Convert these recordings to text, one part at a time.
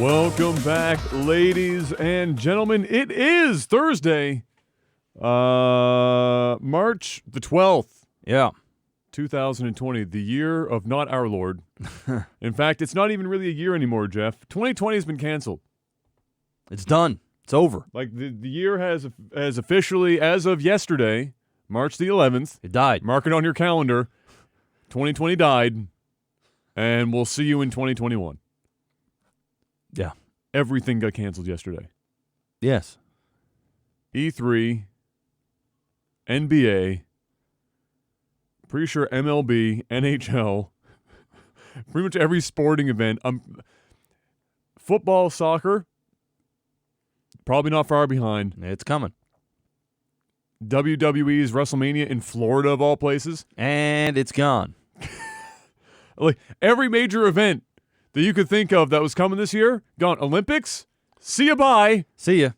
Welcome back, ladies and gentlemen. It is Thursday, March the 12th. Yeah. 2020, the year of not our Lord. In fact, it's not even really a year anymore, Jeff. 2020 has been canceled. It's done. It's over. Like, the year has officially, as of yesterday, March the 11th. It died. Mark it on your calendar. 2020 died, and we'll see you in 2021. Yeah. Everything got canceled yesterday. Yes. E3, NBA, pretty sure MLB, NHL, pretty much every sporting event. Football, soccer, probably not far behind. It's coming. WWE's WrestleMania in Florida, of all places. And it's gone. Like, every major event that you could think of that was coming this year, gone. Olympics, see ya, bye. See ya.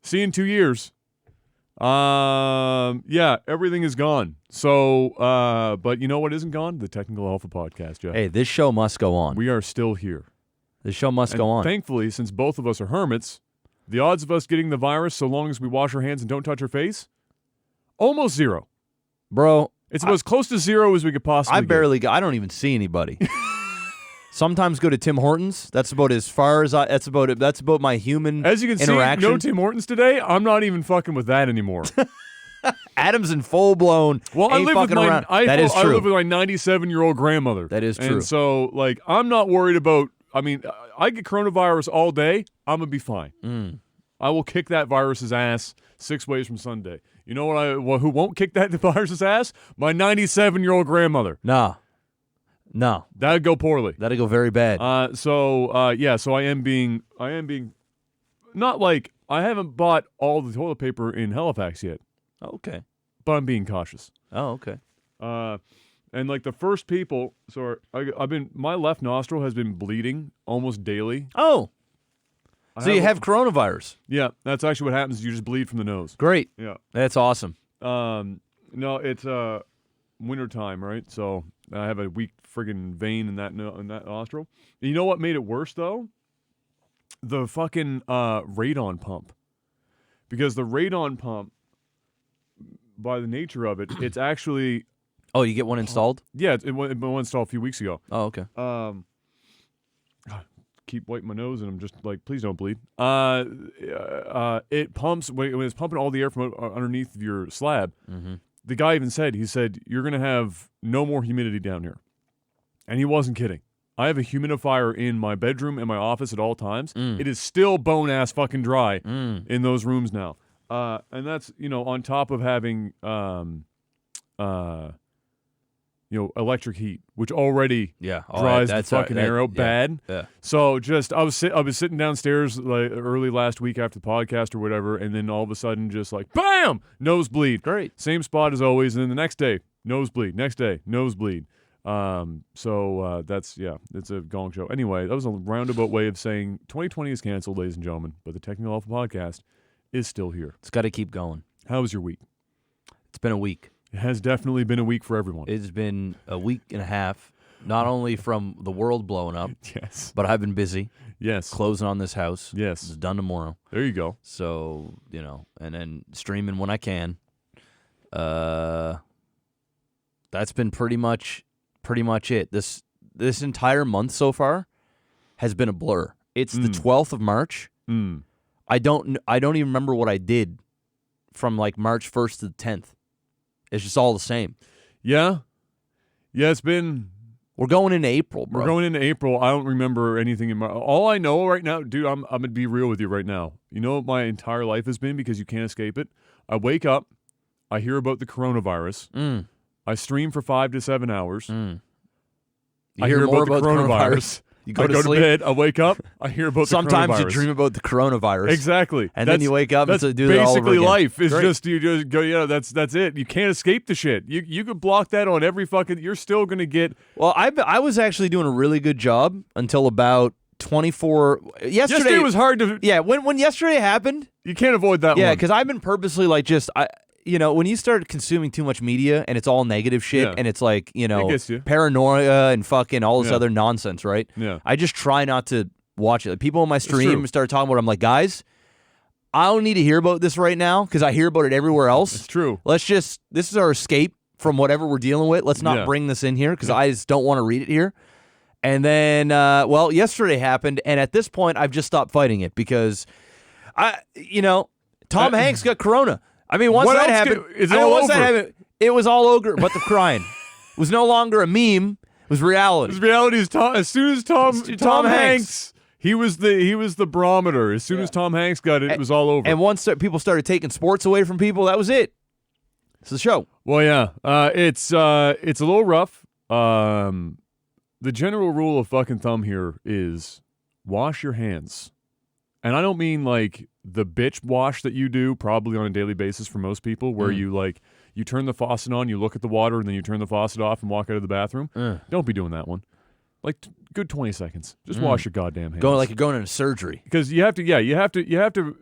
See you in 2 years. Yeah, everything is gone. So, but you know what isn't gone? The Technical Alpha Podcast, Jeff. Hey, this show must go on. We are still here. This show must go on. Thankfully, since both of us are hermits, the odds of us getting the virus, so long as we wash our hands and don't touch our face, almost zero. Bro. It's about as close to zero as we could possibly get. I don't even see anybody. Sometimes go to Tim Hortons. That's about as far as that's about my human As you can interaction. see, no Tim Hortons today. I'm not even fucking with that anymore. Adam's in full blown. Well, I live with my That is true. I live with my 97-year-old grandmother. That is true. And so, like, I'm not worried about. I mean, I get coronavirus all day. I'm gonna be fine. I will kick that virus's ass 6 ways from Sunday. You know what? Who won't kick that virus's ass? My 97-year-old grandmother. No. That'd go poorly. That'd go very bad. So I am being not like I haven't bought all the toilet paper in Halifax yet. Okay. But I'm being cautious. Oh, okay. And like the first people, so my left nostril has been bleeding almost daily. Oh. So you have coronavirus. Yeah, that's actually what happens. You just bleed from the nose. Great. Yeah. That's awesome. No, it's wintertime, right? So I have a weak friggin' vein in that nostril. You know what made it worse though? The fucking radon pump. Because the radon pump, by the nature of it, it's actually. Oh, you get one installed? Yeah, it went installed a few weeks ago. Oh, okay. Keep wiping my nose, and I'm just like, please don't bleed. It pumps when it's pumping all the air from underneath your slab. Mm-hmm. The guy even said, you're gonna have no more humidity down here, and he wasn't kidding. I have a humidifier in my bedroom and my office at all times. It is still bone ass fucking dry in those rooms now, and that's on top of having electric heat, which already dries the fucking air out bad. Yeah. So I was sitting downstairs like early last week after the podcast or whatever, and then all of a sudden just like bam, nosebleed. Great. Same spot as always, and then the next day nosebleed. Next day nosebleed. So that's it's a gong show. Anyway, that was a roundabout way of saying 2020 is canceled, ladies and gentlemen, but the Technical Alpha Podcast is still here. It's got to keep going. How was your week? It's been a week. It has definitely been a week for everyone. It's been a week and a half, not only from the world blowing up, yes, but I've been busy. Yes. Closing on this house. Yes. It's done tomorrow. There you go. So, and then streaming when I can. That's been pretty much it. This entire month so far has been a blur. It's the 12th of March. I don't even remember what I did from like March 1st to the 10th. It's just all the same. Yeah. Yeah, it's been. We're going into April, bro. We're going into April. I don't remember anything in my. All I know right now, dude, I'm going to be real with you right now. You know what my entire life has been because you can't escape it? I wake up, I hear about the coronavirus. I stream for 5 to 7 hours. You I hear about the coronavirus. You I go to bed, I wake up, I hear about the coronavirus. Sometimes you dream about the coronavirus. Exactly. And then you wake up and do it all over basically again. life. It's Great. just, you just go, that's it. You can't escape the shit. You could block that on every fucking, you're still going to get. Well, I was actually doing a really good job until about 24. Yesterday was hard to. Yeah, when yesterday happened. You can't avoid that one. Yeah, because I've been purposely like when you start consuming too much media and it's all negative shit and it's like, It gets you. paranoia and fucking all this other nonsense, right? Yeah. I just try not to watch it. Like, people on my true. stream started talking about it. I'm like, guys, I don't need to hear about this right now because I hear about it everywhere else. It's true. This is our escape from whatever we're dealing with. Let's not Yeah. bring this in here because I just don't want to read it here. And then, yesterday happened, and at this point, I've just stopped fighting it because, Tom Hanks got corona. I mean, once What that else happened, is it all once that over? happened, it was all over but the crying. It was no longer a meme. It was reality. His reality is as soon as Tom Hanks, he was the barometer. As soon as Tom Hanks got it, it was all over. And once people started taking sports away from people, that was it. It's the show. Well, yeah, it's a little rough. The general rule of fucking thumb here is wash your hands. And I don't mean like the bitch wash that you do probably on a daily basis for most people where you turn the faucet on, you look at the water, and then you turn the faucet off and walk out of the bathroom. Don't be doing that one. Like good 20 seconds. Just wash your goddamn hands. Going like you're going into surgery. Because you have to,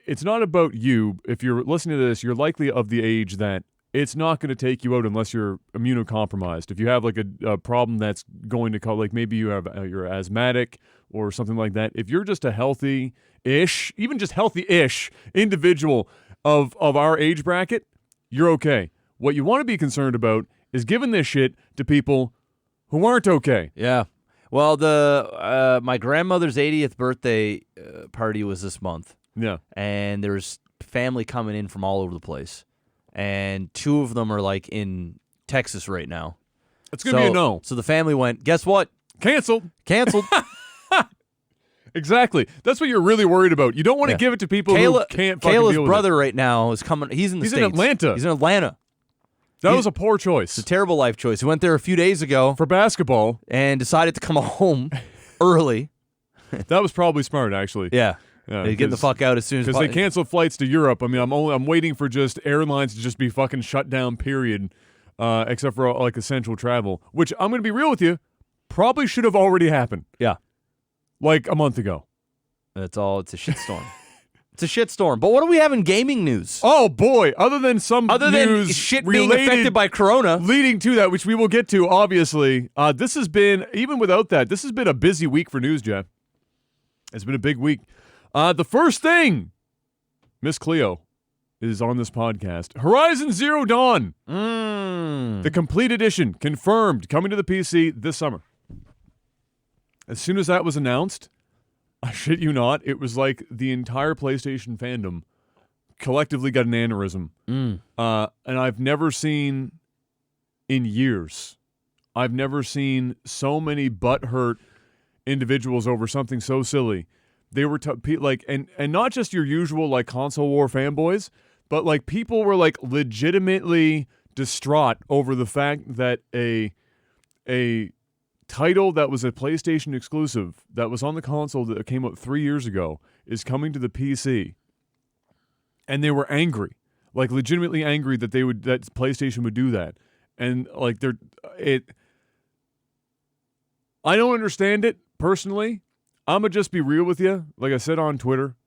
it's not about you. If you're listening to this, you're likely of the age that it's not going to take you out unless you're immunocompromised. If you have like a problem that's going to cause, like maybe you're asthmatic or something like that. If you're just a healthy-ish, even just healthy-ish individual of our age bracket, you're okay. What you want to be concerned about is giving this shit to people who aren't okay. Yeah. Well, my grandmother's 80th birthday party was this month. Yeah. And there's family coming in from all over the place. And two of them are like in Texas right now. It's going to be a no. So the family went, guess what? Canceled. Canceled. Exactly. That's what you're really worried about. You don't want to give it to people who can't fucking Kayla's deal with brother right now is coming. He's in the States. in Atlanta. He's in Atlanta. That was a poor choice. It's a terrible life choice. He went there a few days ago For basketball, and decided to come home early. that was probably smart, actually. Yeah. Yeah, Get the fuck out as soon as Because they canceled flights to Europe. I mean, I'm waiting for just airlines to just be fucking shut down, period, except for like essential travel, which I'm going to be real with you, probably should have already happened. Yeah. Like a month ago. It's a shitstorm. It's a shitstorm. But what do we have in gaming news? Oh, boy. Other than news shit being affected by Corona. Leading to that, which we will get to, obviously. This has been, even without that, this has been a busy week for news, Jeff. It's been a big week. The first thing, Miss Cleo is on this podcast. Horizon Zero Dawn. The complete edition, confirmed, coming to the PC this summer. As soon as that was announced, I shit you not, it was like the entire PlayStation fandom collectively got an aneurysm. And I've never seen, in years, I've never seen so many butthurt individuals over something so silly. They were and not just your usual like console war fanboys, but like people were like legitimately distraught over the fact that a title that was a PlayStation exclusive that was on the console that came out 3 years ago is coming to the PC. And they were angry, like legitimately angry that that PlayStation would do that. And like I don't understand it personally. I'm going to just be real with you. Like I said on Twitter,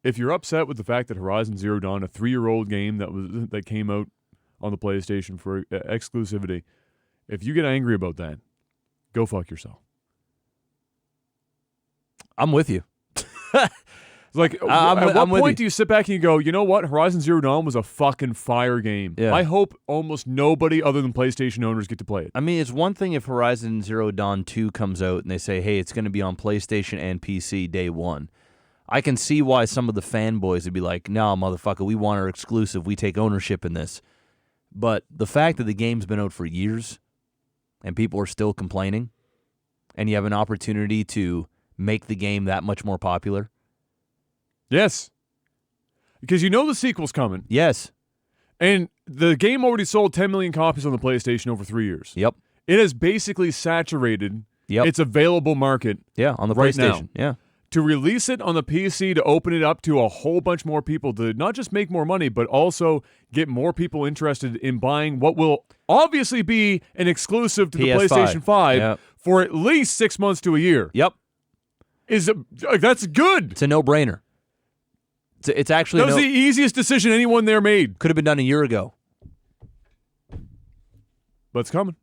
if you're upset with the fact that Horizon Zero Dawn, a 3-year-old game that came out on the PlayStation for exclusivity, if you get angry about that, go fuck yourself. I'm with you. Like, at what point do you sit back and you go, you know what? Horizon Zero Dawn was a fucking fire game. Yeah. I hope almost nobody other than PlayStation owners get to play it. I mean, it's one thing if Horizon Zero Dawn 2 comes out and they say, hey, it's going to be on PlayStation and PC day one. I can see why some of the fanboys would be like, no, motherfucker, we want our exclusive. We take ownership in this. But the fact that the game's been out for years and people are still complaining, and you have an opportunity to make the game that much more popular. Yes. Because you know the sequel's coming. Yes. And the game already sold 10 million copies on the PlayStation over 3 years. Yep. It has basically saturated its available market. Yeah, on the right PlayStation. Now. Yeah. To release it on the PC, to open it up to a whole bunch more people, to not just make more money, but also get more people interested in buying what will obviously be an exclusive to the PlayStation 5 for at least 6 months to a year. Yep. That's good. It's a no-brainer. It's actually that was the easiest decision anyone there made. Could have been done a year ago. But it's coming.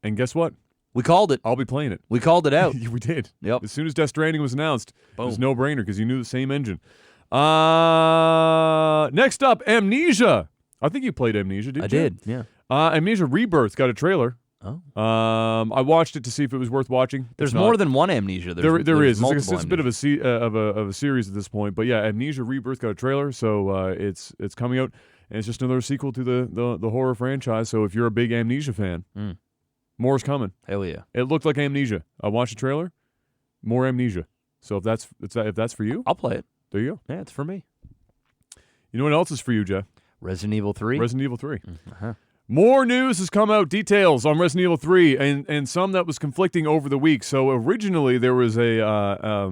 And guess what? We called it. I'll be playing it. We called it out. We did. Yep. As soon as Death Stranding was announced, it was Boom. no brainer because you knew the same engine. Next up, Amnesia. I think you played Amnesia, didn't you? I did. Yeah. Amnesia Rebirth got a trailer. Oh. I watched it to see if it was worth watching. There's It's not. more than one Amnesia. There there's is. multiple It's a bit of a series at this point, but yeah, Amnesia Rebirth got a trailer, so it's coming out, and it's just another sequel to the horror franchise. So if you're a big Amnesia fan, more's coming. Hell yeah. It looked like Amnesia. I watched the trailer. More Amnesia. So if that's for you, I'll play it. there you go. Yeah, it's for me. You know what else is for you, Jeff? Resident Evil 3. Resident Evil 3. Uh-huh. More news has come out, details on Resident Evil 3, and some that was conflicting over the week. So originally there was a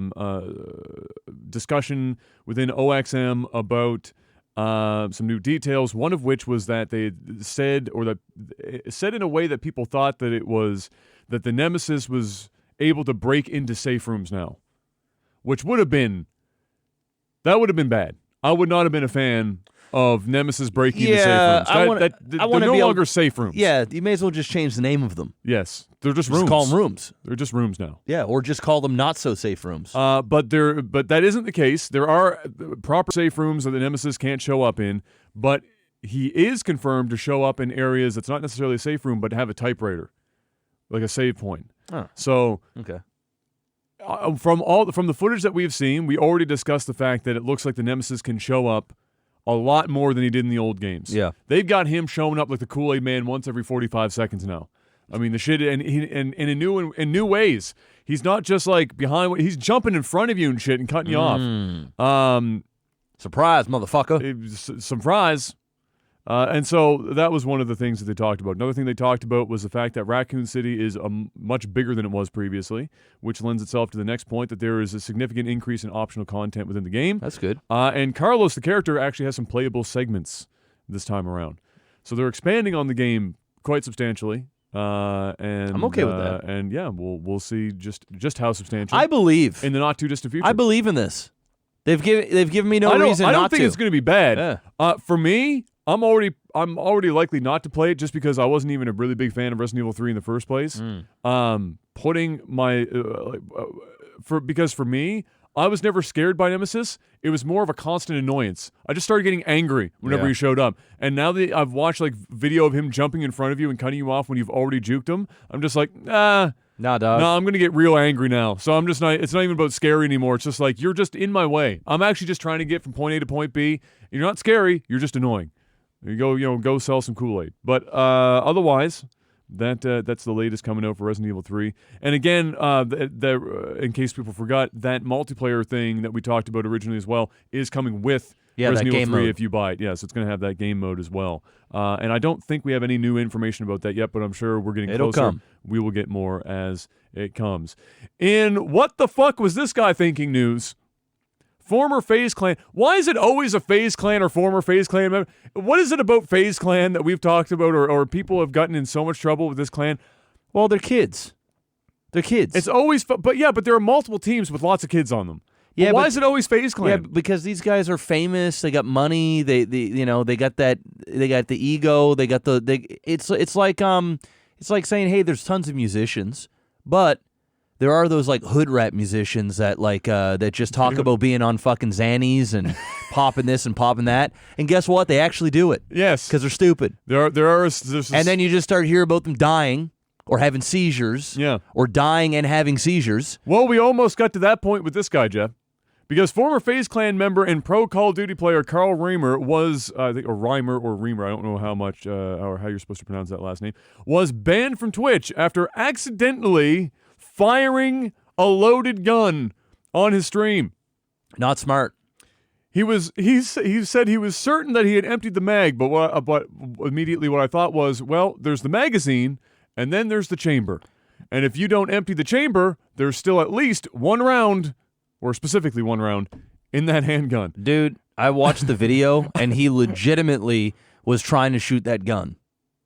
discussion within OXM about some new details, one of which was that they said in a way that people thought that it was that the Nemesis was able to break into safe rooms now, which would have been bad. I would not have been a fan of Nemesis breaking into safe rooms. They're no longer safe rooms. Yeah, you may as well just change the name of them. Yes, they're just Just rooms. call them rooms. They're just rooms now. Yeah, or just call them not so safe rooms. But that isn't the case. There are proper safe rooms that the Nemesis can't show up in, but he is confirmed to show up in areas that's not necessarily a safe room, but have a typewriter, like a save point. Huh. So Okay. from the footage that we've seen, we already discussed the fact that it looks like the Nemesis can show up a lot more than he did in the old games. Yeah. They've got him showing up like the Kool-Aid Man once every 45 seconds now. I mean, the shit, and in new ways. He's not just like behind. He's jumping in front of you and shit and cutting you off. Surprise, motherfucker. Surprise. And so that was one of the things that they talked about. Another thing they talked about was the fact that Raccoon City is much bigger than it was previously, which lends itself to the next point that there is a significant increase in optional content within the game. That's good. And Carlos, the character, actually has some playable segments this time around. So they're expanding on the game quite substantially. And I'm okay with that. And yeah, we'll see just how substantial. I believe. In the not too distant future. I believe in this. They've given me no reason not to. I don't think it's going to be bad. Yeah. For me, I'm already likely not to play it just because I wasn't even a really big fan of Resident Evil 3 in the first place. Putting my because for me, I was never scared by Nemesis. It was more of a constant annoyance. I just started getting angry whenever he showed up. And now that I've watched like video of him jumping in front of you and cutting you off when you've already juked him, I'm just like, nah, dog. No, I'm going to get real angry now. So I'm just not, it's not even about scary anymore. It's just like, you're just in my way. I'm actually just trying to get from point A to point B. You're not scary. You're just annoying. You go sell some Kool-Aid. But otherwise, that's the latest coming out for Resident Evil 3. And again, in case people forgot, that multiplayer thing that we talked about originally as well is coming with Resident Evil 3 if you buy it. Yes, it's going to have that game mode as well. And I don't think we have any new information about that yet, but I'm sure we're getting closer. Come. We will get more as it comes. In what the fuck was this guy thinking news? Former FaZe Clan. Why is it always a FaZe Clan or former FaZe Clan member? What is it about FaZe Clan that we've talked about or people have gotten in so much trouble with this clan? Well, they're kids. They're kids. It's always, but there are multiple teams with lots of kids on them. Yeah, why is it always FaZe Clan? Yeah, because these guys are famous. They got money. They got that. They got the ego. They got the. It's like saying, hey, there's tons of musicians, but there are those like hood rap musicians that that just talk about being on fucking Xannies and popping this and popping that. And guess what? They actually do it. Yes, because they're stupid. There's and then you just start hearing about them dying or having seizures. Yeah, or dying and having seizures. Well, we almost got to that point with this guy, Jeff. Because former FaZe Clan member and pro Call of Duty player Carl Reimer was, I think, or Reimer or Reimer, I don't know how much or how you're supposed to pronounce that last name, was banned from Twitch after accidentally firing a loaded gun on his stream. Not smart. He said he was certain that he had emptied the mag, but immediately what I thought was, well, there's the magazine and then there's the chamber, and if you don't empty the chamber, there's still at least one round. Or specifically one round, in that handgun. Dude, I watched the video, and he legitimately was trying to shoot that gun.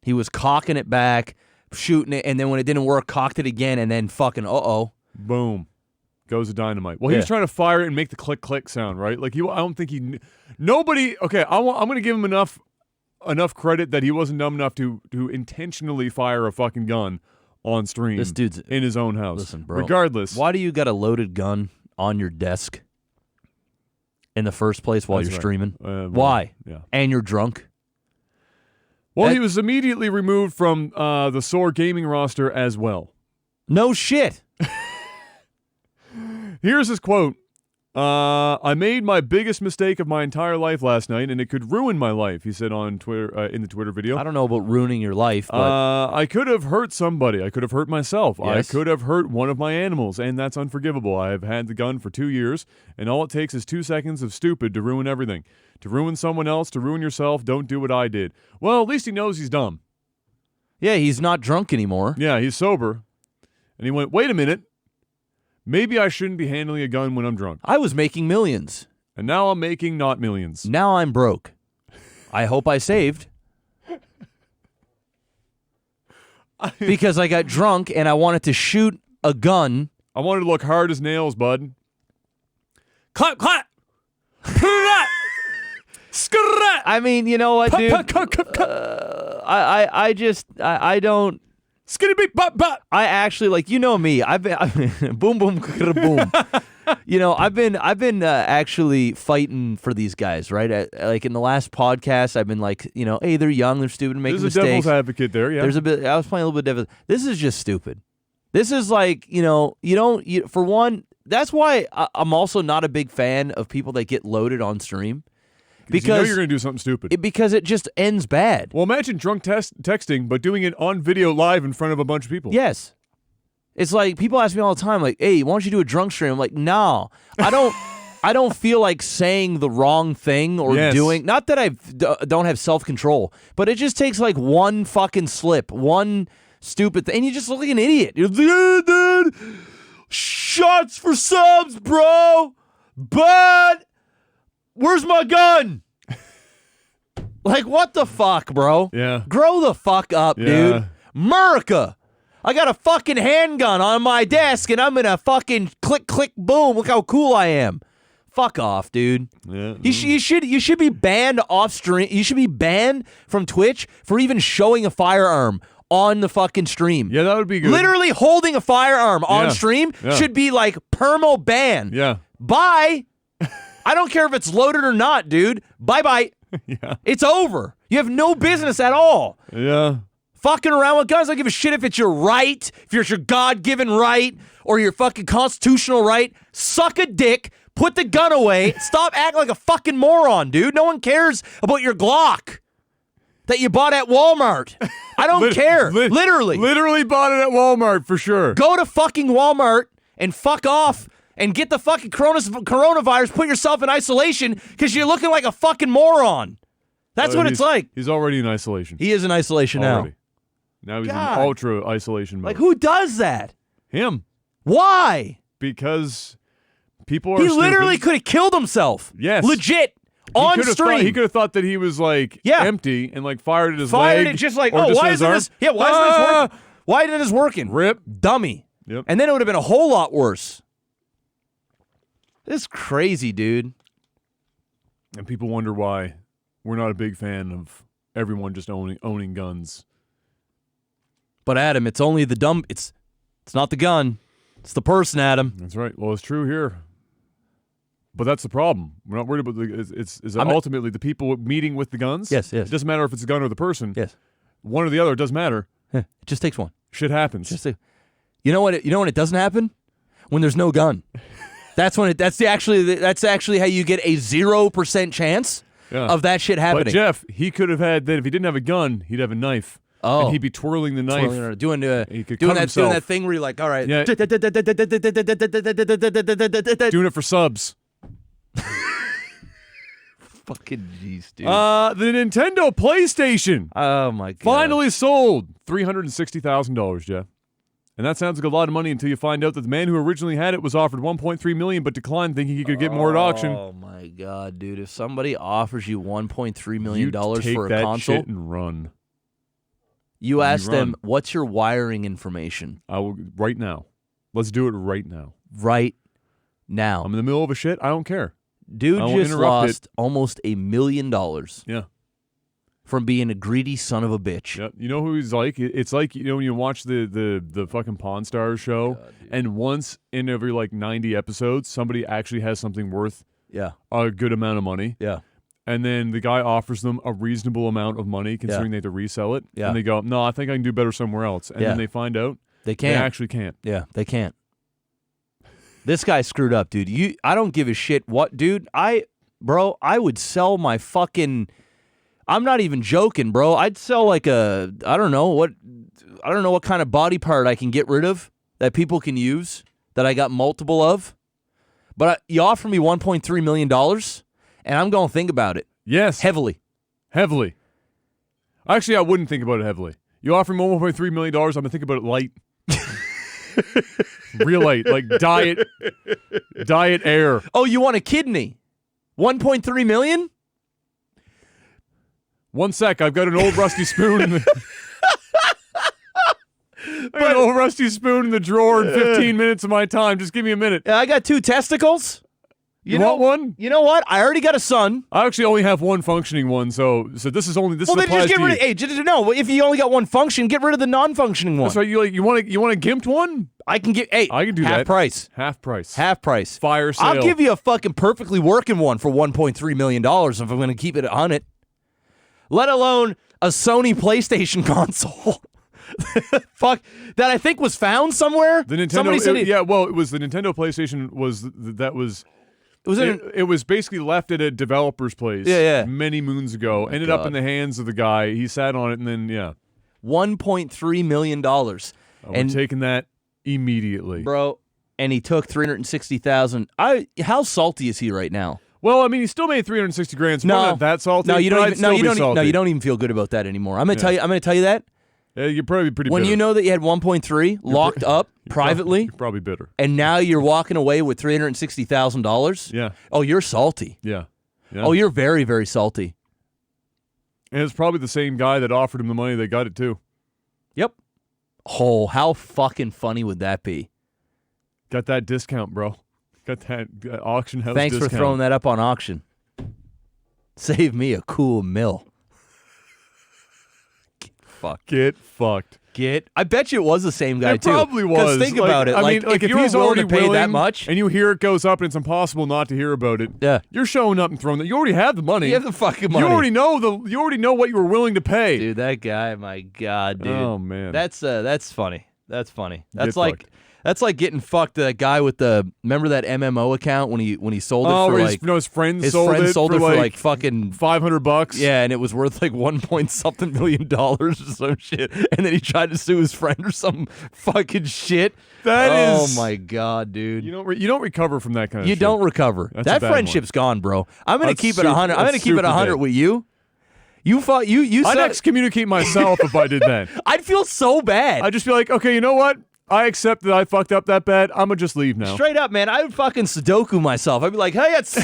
He was cocking it back, shooting it, and then when it didn't work, cocked it again, and then fucking, boom. Goes the dynamite. Well, he was trying to fire it and make the click-click sound, right? Like, I don't think nobody, okay, I'm going to give him enough credit that he wasn't dumb enough to intentionally fire a fucking gun on stream. This dude's in his own house. Listen, bro. Regardless. Why do you got a loaded gun on your desk in the first place while That's you're right. streaming? Well, Why? Yeah. And you're drunk? Well, That- he was immediately removed from the SOAR gaming roster as well. No shit. Here's his quote. I made my biggest mistake of my entire life last night, and it could ruin my life, he said on Twitter in the Twitter video. I don't know about ruining your life, but I could have hurt somebody. I could have hurt myself. Yes. I could have hurt one of my animals, and that's unforgivable. I have had the gun for 2 years, and all it takes is 2 seconds of stupid to ruin everything. To ruin someone else, to ruin yourself, don't do what I did. Well, at least he knows he's dumb. yeah, he's not drunk anymore. Yeah, he's sober. And he went, wait a minute. Maybe I shouldn't be handling a gun when I'm drunk. I was making millions. And now I'm making not millions. Now I'm broke. I hope I saved. Because I got drunk and I wanted to shoot a gun. I wanted to look hard as nails, bud. Clap, clap. I mean, you know what, dude? I don't. Skinny beep, bop, bop. I actually, like, you know me. I've been boom, boom, boom. You know, I've been actually fighting for these guys, right? Like in the last podcast, I've been like, you know, hey, they're young, they're stupid, making There's mistakes. a devil's advocate there, yeah. There's a bit. I was playing a little bit of devil's. This is just stupid. This is like, you know, for one, that's why I'm also not a big fan of people that get loaded on stream. Because you know you're going to do something stupid. Because it just ends bad. Well, imagine drunk texting, but doing it on video live in front of a bunch of people. Yes. It's like people ask me all the time, like, hey, why don't you do a drunk stream? I'm like, no, I don't. I don't feel like saying the wrong thing or doing. Not that I don't have self-control, but it just takes like one fucking slip, one stupid thing, and you just look like an idiot. You're like, yeah, dude, shots for subs, bro, but where's my gun? Like, what the fuck, bro? Yeah. Grow the fuck up, dude. America. I got a fucking handgun on my desk, and I'm gonna fucking click, click, boom. Look how cool I am. Fuck off, dude. Yeah. You should be banned off stream. You should be banned from Twitch for even showing a firearm on the fucking stream. Yeah, that would be good. Literally holding a firearm on stream should be like permo ban. Yeah. Bye. I don't care if it's loaded or not, dude. Bye-bye. Yeah. It's over. You have no business at all. Yeah. Fucking around with guns. I don't give a shit if it's your right, if it's your God-given right, or your fucking constitutional right. Suck a dick. Put the gun away. Stop acting like a fucking moron, dude. No one cares about your Glock that you bought at Walmart. I don't care. Literally. Literally bought it at Walmart for sure. Go to fucking Walmart and fuck off and get the fucking coronavirus. Put yourself in isolation because you're looking like a fucking moron. That's what it's like. He's already in isolation. He is in isolation already. now. Now he's God. in ultra isolation mode. Like, who does that? Him. Why? Because people are He stupid. literally could have killed himself. Yes. Legit. On stream. He could have thought that he was like empty and like fired at his Fired leg. it just like, or oh, just why his isn't arm. this? Yeah, why isn't this working? Why isn't this working? Rip. Dummy. Yep. And then it would have been a whole lot worse. This is crazy, dude. And people wonder why we're not a big fan of everyone just owning guns. But Adam, it's only the dumb. It's not the gun. It's the person, Adam. That's right. Well, it's true here. But that's the problem. We're not worried about it's ultimately the people meeting with the guns. Yes, yes. It doesn't matter if it's a gun or the person. Yes. One or the other. It doesn't matter. It just takes one. Shit happens. You know what? You know when it doesn't happen? When there's no gun. That's when it. That's actually how you get a 0% chance of that shit happening. But Jeff, he could have had that if he didn't have a gun, he'd have a knife. Oh. And he'd be twirling the knife. Doing he could cut himself. doing that thing where you're like, all right. Yeah. Doing it for subs. Fucking jeez, dude. The Nintendo PlayStation Oh my god. finally sold $360,000, Jeff. And that sounds like a lot of money until you find out that the man who originally had it was offered $1.3 million, but declined, thinking he could get more at auction. Oh my god, dude! If somebody offers you $1.3 million take for a that console, shit and run. you ask run. them, "What's your wiring information?" I will right now. Let's do it right now. Right now, I'm in the middle of a shit. I don't care. dude I won't just interrupt lost almost $1 million. Yeah. from being a greedy son of a bitch. Yep. You know who he's like? It's like, when you watch the fucking Pawn Stars show, and once in every 90 episodes, somebody actually has something worth a good amount of money. Yeah. And then the guy offers them a reasonable amount of money, considering they have to resell it. Yeah. And they go, no, I think I can do better somewhere else. And then they find out they can't. They actually can't. Yeah, they can't. This guy screwed up, dude. I don't give a shit what, dude. I would sell my fucking. I'm not even joking, bro. I'd sell I don't know what kind of body part I can get rid of that people can use that I got multiple of. But you offer me $1.3 million, and I'm going to think about it. Yes. Heavily. Actually, I wouldn't think about it heavily. You offer me $1.3 million, I'm going to think about it light. Real light, like diet air. Oh, you want a kidney? $1.3 million? One sec, I've got an old rusty spoon in the an old rusty spoon in the drawer in 15 minutes of my time. Just give me a minute. I got 2 testicles. You want one? You know what? I already got a son. I actually only have one functioning one, so this is then applies just get to rid you. of. Hey, no. If you only got one function, get rid of the non-functioning one. So you want a gimped one? I can get. Hey, I can do half that. price. Half price. Fire sale. I'll give you a fucking perfectly working one for $1.3 million if I'm going to keep it on it. Let alone a Sony PlayStation console. Fuck, that I think was found somewhere. The Nintendo. Somebody said it was the Nintendo PlayStation. It was basically left at a developer's place. Many moons ago. Ended up in the hands of the guy. He sat on it, and then $1.3 million. We're taking that immediately, bro. And he took $360,000. How salty is he right now? Well, I mean, he still made $360,000. So not that salty. No, you don't. You don't even feel good about that anymore. I'm gonna tell you. I'm gonna tell you that. Yeah, you're probably pretty. When bitter. you know that you had 1.3 locked up privately, you're probably bitter. And now you're walking away with $360,000. Yeah. Oh, you're salty. Yeah. Oh, you're very, very salty. And it's probably the same guy that offered him the money that got it too. Yep. Oh, how fucking funny would that be? Got that discount, bro. Got that auction house Thanks discount. for throwing that up on auction. Save me a cool mill. Get fucked. I bet you it was the same guy too. It probably was. Think about it. If you're he's willing already to pay that much, and you hear it goes up, and it's impossible not to hear about it. Yeah, you're showing up and throwing that. You already have the money. You have the fucking money. You already know what you were willing to pay. Dude, that guy, my God, dude. Oh man, that's funny. That's funny. Get fucked. That's like getting fucked. That guy with remember that MMO account when he sold it for his friends his sold friend it sold for it for like fucking $500. Yeah, and it was worth like $1 million or some shit. And then he tried to sue his friend or some fucking shit. Oh my God, dude! You don't recover from that kind of shit. You don't recover. That's that a bad friendship's gone, bro. I'm gonna keep it 100. I'm gonna keep it 100 dead. with you. You fought. You. I'd excommunicate myself if I did that. I'd feel so bad. I'd just be like, okay, you know what? I accept that I fucked up that bad. I'm gonna just leave now. Straight up, man. I would fucking Sudoku myself. I'd be like, hey, it's.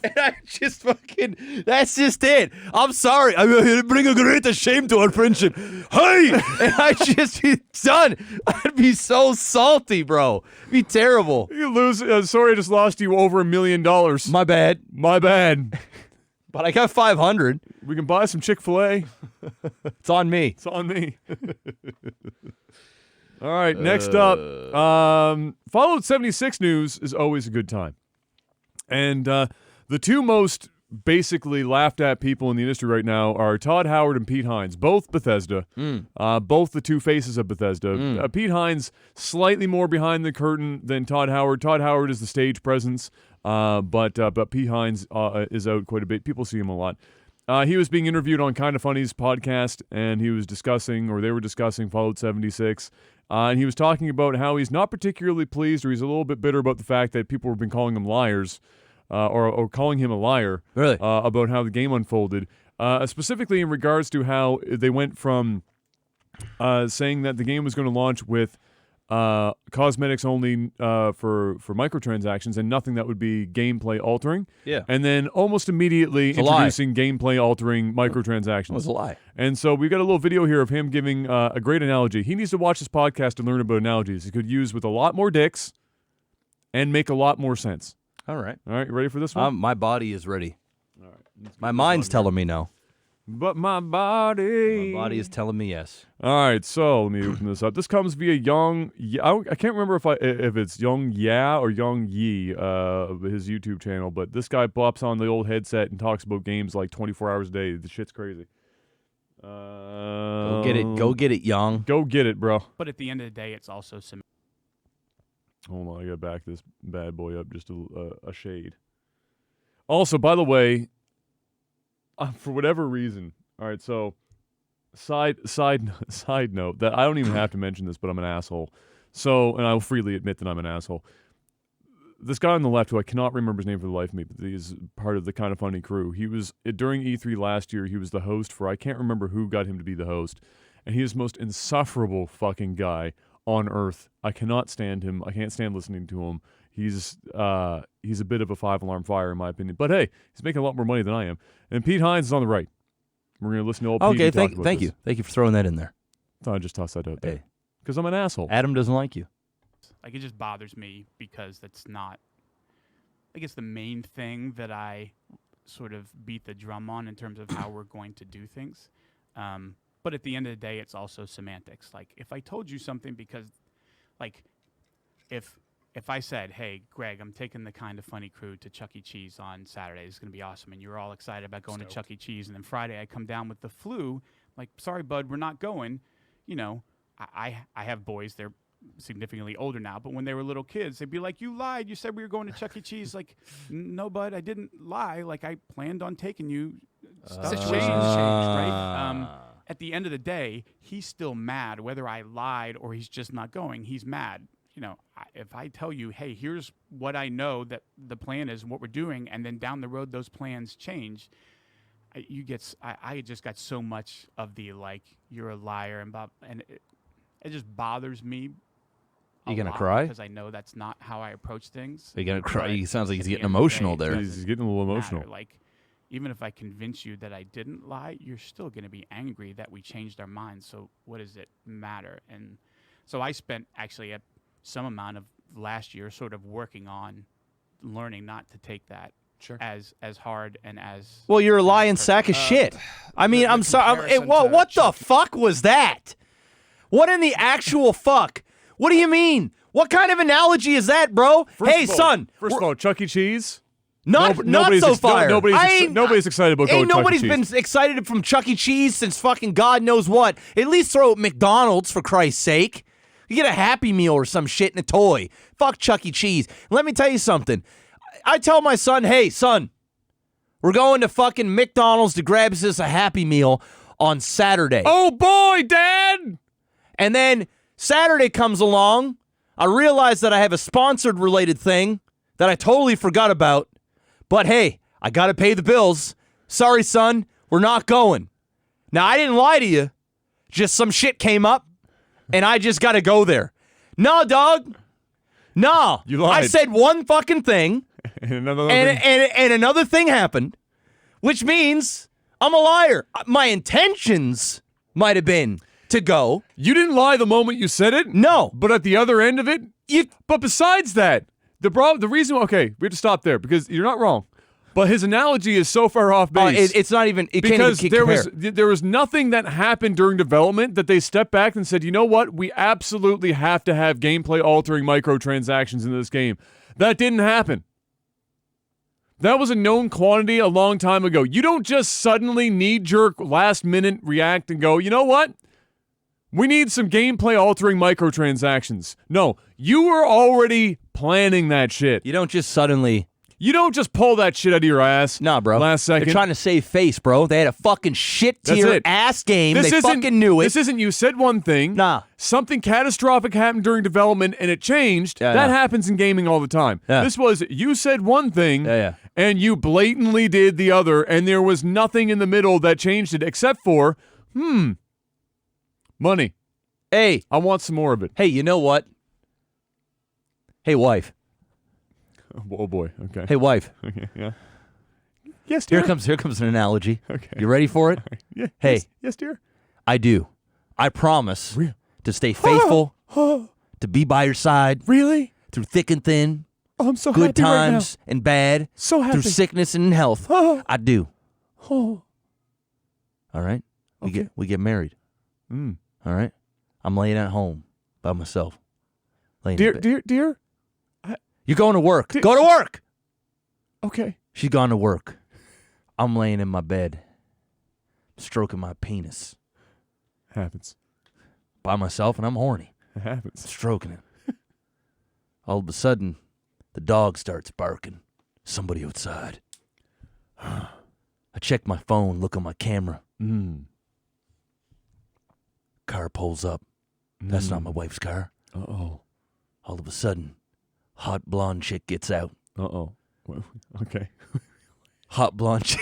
And I just fucking. That's just it. I'm sorry. I'm gonna bring a great shame to our friendship. Hey! And I'd just be done. I'd be so salty, bro. It'd be terrible. You lose. Sorry, I just lost you over $1 million. My bad. My bad. But I got 500. We can buy some Chick-fil-A. It's on me. It's on me. All right, next up, Fallout 76 news is always a good time. And the two most basically laughed at people in the industry right now are Todd Howard and Pete Hines, both Bethesda, both the two faces of Bethesda. Pete Hines, slightly more behind the curtain than Todd Howard. Todd Howard is the stage presence, but Pete Hines is out quite a bit. People see him a lot. He was being interviewed on Kinda Funny's podcast, and they were discussing Fallout 76. And he was talking about how he's not particularly pleased, or he's a little bit bitter about the fact that people have been calling him liars, or calling him a liar, really, about how the game unfolded. Specifically in regards to how they went from saying that the game was going to launch with cosmetics only for microtransactions and nothing that would be gameplay altering. Yeah. And then almost immediately introducing gameplay altering microtransactions. It was a lie. And so we've got a little video here of him giving a great analogy. He needs to watch this podcast to learn about analogies he could use with a lot more dicks and make a lot more sense. All right. All right, you ready for this one? My body is ready. All right. My mind's telling me no. But my body. My body is telling me yes. All right, so let me open this up. This comes via Young. I can't remember if it's Young Ya or Young Yi, his YouTube channel. But this guy bops on the old headset and talks about games like 24 hours a day. The shit's crazy. Go get it. Go get it, Young. Go get it, bro. But at the end of the day, it's also some. Hold on, I gotta back this bad boy up just a shade. Also, by the way, for whatever reason, all right. So, side note that I don't even have to mention this, but I'm an asshole. So, and I'll freely admit that I'm an asshole. This guy on the left, who I cannot remember his name for the life of me, but he's part of the Kind of Funny crew. He was during E3 last year. He was the host for. I can't remember who got him to be the host, and he is the most insufferable fucking guy on earth. I cannot stand him. I can't stand listening to him. He's a bit of a 5-alarm fire in my opinion. But hey, he's making a lot more money than I am. And Pete Hines is on the right. We're gonna listen to old Pete. Okay, thank you. Thank you for throwing that in there. Thought I'd just toss that out there. Hey. Because I'm an asshole. Adam doesn't like you. Like, it just bothers me because that's not, I guess, the main thing that I sort of beat the drum on in terms of how we're going to do things. But at the end of the day, it's also semantics. Like, if I told you something because, like, if I said, hey, Greg, I'm taking the Kind of Funny crew to Chuck E. Cheese on Saturday. It's going to be awesome. And you're all excited about going to Chuck E. Cheese. And then Friday I come down with the flu. Like, sorry, bud, we're not going. You know, I have boys. They're significantly older now. But when they were little kids, they'd be like, you lied. You said we were going to Chuck E. Cheese. Like, no, bud, I didn't lie. Like, I planned on taking you. Situations changed, right? At the end of the day, he's still mad. Whether I lied or he's just not going, he's mad. You know, if I tell you, hey, here's what I know that the plan is and what we're doing, and then down the road those plans change, I just got so much of the, like, you're a liar, and it just bothers me. You gonna cry? Because I know that's not how I approach things. Are you gonna cry? He sounds like he's At the getting end of the emotional day, there. He's getting a little emotional. matter. Like, even if I convince you that I didn't lie, you're still going to be angry that we changed our minds. So what does it matter? And so I spent actually some amount of last year sort of working on learning not to take that as hard and as... Well, you're a lying sack of shit. I mean, I'm sorry. What the fuck was that? What in the actual fuck? What do you mean? What kind of analogy is that, bro? Son. First of all, Chuck E. Cheese. Not so fire. Nobody's excited about going to Chuck E. Cheese. Nobody's been excited from Chuck E. Cheese since fucking God knows what. At least throw it McDonald's, for Christ's sake. You get a Happy Meal or some shit and a toy. Fuck Chuck E. Cheese. Let me tell you something. I tell my son, hey, son, we're going to fucking McDonald's to grab us a Happy Meal on Saturday. Oh, boy, Dad! And then Saturday comes along. I realize that I have a sponsored related thing that I totally forgot about. But hey, I gotta pay the bills. Sorry, son, we're not going. Now, I didn't lie to you. Just some shit came up, and I just gotta go there. No, dog. No. You lied. I said one fucking thing, and another thing happened, which means I'm a liar. My intentions might have been to go. You didn't lie the moment you said it? No. But at the other end of it? But besides that, the reason, okay, we have to stop there because you're not wrong. But his analogy is so far off base. It's not even, it because can't even compare. there was nothing that happened during development that they stepped back and said, you know what, we absolutely have to have gameplay altering microtransactions in this game. That didn't happen. That was a known quantity a long time ago. You don't just suddenly knee-jerk last minute react and go, you know what? We need some gameplay altering microtransactions. No, you were already planning that shit. You don't just suddenly... You don't just pull that shit out of your ass. Nah, bro. Last second. They're trying to save face, bro. They had a fucking shit tier ass game. They fucking knew it. This isn't you said one thing. Nah. Something catastrophic happened during development and it changed. That happens in gaming all the time. Yeah. This was you said one thing and you blatantly did the other and there was nothing in the middle that changed it except for, money. Hey. I want some more of it. Hey, you know what? Hey, wife. Oh boy. Okay. Hey, wife. Okay. Yeah. Yes, dear. Here comes an analogy. Okay. You ready for it? Yeah. Hey. Yes, dear. I do. I promise to stay faithful, to be by your side. Really? Through thick and thin. Oh, I'm so good happy times right now. and bad. So happy. Through sickness and health. I do. All right? Okay. We get married. Mm. All right? I'm laying at home by myself. Laying in bed. Dear. You're going to work. Go to work. Okay. She's gone to work. I'm laying in my bed, stroking my penis Happens. by myself, and I'm horny, It happens. stroking it. All of a sudden, the dog starts barking. Somebody outside. I check my phone, look on my camera. Mm. Car pulls up. That's not my wife's car. Uh-oh. All of a sudden, hot blonde chick gets out. Uh-oh. Well, okay. Hot blonde chick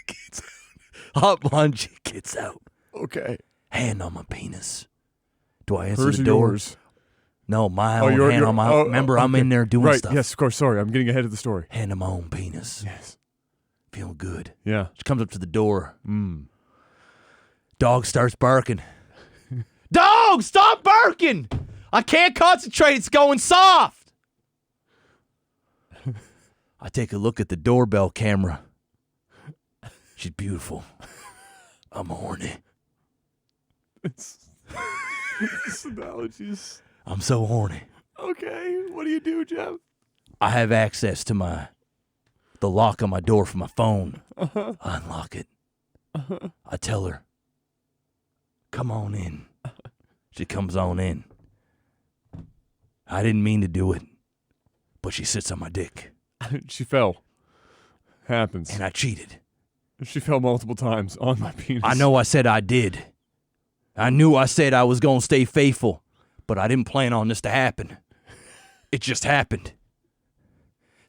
gets out. Hot blonde chick gets out. Okay. Hand on my penis. Do I answer Hers the or door? yours? No, my own hand on my. Remember, I'm okay. in there doing right. stuff. Yes, of course. Sorry, I'm getting ahead of the story. Hand on my own penis. Yes. Feeling good. Yeah. She comes up to the door. Mm. Dog starts barking. Dog, stop barking! I can't concentrate. It's going soft. I take a look at the doorbell camera. She's beautiful. I'm horny. This analogies. I'm so horny. Okay. What do you do, Jeff? I have access to the lock on my door from my phone. I unlock it. I tell her, come on in. She comes on in. I didn't mean to do it, but she sits on my dick. She fell. Happens. And I cheated. She fell multiple times on my penis. I know I said I did. I knew I said I was going to stay faithful, but I didn't plan on this to happen. It just happened.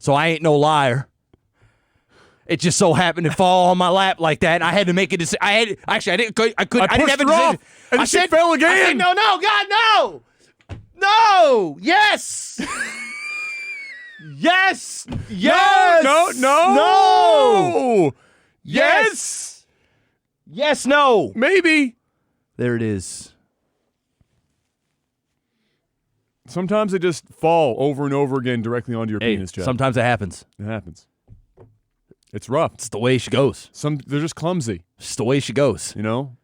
So I ain't no liar. It just so happened to fall on my lap like that, and I had to make a decision. I didn't have a pushed her decision. off, and she fell again. I said, no, God, no. No. Yes. Yes. Yes. No. Yes. Yes, no. Maybe. There it is. Sometimes they just fall over and over again directly onto your penis, Jeff. Sometimes it happens. It happens. It's rough. It's the way she goes. They're just clumsy, It's just the way she goes. you know?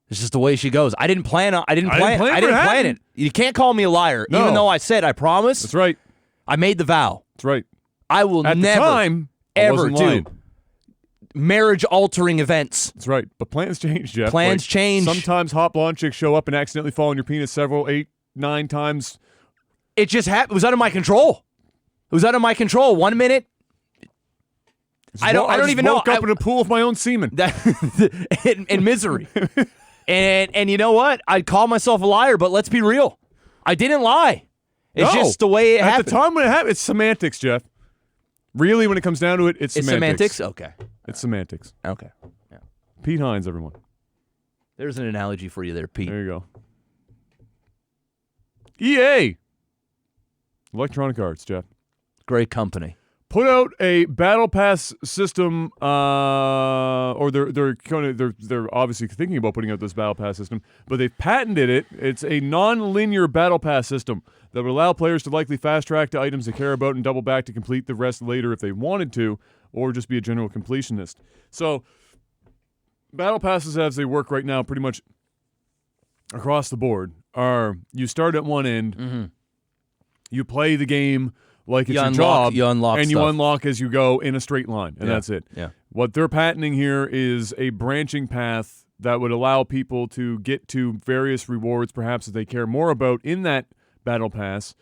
It's just the way she goes. I didn't plan it. plan it. You can't call me a liar, No. even though I said I promise. That's right. I made the vow. That's right. I will At never, the time, I ever wasn't do lying. marriage-altering events. That's right. But plans change, Jeff. Plans change. Sometimes hot blonde chicks show up and accidentally fall on your penis 8, 9 times. It just happened. It was out of my control. 1 minute. I don't even know. Woke up in a pool of my own semen. in misery. And you know what? I'd call myself a liar, but let's be real. I didn't lie. It's No. just the way it happened. At the time when it happened, it's semantics, Jeff. Really, when it comes down to it, it's semantics. Okay. It's semantics. Okay. Yeah. Pete Hines, everyone. There's an analogy for you there, Pete. There you go. EA. Electronic Arts, Jeff. Great company. Put out a battle pass system, or they're obviously thinking about putting out this battle pass system, but they've patented it. It's a non-linear battle pass system that would allow players to likely fast track to items they care about and double back to complete the rest later if they wanted to, or just be a general completionist. So, battle passes as they work right now, pretty much across the board, are you start at one end, you play the game like it's your job, you unlock and stuff. you unlock as you go in a straight line, and that's it. Yeah. What they're patenting here is a branching path that would allow people to get to various rewards, perhaps that they care more about in that battle pass,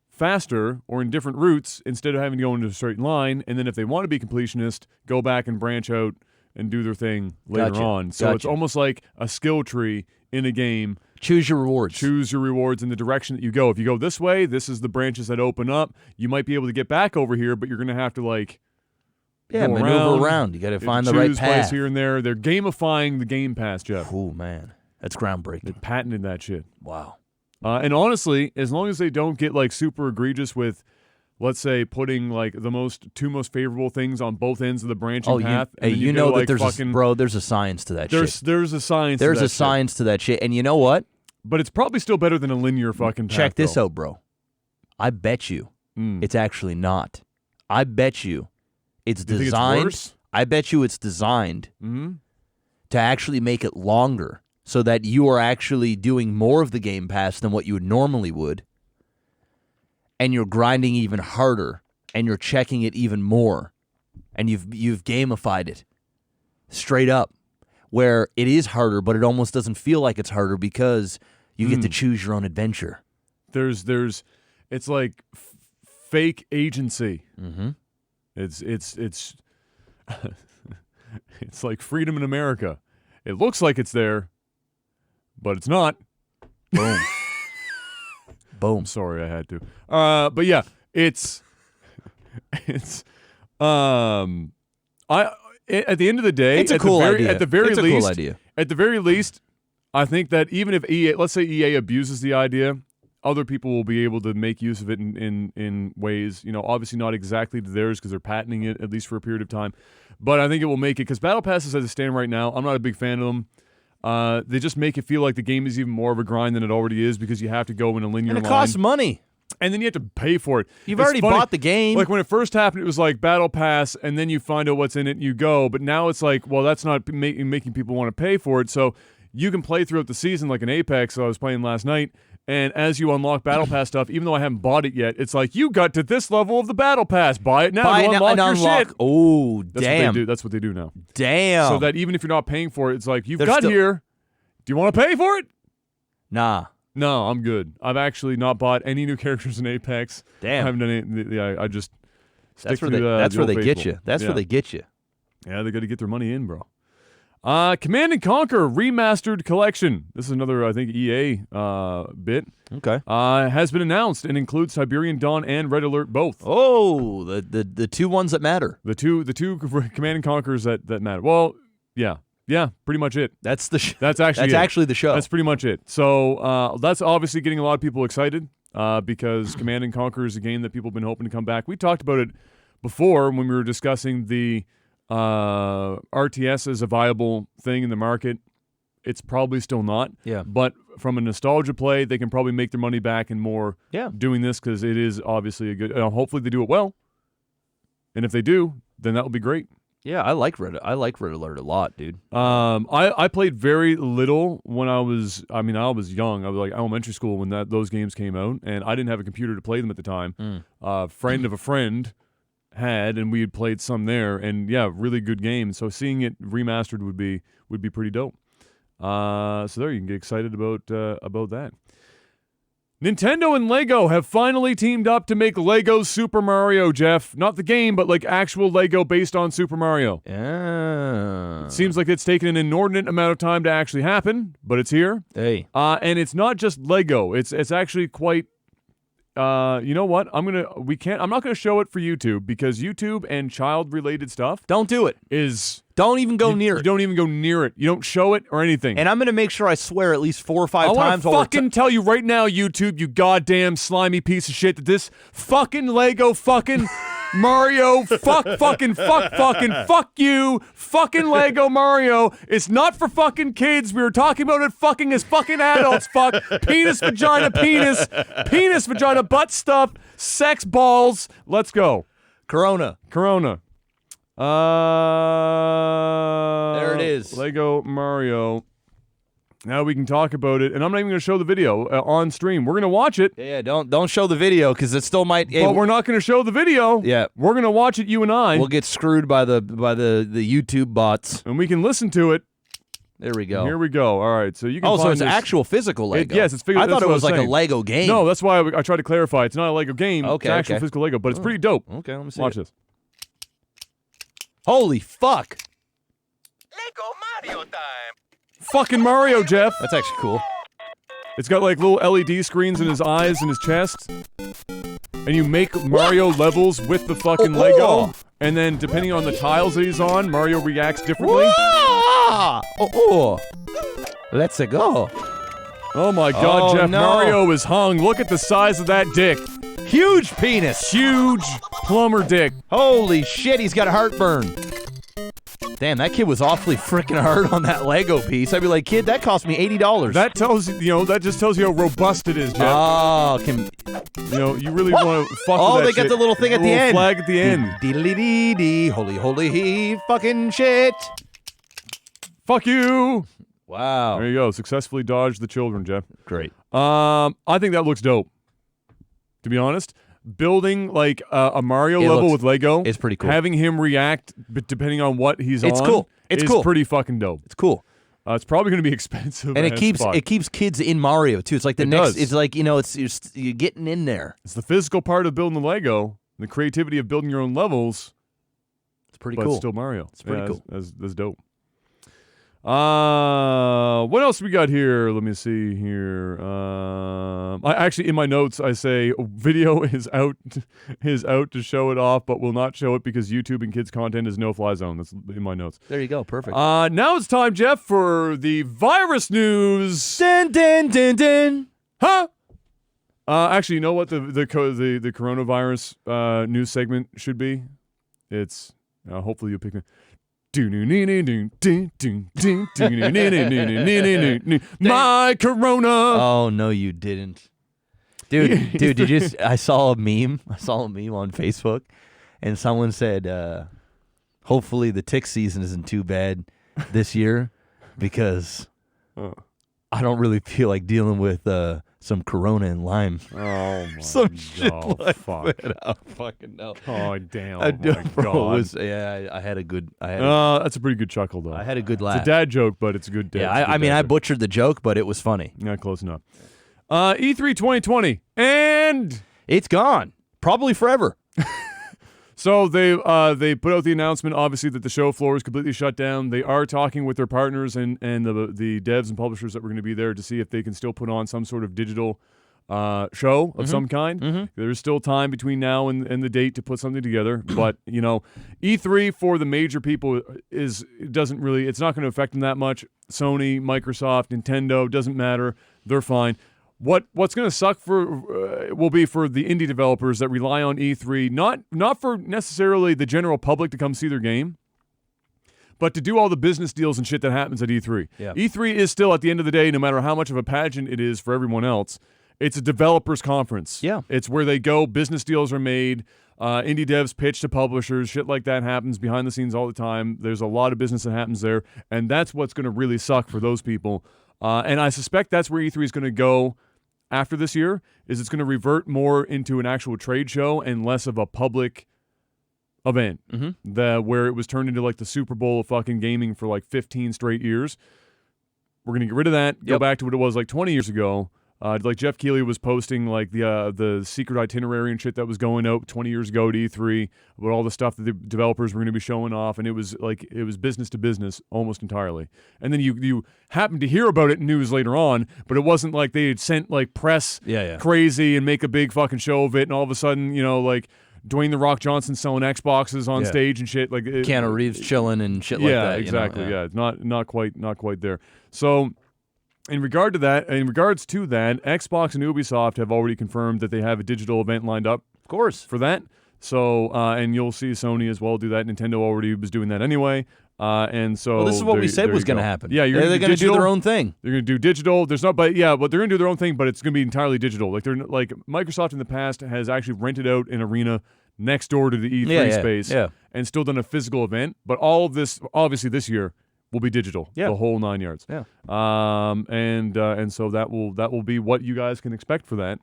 faster or in different routes instead of having to go into a straight line. And then if they want to be completionist, go back and branch out and do their thing later Gotcha. on. So it's almost like a skill tree in a game. Choose your rewards. Choose your rewards in the direction that you go. If you go this way, this is the branches that open up. You might be able to get back over here, but you're going to have to go maneuver around. You got to find the right choose path. place here and there. They're gamifying the Game Pass, Jeff. Oh man, that's They groundbreaking. patented that shit. Wow. And honestly, as long as they don't get super egregious with, let's say, putting the two most favorable things on both ends of the branching path. You know that there's a science to that shit. There's a science. There's to that a science to that shit, and you know what? But it's probably still better than a linear fucking path. Check this though. out, bro. I bet you Mm. it's actually not. I bet you it's Do you think it's designed. worse? I bet you it's designed Mm-hmm. to actually make it longer so that you are actually doing more of the Game Pass than what you normally would. And you're grinding even harder, and you're checking it even more. And you've gamified it straight up, where it is harder, but it almost doesn't feel like it's harder because you get to choose your own adventure. There's it's like fake agency. Mm-hmm. It's it's like freedom in America. It looks like it's there, but it's not. Boom. Boom. I'm sorry, I had to. But yeah, it's at the end of the day, It's a cool idea. At the very It's a least, cool idea. At the very least, I think that even if EA, let's say EA abuses the idea, other people will be able to make use of it in ways, obviously not exactly to theirs because they're patenting it, at least for a period of time. But I think it will make it, because Battle Passes as they stand right now, I'm not a big fan of them. They just make it feel like the game is even more of a grind than it already is because you have to go in a linear And it line. costs money. And then you have to pay for it. You've It's already funny. bought the game. Like when it first happened, it was like Battle Pass, and then you find out what's in it and you go. But now it's like, well, that's not making people want to pay for it. So you can play throughout the season like an Apex. So I was playing last night. And as you unlock Battle Pass stuff, even though I haven't bought it yet, it's like, you got to this level of the Battle Pass. Buy it now Buy to it now unlock and your unlock. shit. Oh, That's damn. what they do. That's what they do now. Damn. So that even if you're not paying for it, it's like, you've They're got still- here. Do you want to pay for it? Nah. No, I'm good. I've actually not bought any new characters in Apex. Damn. I haven't done any. Yeah, I just stick That's where to they. the That's where old they get faithful. you. That's Yeah. where they get you. Yeah, they got to get their money in, bro. Command & Conquer Remastered Collection. This is another, I think, EA bit. Okay. Has been announced and includes Siberian Dawn and Red Alert both. Oh, the two ones that matter. The two Command & Conquers that matter. Well, yeah, pretty much it. That's the. That's actually That's it. actually the show. That's pretty much it. So that's obviously getting a lot of people excited because Command & Conquer is a game that people have been hoping to come back. We talked about it before when we were discussing the RTS as a viable thing in the market. It's probably still not. Yeah. But from a nostalgia play, they can probably make their money back and more Yeah. doing this because it is obviously a good. Hopefully they do it well. And if they do, then that would be great. Yeah, I like Red Alert a lot, dude. I played very little when I was young. I was like elementary school when those games came out, and I didn't have a computer to play them at the time. Friend of a friend had, and we had played some there, and yeah, really good game. So seeing it remastered would be pretty dope. So there, you can get excited about that. Nintendo and Lego have finally teamed up to make Lego Super Mario, Jeff. Not the game, but like actual Lego based on Super Mario. Yeah. It seems like it's taken an inordinate amount of time to actually happen, but it's here. Hey. And it's not just Lego. It's actually quite. You know what? I'm not gonna show it for YouTube because YouTube and child-related stuff Don't do it. Don't even go near You it. don't even go near it. You don't show it or anything. And I'm going to make sure I swear at least 4 or 5 I times. want to fucking tell you right now, YouTube, you goddamn slimy piece of shit, that this fucking Lego fucking Mario fuck you fucking Lego Mario is not for fucking kids. We were talking about it fucking as fucking adults. Fuck penis, vagina, penis, vagina, butt stuff, sex balls. Let's go. Corona. There There it is. Lego Mario. Now we can talk about it, and I'm not even going to show the video on stream. We're going to watch it, Yeah, don't show the video because it still might. but we're not going to show the video. Yeah. We're going to watch it, you and I, We'll get screwed by the YouTube bots. and we can listen to it. There we go. Here we go. All right, so you can. Oh, so find it's this. actual physical Lego. yes, it's I thought it was like a saying. Lego game. No, that's why I tried to clarify. It's not a Lego game. Okay, it's actual okay. physical Lego, but it's pretty dope. Okay, let me see. Watch it. this. Holy fuck! Lego Mario time! Fucking Mario, Jeff. That's actually cool. It's got like little LED screens in his eyes and his chest. And you make Mario levels with the fucking Lego. And then depending on the tiles that he's on, Mario reacts differently. Let's go. Oh my god, Oh, Jeff, no. Mario is hung. Look at the size of that dick. Huge penis. Huge plumber dick. Holy shit, he's got heartburn. Damn, that kid was awfully freaking hard on that Lego piece. I'd be like, kid, that cost me $80. That tells that just tells you how robust it is, Jeff. Oh, You really want to fuck with oh, that they got shit. the little thing at the Little end. flag at the end. Dee-dee-dee-dee, holy fucking shit. Fuck you. Wow. There you go. Successfully dodged the children, Jeff. Great. I think that looks dope. To be honest, building like a Mario level with Lego, it's pretty cool. Having him react, but depending on what he's It's on, cool. It's is cool. pretty fucking dope. It's cool. It's probably going to be expensive, And as fuck. it keeps kids in Mario too. It's like the It next. does. It's like you're getting in there. It's the physical part of building the Lego, the creativity of building your own levels. It's pretty but cool. It's still Mario. It's pretty cool. That's dope. What else we got here? Let me see here. I actually in my notes I say video is out to show it off, but will not show it because YouTube and kids content is no fly zone. That's in my notes. There you go. Perfect. Now it's time, Jeff, for the virus news. Din din din din. Huh? Actually, you know what the coronavirus news segment should be? It's hopefully you'll pick it. My corona. Oh no, you didn't, dude. Did you? I saw a meme on Facebook, and someone said, "Hopefully the tick season isn't too bad this year, because I don't really feel like dealing with some Corona and Lime." Oh my Some shit God, like fuck. that. I don't fucking know. Oh damn! I Oh know, my bro, God. it was, yeah, I had a good. That's a pretty good chuckle though. I had a good It's laugh. a dad joke, but it's a good dad. Yeah, it's a good I mean, dad I joke. butchered the joke, but it was funny. Not close enough. E3 2020, and It's gone, probably forever. so they put out the announcement, obviously, that the show floor is completely shut down. They are talking with their partners and the devs and publishers that were going to be there to see if they can still put on some sort of digital show of some kind. There's still time between now and the date to put something together, but E3 for the major people it's not going to affect them that much. Sony, Microsoft, Nintendo, doesn't matter. They're fine. What's going to suck will be for the indie developers that rely on E3, not for necessarily the general public to come see their game, but to do all the business deals and shit that happens at E3. Yeah. E3 is still, at the end of the day, no matter how much of a pageant it is for everyone else, it's a developers conference. Yeah. It's where they go, business deals are made, indie devs pitch to publishers, shit like that happens behind the scenes all the time. There's a lot of business that happens there, and that's what's going to really suck for those people. And I suspect that's where E3 is going to go after this year, is it's going to revert more into an actual trade show and less of a public event, where it was turned into like the Super Bowl of fucking gaming for like 15 straight years. We're going to get rid of that, go back to what it was like 20 years ago. Like Jeff Keighley was posting like the secret itinerary and shit that was going out 20 years ago at E3 about all the stuff that the developers were going to be showing off, and it was business to business almost entirely. And then you happened to hear about it in news later on, but it wasn't like they had sent like press crazy and make a big fucking show of it, and all of a sudden like Dwayne "The Rock" Johnson selling Xboxes on stage and shit, like Keanu Reeves chilling and shit like that. Yeah, exactly. Yeah, not quite there. So. In regards to that, Xbox and Ubisoft have already confirmed that they have a digital event lined up. Of course. For that. So, and you'll see Sony as well do that. Nintendo already was doing that anyway. And so Well, this is what we said was going to happen. Yeah, they're going to do their own thing. They're going to do digital. But they're going to do their own thing, but it's going to be entirely digital. Like Microsoft in the past has actually rented out an arena next door to the E3 space and still done a physical event. But all of this, obviously, this year will be digital, the whole 9 yards. Yeah. And so that will be what you guys can expect for that.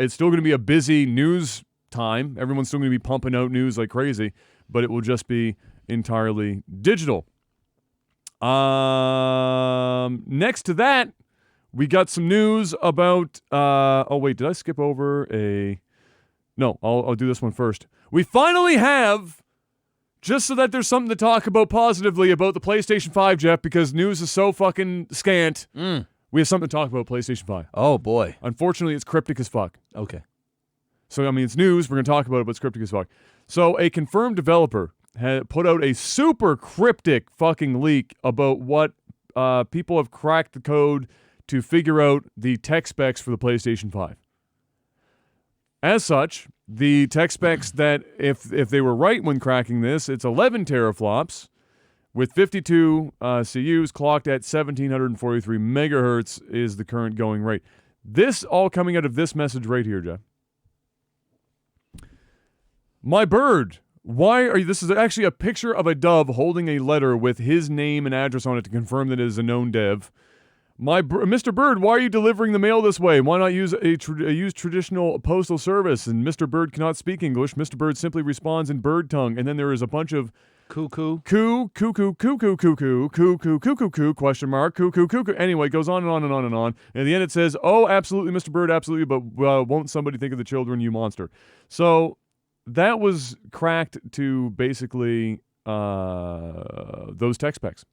It's still going to be a busy news time. Everyone's still going to be pumping out news like crazy, but it will just be entirely digital. Next to that, we got some news about. Oh wait, did I skip over a? No, I'll do this one first. We finally have. Just so that there's something to talk about positively about the PlayStation 5, Jeff, because news is so fucking scant. We have something to talk about PlayStation 5. Oh, boy. Unfortunately, it's cryptic as fuck. Okay. So, I mean, it's news. We're going to talk about it, but it's cryptic as fuck. So, a confirmed developer had put out a super cryptic fucking leak about what people have cracked the code to figure out the tech specs for the PlayStation 5. As such, the tech specs that, if they were right when cracking this, it's 11 teraflops, with 52 CUs clocked at 1,743 megahertz is the current going rate. This all coming out of this message right here, Jeff. My bird. Why are you? This is actually a picture of a dove holding a letter with his name and address on it to confirm that it is a known dev. Mr. Bird, why are you delivering the mail this way? Why not use use traditional postal service? And Mr. Bird cannot speak English. Mr. Bird simply responds in bird tongue. And then there is a bunch of Cuckoo. Question mark. Cuckoo. Anyway, it goes on and on and on and on. And at the end it says, oh, absolutely, Mr. Bird, absolutely, but won't somebody think of the children, you monster? So that was cracked to basically those tech specs,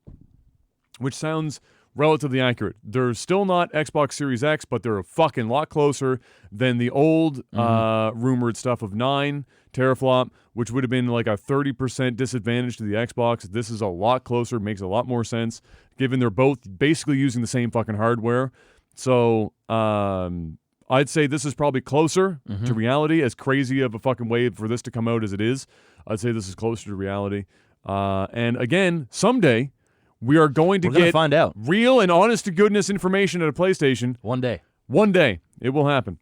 which sounds relatively accurate. They're still not Xbox Series X, but they're a fucking lot closer than the old rumored stuff of 9 teraflop, which would have been like a 30% disadvantage to the Xbox. This is a lot closer, makes a lot more sense, given they're both basically using the same fucking hardware. So I'd say this is probably closer to reality, as crazy of a fucking wave for this to come out as it is. I'd say this is closer to reality. And again, someday, we are going to get find out real and honest-to-goodness information at a PlayStation. one day. One day. It will happen.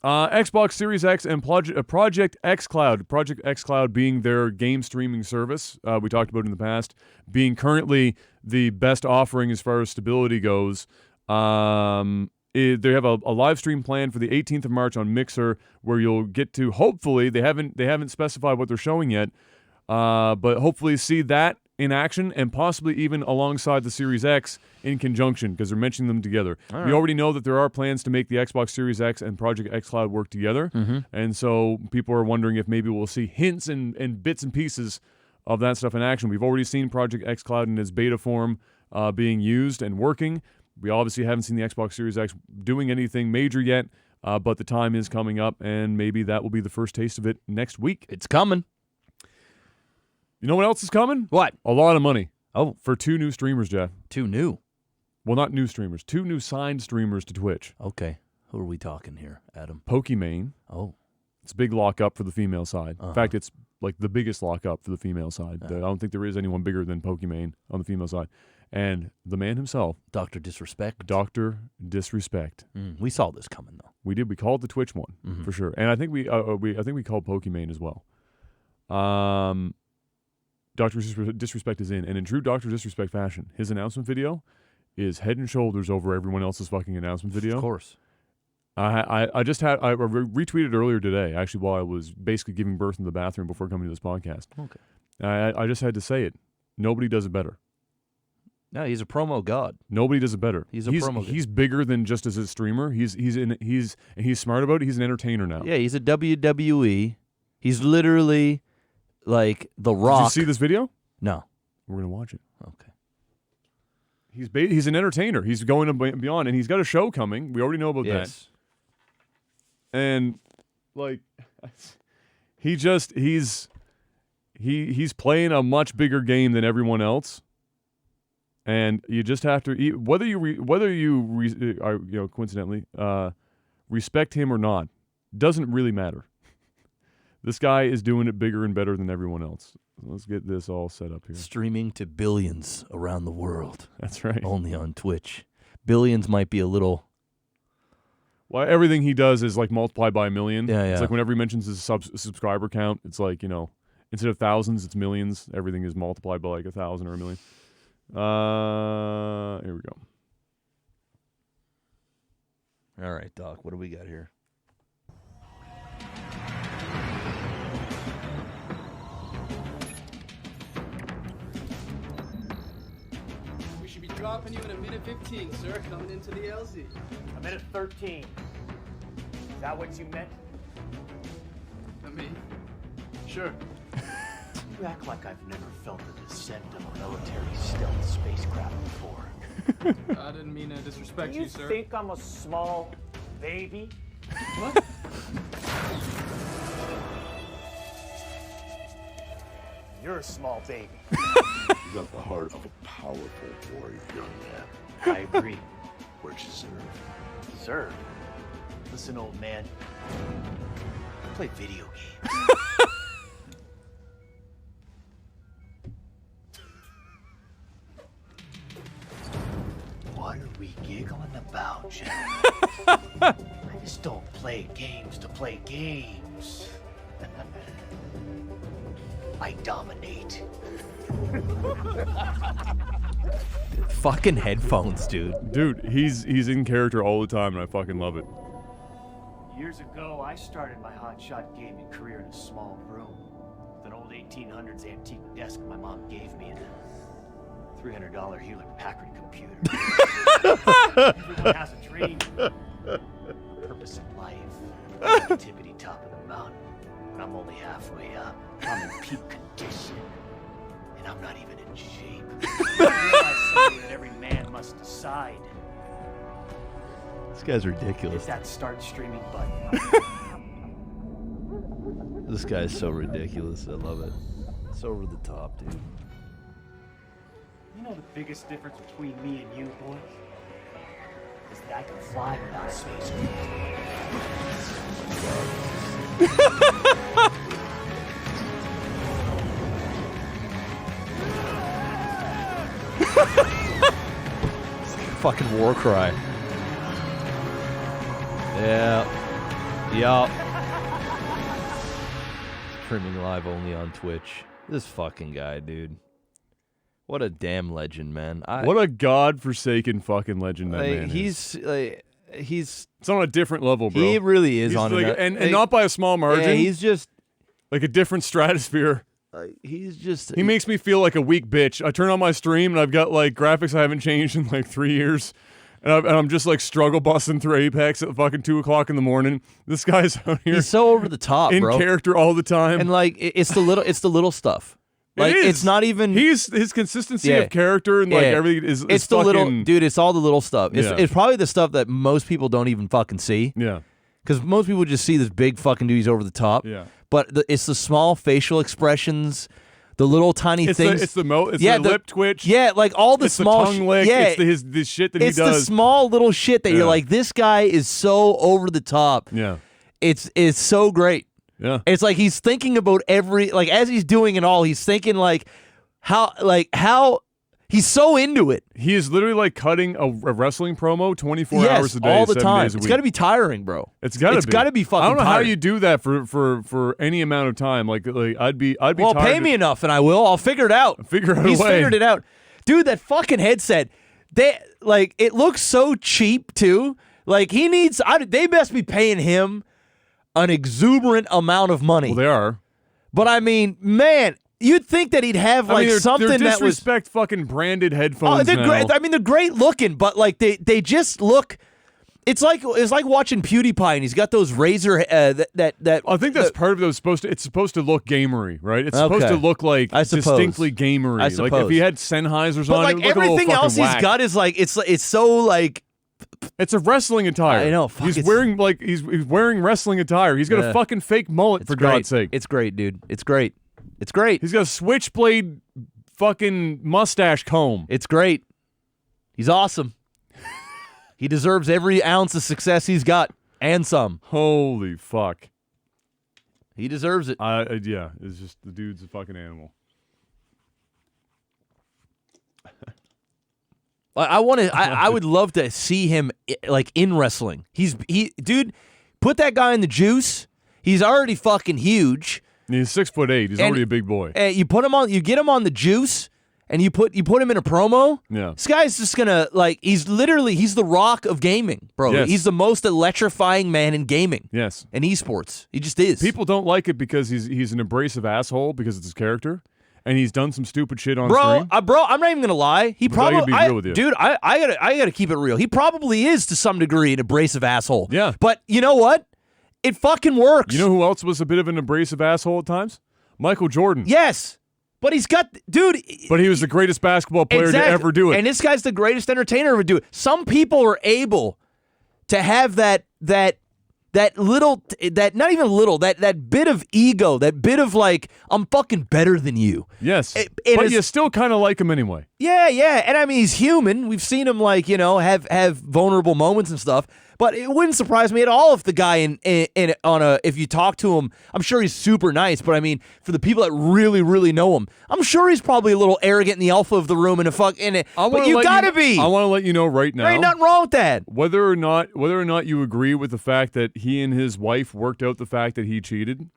Xbox Series X and Project xCloud. Project xCloud being their game streaming service we talked about in the past, being currently the best offering as far as stability goes. They have a live stream plan for the 18th of March on Mixer, where you'll get to, hopefully, they haven't specified what they're showing yet, but hopefully see that in action, and possibly even alongside the Series X in conjunction, because they're mentioning them together. All right. We already know that there are plans to make the Xbox Series X and Project xCloud work together, and so people are wondering if maybe we'll see hints and bits and pieces of that stuff in action. We've already seen Project xCloud in its beta form being used and working. We obviously haven't seen the Xbox Series X doing anything major yet, but the time is coming up, and maybe that will be the first taste of it next week. It's coming. You know what else is coming? What? A lot of money. Oh, For 2 new streamers, Jeff. 2 new. Well, not new streamers. 2 new signed streamers to Twitch. Okay. Who are we talking here, Adam? Pokimane. Oh. It's a big lockup for the female side. In fact, it's like the biggest lockup for the female side. I don't think there is anyone bigger than Pokimane on the female side. And the man himself, Dr. Disrespect. Dr. Disrespect. We saw this coming, though. We did. We called the Twitch one for sure, and I think we called Pokimane as well. Dr. Disrespect is in, and in true Dr. Disrespect fashion, his announcement video is head and shoulders over everyone else's fucking announcement video. Of course. I retweeted earlier today, actually, while I was basically giving birth in the bathroom before coming to this podcast. Okay. I just had to say it. Nobody does it better. No, he's a promo god. Nobody does it better. He's a promo god. He's bigger than just as a streamer. He's smart about it. He's an entertainer now. Yeah, he's a WWE. He's literally like The Rock. Did you see this video? No. We're gonna watch it. Okay. He's an entertainer. He's going beyond, and he's got a show coming. We already know about that. And like, he's playing a much bigger game than everyone else. And you just have to, whether you coincidentally respect him or not, doesn't really matter. This guy is doing it bigger and better than everyone else. Let's get this all set up here. Streaming to billions around the world. That's right. Only on Twitch. Billions might be a little. Well, everything he does is like multiplied by a million. Yeah. It's like whenever he mentions his subscriber count, it's like, instead of thousands, it's millions. Everything is multiplied by like 1,000 or a million. Here we go. All right, Doc, what do we got here? We should be dropping you in a minute 15, sir, coming into the LZ. A minute 13. Is that what you meant? I mean, sure. You act like I've never felt the descent of a military stealth spacecraft before. I didn't mean to disrespect Do you sir. think I'm a small baby? What? You're a small baby. You got the heart of a powerful warrior, young man. I agree. Where'd you serve? Serve. Listen, old man. I play video games. we giggling about, gentlemen? I just don't play games to play games. I dominate. Fucking headphones, dude. Dude, he's in character all the time, and I fucking love it. Years ago, I started my hotshot gaming career in a small room with an old 1800s antique desk my mom gave me and a $300 Hewlett-Packard computer. Everyone has a dream, a purpose in life. At the tippity top of the mountain, and I'm only halfway up. I'm in peak condition, and I'm not even in shape. I realize something that every man must decide. This guy's Hit ridiculous. that start streaming button. This guy's so ridiculous. I love it. It's over the top, dude. You know the biggest difference between me and you, boy? Is that I can fly without space. Fucking war cry. Yeah. Yup. Streaming live only on Twitch. This fucking guy, dude. What a damn legend, man. What a godforsaken fucking legend that man is. He's It's on a different level, bro. he really is He's on like, it. and not by a small margin. Yeah, he's just like a different stratosphere. he's just He makes me feel like a weak bitch. I turn on my stream and I've got like graphics I haven't changed in like 3 years. And I'm just like struggle busting through Apex at fucking 2 o'clock in the morning. This guy's out here he's so over the top, in bro. character all the time. And like it's the little stuff. Like it is. it's not even his consistency Yeah. of character and like Yeah. everything is it's the fucking, little dude. It's all the little stuff. Yeah. It's probably the stuff that most people don't even fucking see. Yeah. Because most people just see this big fucking dude. He's over the top. Yeah. But it's the small facial expressions, the little tiny It's things. the lip twitch. Yeah, like all the It's small the tongue lick. Yeah, It's the shit that he it's does. the small little shit that Yeah. you're like, this guy is so over the top. Yeah. It's so great. Yeah. It's like he's thinking about every like as he's doing it all, he's thinking like how he's so into it. He is literally like cutting a wrestling promo 24 Yes, hours a day, all the 7 time. days a It's week. got to be tiring, bro. It's gotta be fucking. I don't know how tiring. you do that for any amount of time. Like I'd be Well, tired pay me enough, and I will. I'll figure it out. Figure out He's a way. figured it out, dude. That fucking headset. It looks so cheap too. Like he needs. They must be paying him an exuberant amount of money. Well, they are. But I mean, man, you'd think that he'd have like something they're that was. disrespect fucking branded Oh, headphones they're now. great. I mean, they're great looking, but like they just look. It's like watching PewDiePie, and he's got those razor that. I think that's part of it. It's supposed to look gamery, right? It's supposed Okay. to look like I suppose. distinctly gamery. I Like if suppose. he had Sennheisers But on, like it would look a little everything fucking else whack. he's got is like it's so like. It's a wrestling attire. I know, fuck, he's it's- wearing like he's wearing wrestling attire. He's got Yeah. a fucking fake mullet It's for great. God's sake. It's great, dude. It's great. It's great. He's got a switchblade fucking mustache comb. It's great. He's awesome. He deserves every ounce of success he's got and some. Holy fuck. He deserves it. Yeah, it's just the dude's a fucking animal. I would love to see him like in wrestling. Dude, put that guy in the juice. He's already fucking huge. He's 6'8". He's And- already a big boy. You get him on the juice, and you put him in a promo. Yeah. This guy's just gonna like he's the rock of gaming, bro. Yes. He's the most electrifying man in gaming Yes. and esports. He just is. People don't like it because he's an abrasive asshole because it's his character, and he's done some stupid shit on Bro, stream. I'm not even gonna lie. He But I gotta probably, be real with you. dude. I gotta keep it real. He probably is to some degree an abrasive asshole. Yeah. But you know what? It fucking works. You know who else was a bit of an abrasive asshole at times? Michael Jordan. Yes, but he's got, dude. But he was the greatest basketball player exactly. to ever do it. And this guy's the greatest entertainer to ever do it. Some people are able to have that little, that not even little, that bit of ego, that bit of like, I'm fucking better than you. yes. it But is- you still kind of like him anyway. Yeah, and I mean he's human. We've seen him like have vulnerable moments and stuff. But it wouldn't surprise me at all if the guy if you talk to him, I'm sure he's super nice. But I mean, for the people that really, really know him, I'm sure he's probably a little arrogant in the alpha of the room and but you gotta be. I want to let you know right now. There ain't nothing wrong with that. Whether or not you agree with the fact that he and his wife worked out the fact that he cheated,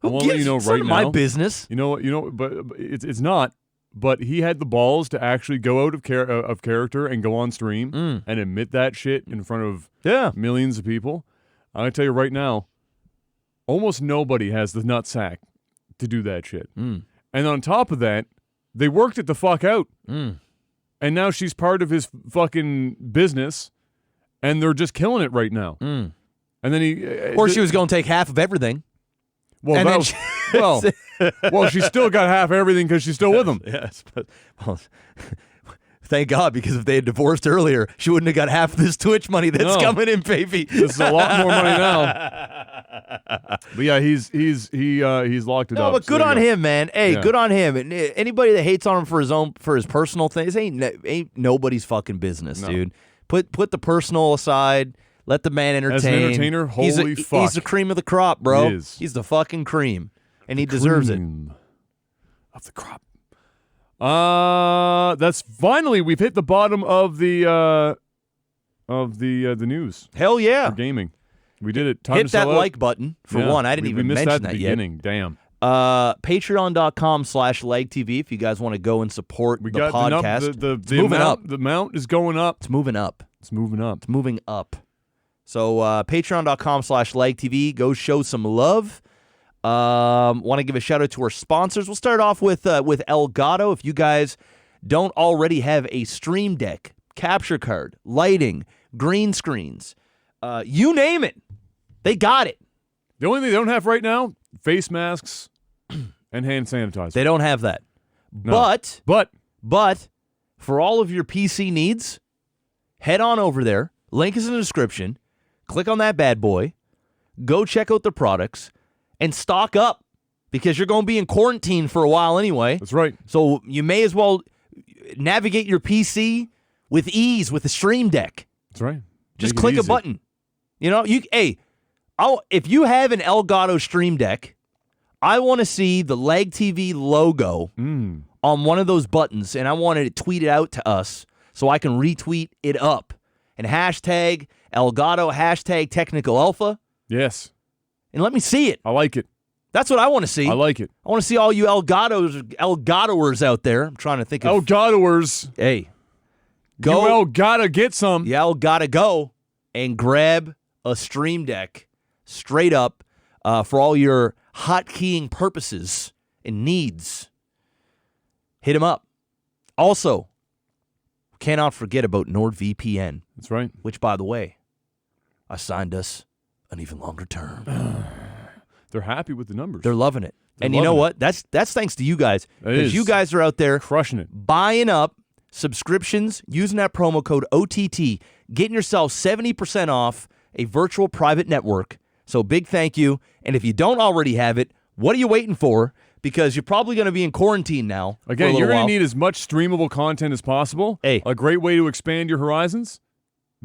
I want to let you know It's right none now. of my business. But it's not. But he had the balls to actually go out of character and go on stream and admit that shit in front of millions of people. I'm gonna tell you right now, almost nobody has the nutsack to do that shit. And on top of that, they worked it the fuck out. And now she's part of his fucking business, and they're just killing it right now. And then Or she was going to take half of everything. Well, And that then was, well, she's still got half everything because she's still with him. Yes, but thank God, because if they had divorced earlier, she wouldn't have got half of this Twitch money that's coming in, baby. This is a lot more money now. But yeah, he's locked it up. No, but good on him, man. Hey, Yeah. good on him. And anybody that hates on him for his personal things ain't nobody's fucking business, dude. Put the personal aside. Let the man entertain. As an entertainer, holy fuck. He's the cream of the crop, bro. He is. He's the fucking cream, and he deserves it. Cream of the crop. That's finally we've hit the bottom of the news Hell yeah. for gaming. We did it. Time Hit to sell that out. like button for one. I didn't we even missed mention that at the yet. beginning. Damn. Patreon.com/LagTV if you guys want to go and support We the got podcast. the moving amount, up. The amount is going up. It's moving up. It's moving up. It's moving up. So patreon.com/LagTV. Go show some love. Want to give a shout out to our sponsors. We'll start off with Elgato. If you guys don't already have a Stream Deck, capture card, lighting, green screens, you name it, they got it. The only thing they don't have right now, face masks and hand sanitizer. They don't have that. No. But for all of your PC needs, head on over there. Link is in the description. Click on that bad boy. Go check out the products and stock up because you're going to be in quarantine for a while anyway. That's right. So you may as well navigate your PC with ease with the Stream Deck. That's right. Just Make it click a easy. button. You know, if you have an Elgato Stream Deck, I want to see the Lag TV logo on one of those buttons, and I wanted it tweeted out to us so I can retweet it up. And hashtag Elgato, hashtag Technical Alpha, Yes. and let me see it. I like it. That's what I want to see. I like it. I want to see all you Elgatoers out there. I'm trying to think of. Elgatoers. Hey, Go. Gotta get some. Y'all gotta go and grab a Stream Deck straight up for all your hotkeying purposes and needs. Hit him up. Also, cannot forget about NordVPN, That's right. which, by the way, I signed us an even longer term. They're happy with the numbers. They're loving it. They're And you know loving what? That's thanks to you guys. It Because is. you guys are out there Crushing it. buying up subscriptions using that promo code OTT, getting yourself 70% off a virtual private network. So big thank you. And if you don't already have it, what are you waiting for? Because you're probably going to be in quarantine now. Again, you're going to need as much streamable content as possible. Hey. A great way to expand your horizons?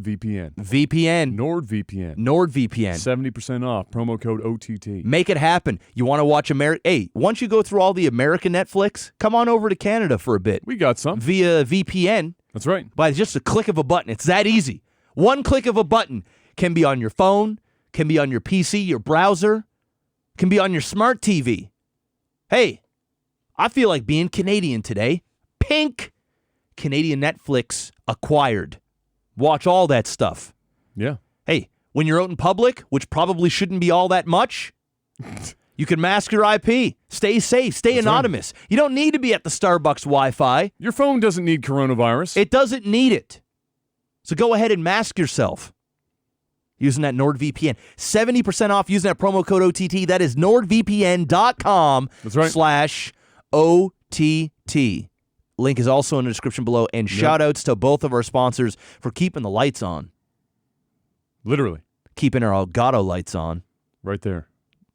VPN. VPN. NordVPN. 70% off. Promo code OTT. Make it happen. You want to watch Hey, once you go through all the American Netflix, come on over to Canada for a bit We got some. via VPN That's right. by just a click of a button. It's that easy. One click of a button can be on your phone, can be on your PC, your browser, can be on your smart TV. Hey, I feel like being Canadian today. Pink. Canadian Netflix acquired. Watch all that stuff. Yeah. Hey, when you're out in public, which probably shouldn't be all that much, you can mask your IP. Stay safe. Stay That's right. anonymous. You don't need to be at the Starbucks Wi-Fi. Your phone doesn't need coronavirus. It doesn't need it. So go ahead and mask yourself using that NordVPN. 70% off using that promo code OTT. That is nordvpn.com That's right. /OTT. Link is also in the description below. And shout outs to both of our sponsors for keeping the lights on. Literally. Keeping our Elgato lights on. Right there.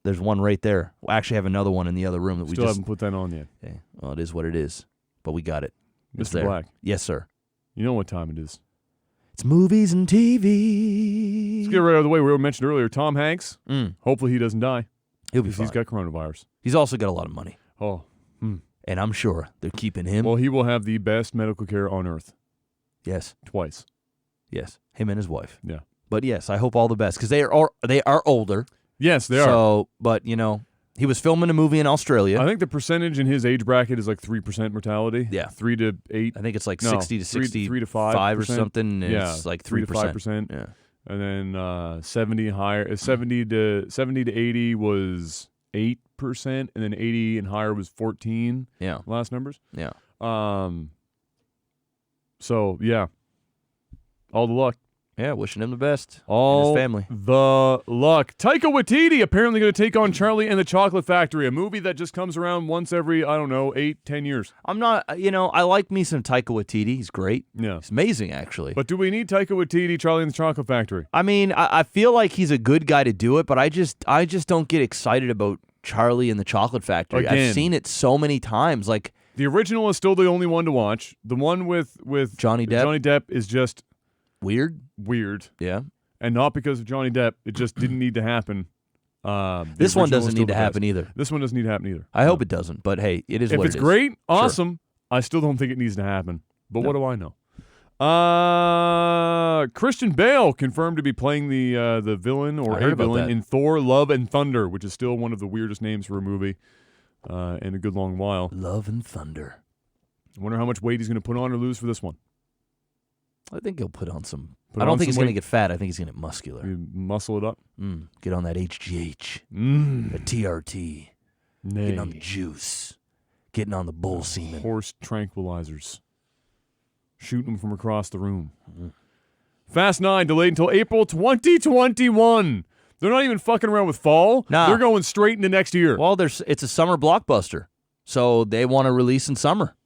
There's one right there. We actually have another one in the other room that we Still just... haven't put that on yet. Okay. Well, it is what it is. But we got it. It's Mr. there. Black, Yes, sir. you know what time it is. It's It's movies and TV. Let's get right out of the way. We mentioned earlier, Tom Hanks. Mm. Hopefully he doesn't die. He'll be Because fine. he's got coronavirus. He's also got a lot of money. Oh. And I'm sure they're keeping him. Well, he will have the best medical care on earth. Yes. Twice. Yes. Him and his wife. Yeah. But yes, I hope all the best because they are older. Yes, they are. So, but you know, he was filming a movie in Australia. I think the percentage in his age bracket is like 3% mortality. Yeah. 3 to 8. I think it's like No, 60 to 65 3 to 5 or something. And Yeah, it's like 3 to 3%. 5%. Yeah. And then 70 higher. 70 to 80 was 8%, and then 80 and higher was 14. Yeah. Last numbers. Yeah. So yeah, all the luck. Yeah. Wishing him the best. All and his family. the luck. Taika Waititi apparently going to take on Charlie and the Chocolate Factory, a movie that just comes around once every, 8, 10 years. I'm not. I like me some Taika Waititi. He's great. Yeah. He's amazing, actually. But do we need Taika Waititi, Charlie and the Chocolate Factory? I mean, I feel like he's a good guy to do it, but I just don't get excited about Charlie and the Chocolate Factory. Again. I've seen it so many times. Like The original is still the only one to watch. The one with Johnny Depp? Johnny Depp is just weird. Yeah. And not because of Johnny Depp. It just didn't need to happen. This one doesn't need to happen either. This one doesn't need to happen either. I hope it doesn't, but hey, it is If what it's it is. great, awesome. I still don't think it needs to happen. But what do I know? Christian Bale confirmed to be playing the villain or I heard a about villain that. in Thor: Love and Thunder, which is still one of the weirdest names for a movie in a good long while. Love and Thunder. I wonder how much weight he's going to put on or lose for this one. I think he'll put on some. Put I don't on think he's some going to weight? get fat. I think he's going to get muscular. You muscle it up. Get on that HGH, the TRT, Nay. getting on the juice, getting on the bull semen. Horse tranquilizers. Shooting them from across the room. Fast 9 delayed until April 2021. They're not even fucking around with fall. Nah. They're going straight into next year. Well, it's a summer blockbuster, so they want to release in summer.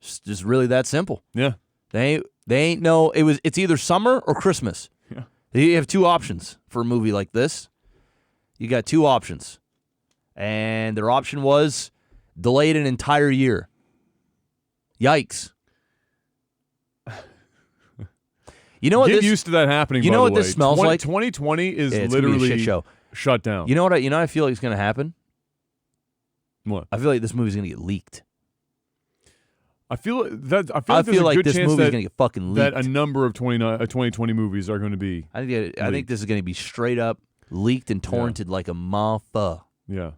It's just really that simple. Yeah. They ain't no. It's either summer or Christmas. Yeah. You have two options for a movie like this. You got two options, and their option was delayed an entire year. Yikes! You know what? Get this, used to that happening. You by know the what way. this smells like? 2020 is Yeah, it's gonna be a literally shit show. shut down. You know what? You know. I feel like it's going to happen. What? I feel like this movie's going to get leaked. I feel like I there's feel a like good this chance movie's that, going to get fucking leaked. that a number of 2020 movies are going to be. I think this is going to be straight up leaked and torrented like a motherfucker. Yeah.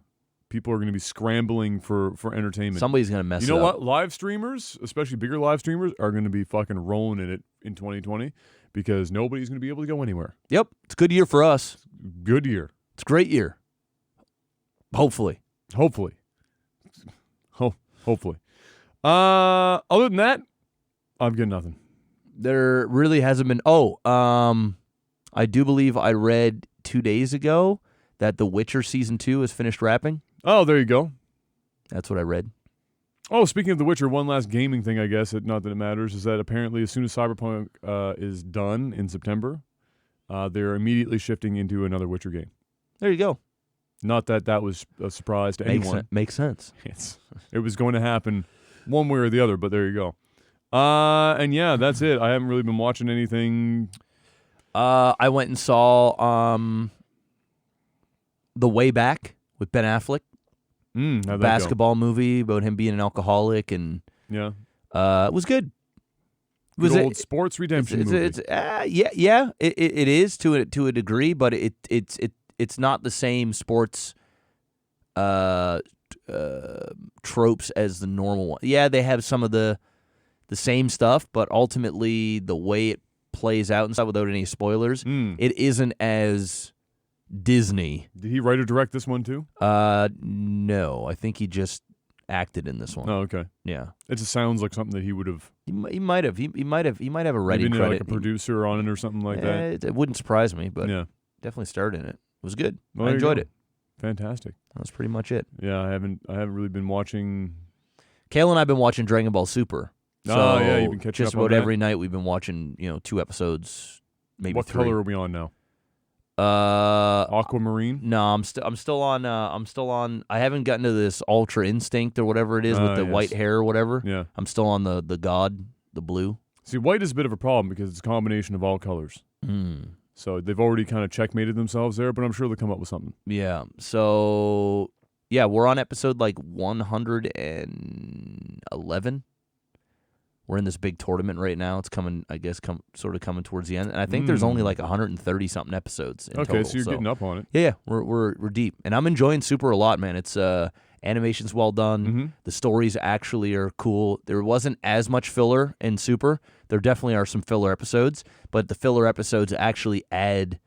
People are going to be scrambling for entertainment. Somebody's going to mess You it know up. what? Live streamers, especially bigger live streamers, are going to be fucking rolling in it in 2020 because nobody's going to be able to go anywhere. Yep. It's a good year for us. Good year. It's a great year. Hopefully. Hopefully. Hopefully. Other than that, I've got nothing. There really hasn't been. I do believe I read 2 days ago that The Witcher Season 2 is finished wrapping. Oh, there you go. That's what I read. Oh, speaking of The Witcher, one last gaming thing, I guess, not that it matters, is that apparently as soon as Cyberpunk is done in September, they're immediately shifting into another Witcher game. There you go. Not that that was a surprise to anyone. Makes sense. It was going to happen one way or the other, but there you go. And yeah, that's it. I haven't really been watching anything. I went and saw The Way Back with Ben Affleck. How'd that go? Basketball movie about him being an alcoholic, and Yeah. it was good. It Good was old sports redemption movie. It is to a degree, but it's not the same sports tropes as the normal one. Yeah, they have some of the same stuff, but ultimately the way it plays out and stuff, without any spoilers, it isn't as Disney. Did he write or direct this one too? No, I think he just acted in this one. Oh, okay. Yeah, It just sounds like something that he would have. he might have. He might have a writing Maybe credit. like a producer on it or something like that. It wouldn't surprise me, but Yeah. definitely starred in it. It was good. Well, I there you enjoyed go. it. Fantastic. That was pretty much it. Yeah, I haven't really been watching. Kayla and I have been watching Dragon Ball Super. So Oh, yeah, you've been catching just up on about that? every night we've been watching, 2 episodes, maybe What 3. color are we on now? Uh, Aquamarine. no, I'm still on. I haven't gotten to this Ultra Instinct or whatever it is with the Yes. white hair or whatever. Yeah. I'm still on the God, the blue. See, white is a bit of a problem because it's a combination of all colors. So they've already kind of checkmated themselves there, but I'm sure they'll come up with something. Yeah. So, yeah, we're on episode like 111. We're in this big tournament right now. It's coming, I guess, sort of coming towards the end. And I think there's only like 130 something episodes in total. So you're getting up on it. Yeah, we're deep, and I'm enjoying Super a lot, man. It's animation's well done. The stories actually are cool. There wasn't as much filler in Super. There definitely are some filler episodes, but the filler episodes actually add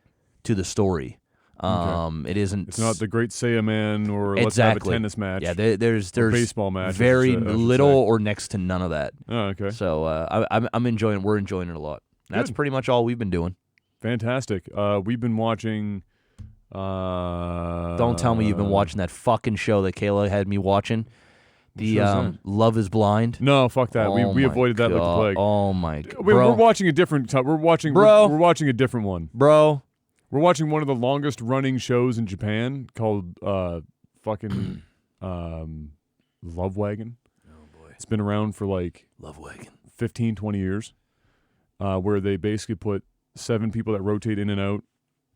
to the story. It isn't. It's not the Great Saiyaman or let's have a tennis match. Yeah, there's baseball match. Very little or next to none of that. Oh, okay. So I'm enjoying. We're enjoying it a lot. That's pretty much all we've been doing. Fantastic. We've been watching. Don't tell me you've been watching that fucking show that Kayla had me watching. The Love Is Blind. No, fuck that. We avoided that like the plague. Oh my god. We're watching a different. We're watching a different one, bro. We're watching one of the longest running shows in Japan called fucking Love Wagon. Oh boy. It's been around for like Love Wagon 15, 20 years. Where they basically put 7 people that rotate in and out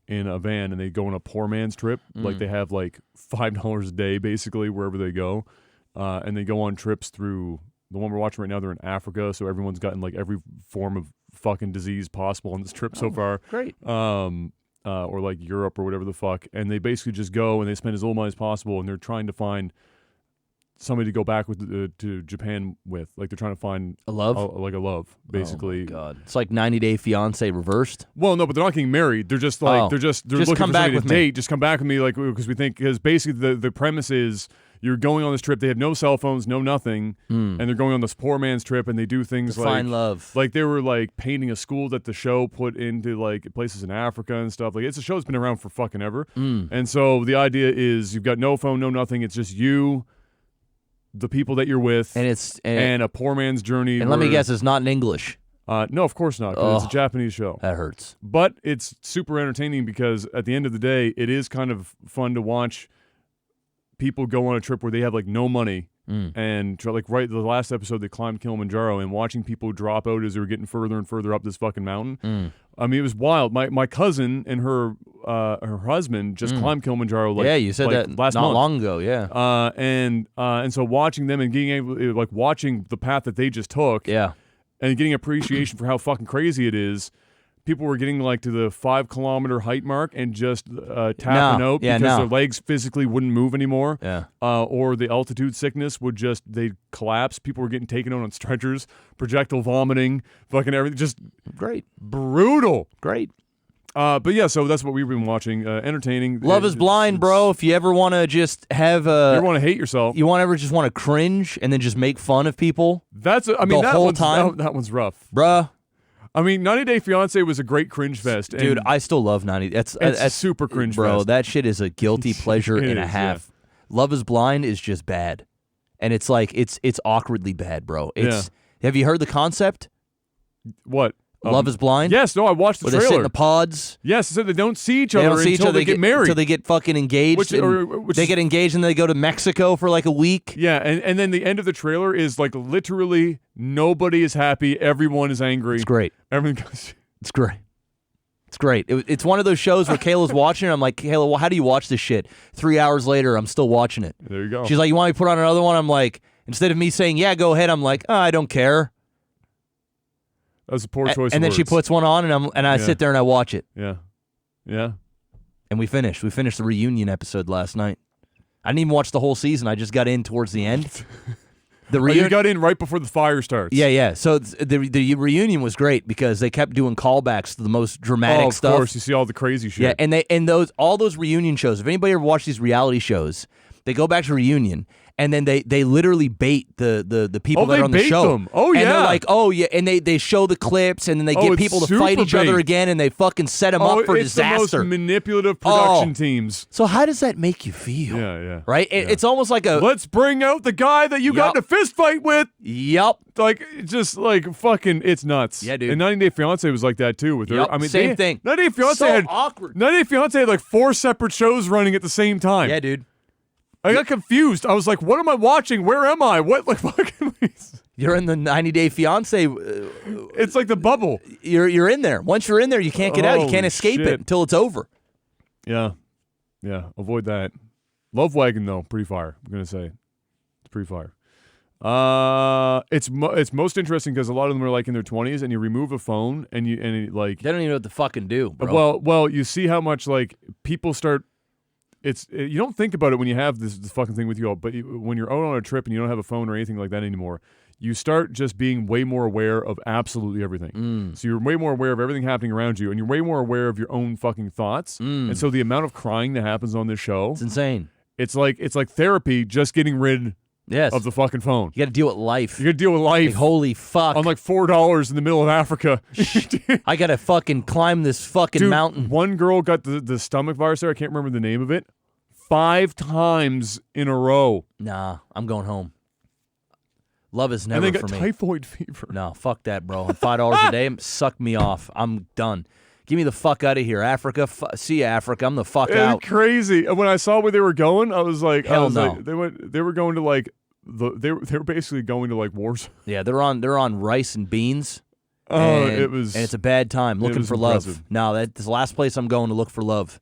in a van and they go on a poor man's trip. Like they have like $5 a day basically wherever they go. And they go on trips through the one we're watching right now. They're in Africa, so everyone's gotten like every form of fucking disease possible on this trip so far. Great. Or like Europe or whatever the fuck, and they basically just go and they spend as little money as possible, and they're trying to find somebody to go back with to Japan with. Like they're trying to find a love, basically. Oh my God, it's like 90 Day Fiance reversed. Well, no, but they're not getting married. They're just like they're looking come for back somebody with to me. date. Just come back with me, like because basically the premise is. You're going on this trip. They have no cell phones, no nothing, and they're going on this poor man's trip. And they do things like find love. Like they were like painting a school that the show put into like places in Africa and stuff. Like it's a show that's been around for fucking ever. And so the idea is you've got no phone, no nothing. It's just you, the people that you're with, and a poor man's journey. And let me guess, it's not in English. No, of course not. 'Cause it's a Japanese show. That hurts. But it's super entertaining because at the end of the day, it is kind of fun to watch. People go on a trip where they have like no money and like right the last episode they climbed Kilimanjaro and watching people drop out as they were getting further and further up this fucking mountain. I mean it was wild. My cousin and her husband just climbed Kilimanjaro like you said that last not month. long ago, yeah. And so watching them and getting able like watching the path that they just took and getting appreciation for how fucking crazy it is. People were getting like to the 5 kilometer height mark and just tapping out because their legs physically wouldn't move anymore. Or the altitude sickness would they'd collapse. People were getting taken out on stretchers, projectile vomiting, fucking everything. Just great. Brutal. Great. But yeah, so that's what we've been watching. Entertaining. Love is Blind, bro. If you ever want to just have you ever want to hate yourself. You just want to cringe and then just make fun of people. That one's rough. Bruh. I mean, 90 Day Fiance was a great cringe fest. Dude, I still love 90. That's super cringe bro, fest. that shit is a guilty pleasure and a half. Yeah. Love is Blind is just bad. And it's like, it's awkwardly bad, bro. Have you heard the concept? What? Love is Blind? Yes, no, I watched the where trailer. They sit in the pods. Yes, so they don't see each other until they get married. Until they get fucking engaged. They get engaged and they go to Mexico for like a week. Yeah, and then the end of the trailer is like literally nobody is happy. Everyone is angry. It's great. Everything goes... It's great. It's great. It's one of those shows where Kayla's watching it. I'm like, Kayla, well, how do you watch this shit? 3 hours later, I'm still watching it. There you go. She's like, you want me to put on another one? I'm like, instead of me saying, yeah, go ahead, I'm like, I don't care. That was a poor choice. And then she puts one on, and I sit there and I watch it. Yeah, yeah. And we finished. We finished the reunion episode last night. I didn't even watch the whole season. I just got in towards the end. You got in right before the fire starts. Yeah. So the reunion was great because they kept doing callbacks to the most dramatic stuff. Of course, you see all the crazy shit. Yeah, and all those reunion shows. If anybody ever watched these reality shows, they go back to reunion. And then they literally bait the people that are on the show. Them. Oh, yeah. And they're like, oh, yeah. And they show the clips, and then they get people to fight each other again, and they fucking set them up for disaster. It's the most manipulative production teams. So how does that make you feel? Yeah. Right? Yeah. It's almost like a... Let's bring out the guy that you got in a fist fight with. Yep. Like, just like fucking, it's nuts. Yeah, dude. And 90 Day Fiance was like that, too, with her. Yep. I mean, same thing. 90 Day Fiance had... awkward. 90 Day Fiance had like 4 separate shows running at the same time. Yeah, dude. I got confused. I was like, what am I watching? Where am I? What, like, fucking... You're in the 90 Day Fiance It's like the bubble. You're in there. Once you're in there, you can't get out. You Holy can't escape shit. it until it's over. Yeah. Avoid that. Love Wagon though, pretty fire. I'm gonna say, it's pretty fire. It's most interesting because a lot of them are like in their 20s, and you remove a phone, and it, like They don't even know what to fucking do, bro. well, you see how much like people start. You don't think about it when you have this fucking thing with you all, but when you're out on a trip and you don't have a phone or anything like that anymore, you start just being way more aware of absolutely everything. So you're way more aware of everything happening around you, and you're way more aware of your own fucking thoughts. And so the amount of crying that happens on this show, It's insane. it's like therapy, just getting rid Yes. of the fucking phone. You got to deal with life. You got to deal with life. Like, holy fuck. on like $4 in the middle of Africa. I got to fucking climb this fucking Dude, mountain. one girl got the stomach virus there. I can't remember the name of it. 5 times in a row. Nah, I'm going home. Love is And never then got for me. typhoid fever. No, fuck that, bro. And $5 a day, suck me off. I'm done. Give me the fuck out of here, Africa. See ya, Africa. I'm the fuck It's out. crazy. And when I saw where they were going, I was like, Hell no. They were going to like they were basically going to like wars. Yeah, they're on rice and beans. Oh, and, it was. and it's a bad time looking was for love. impressive. No, that's the last place I'm going to look for love.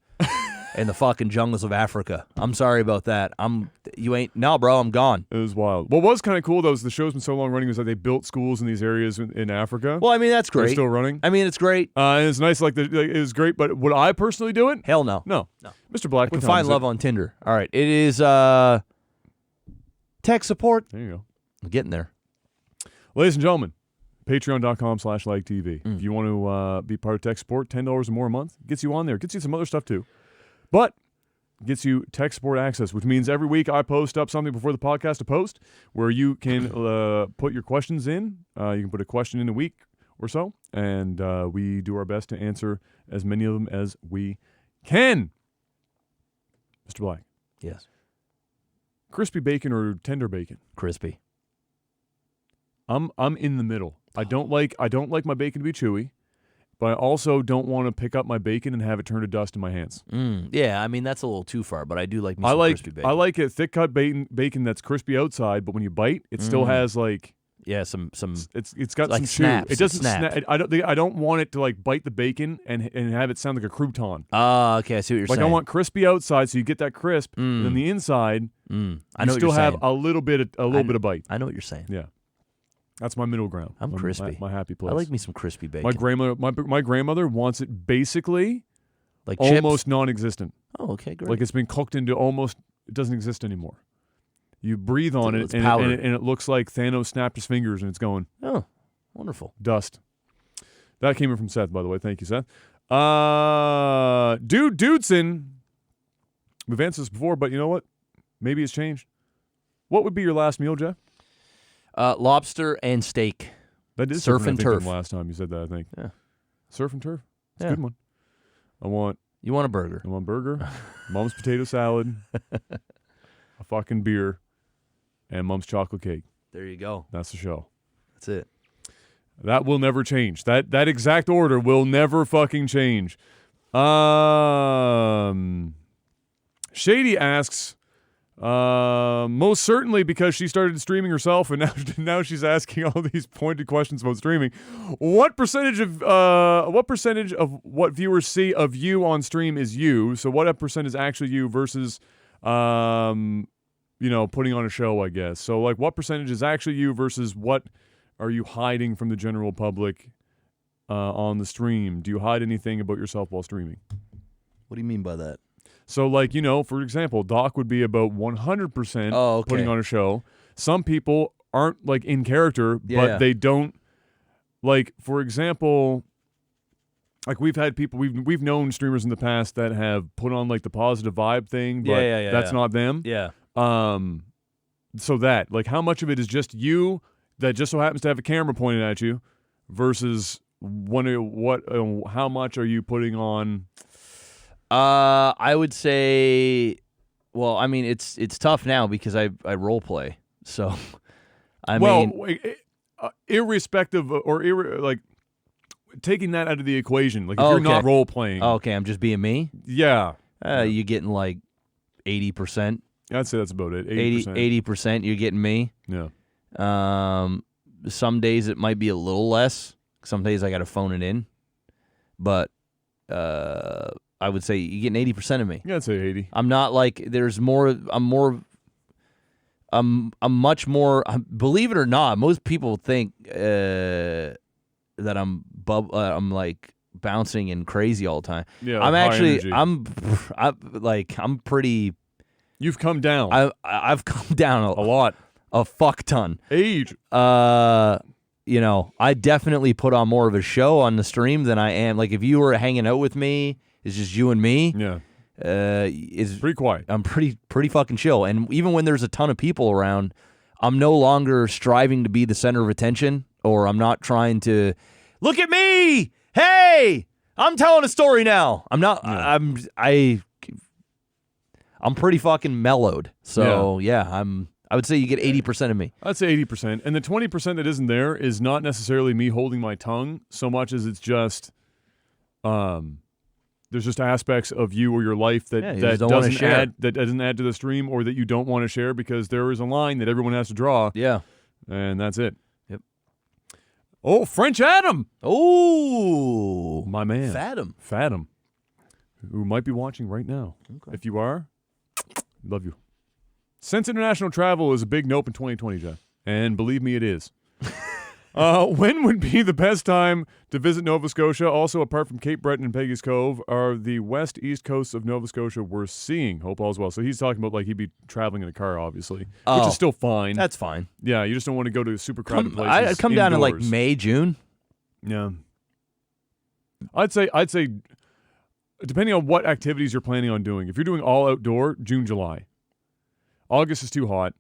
In the fucking jungles of Africa. I'm sorry about that. No, bro, I'm gone. It was wild. What was kind of cool though is the show's been so long running was that they built schools in these areas in Africa. Well, I mean, that's They're great. still running. I mean, it's great. And it's nice. Like it was great. But would I personally do it? Hell no. No. No. Mr. Black, You what can time find is love it? on Tinder. All right. It is tech support. There you go. I'm getting there. Ladies and gentlemen, patreon.com/LikeTV. If you want to be part of tech support, $10 or more a month gets you on there. Gets you some other stuff too. But gets you tech support access, which means every week I post up something before the podcast to post where you can put your questions in. You can put a question in a week or so, and we do our best to answer as many of them as we can. Mr. Black, Yes. crispy bacon or tender bacon? Crispy. I'm in the middle. I don't like my bacon to be chewy, but I also don't want to pick up my bacon and have it turn to dust in my hands. Yeah, I mean, that's a little too far, but I do like me some crispy bacon. I like a thick cut bacon that's crispy outside, but when you bite, it still has like some it's got like some snaps. chew. It doesn't It snaps. snap. I don't want it to like bite the bacon and have it sound like a crouton. Oh, okay, I see what you're Like saying. I want crispy outside, so you get that crisp, and then the inside I know you what still you're have saying. a little bit of bite. I know what you're saying. Yeah, that's my middle ground. I'm crispy. My happy place. I like me some crispy bacon. My grandmother wants it basically like chips? almost non-existent. Oh, okay, great. Like it's been cooked into almost, it doesn't exist anymore. You breathe on It's it, powdered. and it looks like Thanos snapped his fingers and it's going Oh, wonderful. dust. That came in from Seth, by the way. Thank you, Seth. Dudson. We've answered this before, but you know what? Maybe it's changed. What would be your last meal, Jeff? Lobster and steak. That is Surf different, and I think, turf. than last time you said that, I think. Yeah. Surf and turf. It's Yeah. a good one. I want You want a burger? burger, Mom's potato salad, a fucking beer, and Mom's chocolate cake. There you go. That's the show. That's it. That will never change. That exact order will never fucking change. Shady asks, most certainly because she started streaming herself, and now she's asking all these pointed questions about streaming. What percentage of what viewers see of you on stream is you? So what percent is actually you versus putting on a show, I guess. So like what percentage is actually you versus what are you hiding from the general public on the stream? Do you hide anything about yourself while streaming? What do you mean by that? So, like, for example, Doc would be about 100% putting on a show. Some people aren't, like, in character, but they don't, like, for example, like, we've had people, we've known streamers in the past that have put on, like, the positive vibe thing, but that's not them. Yeah. So that, like, how much of it is just you that just so happens to have a camera pointed at you versus how much are you putting on? I would say, well, I mean, it's tough now because I role play. So, I mean, irrespective like taking that out of the equation, like if you're not role playing, okay, I'm just being me. Yeah, you're getting like 80%. I'd say that's about it. 80%. You're getting me. Yeah. Some days it might be a little less Some days I got to phone it in. But I would say you're getting 80% of me. Yeah, I'd say 80. I'm not like there's more. I'm much more. Believe it or not, most people think that I'm like bouncing and crazy all the time. Yeah, I'm high actually. energy. I'm pretty. You've come down I've come down a lot. a fuck ton. Age. You know, I definitely put on more of a show on the stream than I am. Like if you were hanging out with me, it's just you and me. Yeah. Is Pretty quiet. I'm pretty fucking chill. And even when there's a ton of people around, I'm no longer striving to be the center of attention, or I'm not trying to look at me. Hey, I'm telling a story now. I'm not. Yeah. I'm pretty fucking mellowed. So yeah, I would say you get 80% of me. I'd say 80%. And the 20% that isn't there is not necessarily me holding my tongue so much as it's just there's just aspects of you or your life that, you that just don't wanna doesn't share. add to the stream, or that you don't want to share because there is a line that everyone has to draw, Yeah. and that's it. Yep. Oh, French Adam, Oh, my man, Fathom. who might be watching right now. Okay. If you are, love you. Since international travel is a big nope in 2020, Jeff, and believe me, it is. When would be the best time to visit Nova Scotia? Also, apart from Cape Breton and Peggy's Cove, are the west-east coasts of Nova Scotia worth seeing? Hope all's well. So he's talking about like he'd be traveling in a car, obviously, which Oh. is still fine. That's fine. Yeah, you just don't want to go to super crowded places. I'd come down in like indoors. May, June. Yeah. I'd say depending on what activities you're planning on doing. If you're doing all outdoor, June, July. August is too hot.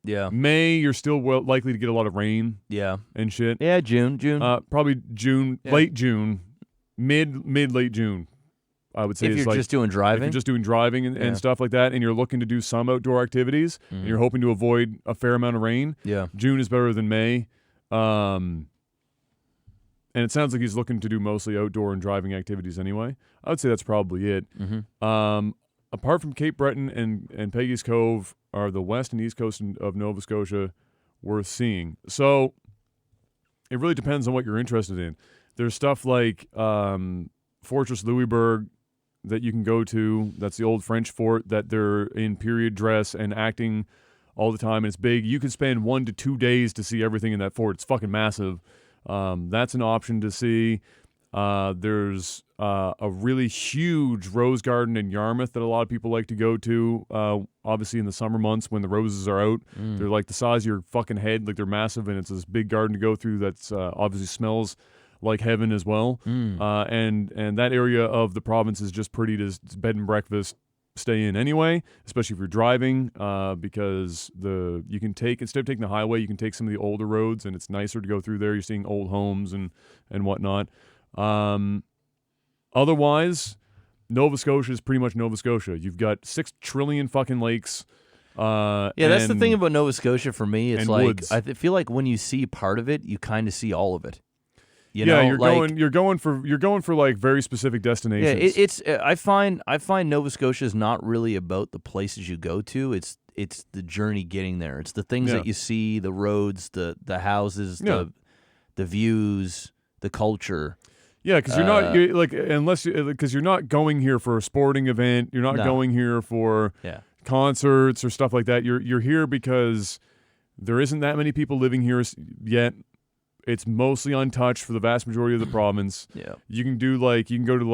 Yeah. May, you're still likely to get a lot of rain Yeah. and shit. Yeah, June. Probably June, Yeah. late June, late June. I would say If is you're like, just doing if driving. you're just doing driving and Yeah. stuff like that, and you're looking to do some outdoor activities, and you're hoping to avoid a fair amount of rain, Yeah. June is better than May. And it sounds like he's looking to do mostly outdoor and driving activities anyway. I would say that's probably it. Mm-hmm. Apart from Cape Breton and Peggy's Cove, are the west and east coast of Nova Scotia worth seeing? So it really depends on what you're interested in. There's stuff like Fortress Louisbourg that you can go to. That's the old French fort that they're in period dress and acting all the time, and it's big. You can spend 1 to 2 days to see everything in that fort. It's fucking massive. That's an option to see. There's a really huge rose garden in Yarmouth that a lot of people like to go to. Obviously in the summer months when the roses are out, they're like the size of your fucking head, like they're massive, and it's this big garden to go through that's obviously smells like heaven as well. And that area of the province is just pretty to bed and breakfast stay in anyway, especially if you're driving, because you can take, instead of taking the highway, you can take some of the older roads, and it's nicer to go through there. You're seeing old homes and whatnot. Otherwise, Nova Scotia is pretty much Nova Scotia. You've got 6 trillion fucking lakes. Yeah, that's the thing about Nova Scotia for me. It's and like woods. I feel like when you see part of it, you kind of see all of it. You yeah, know, you're going for like very specific Yeah, destinations. it's I find Nova Scotia is not really about the places you go to. It's the journey getting there. It's the things Yeah. that you see, the roads, the houses, Yeah. the views, the culture. Yeah, because you're not going here for a sporting event. You're not No. going here for Yeah. concerts or stuff like that. You're here because there isn't that many people living here yet. It's mostly untouched for the vast majority of the province. Yeah. You can go to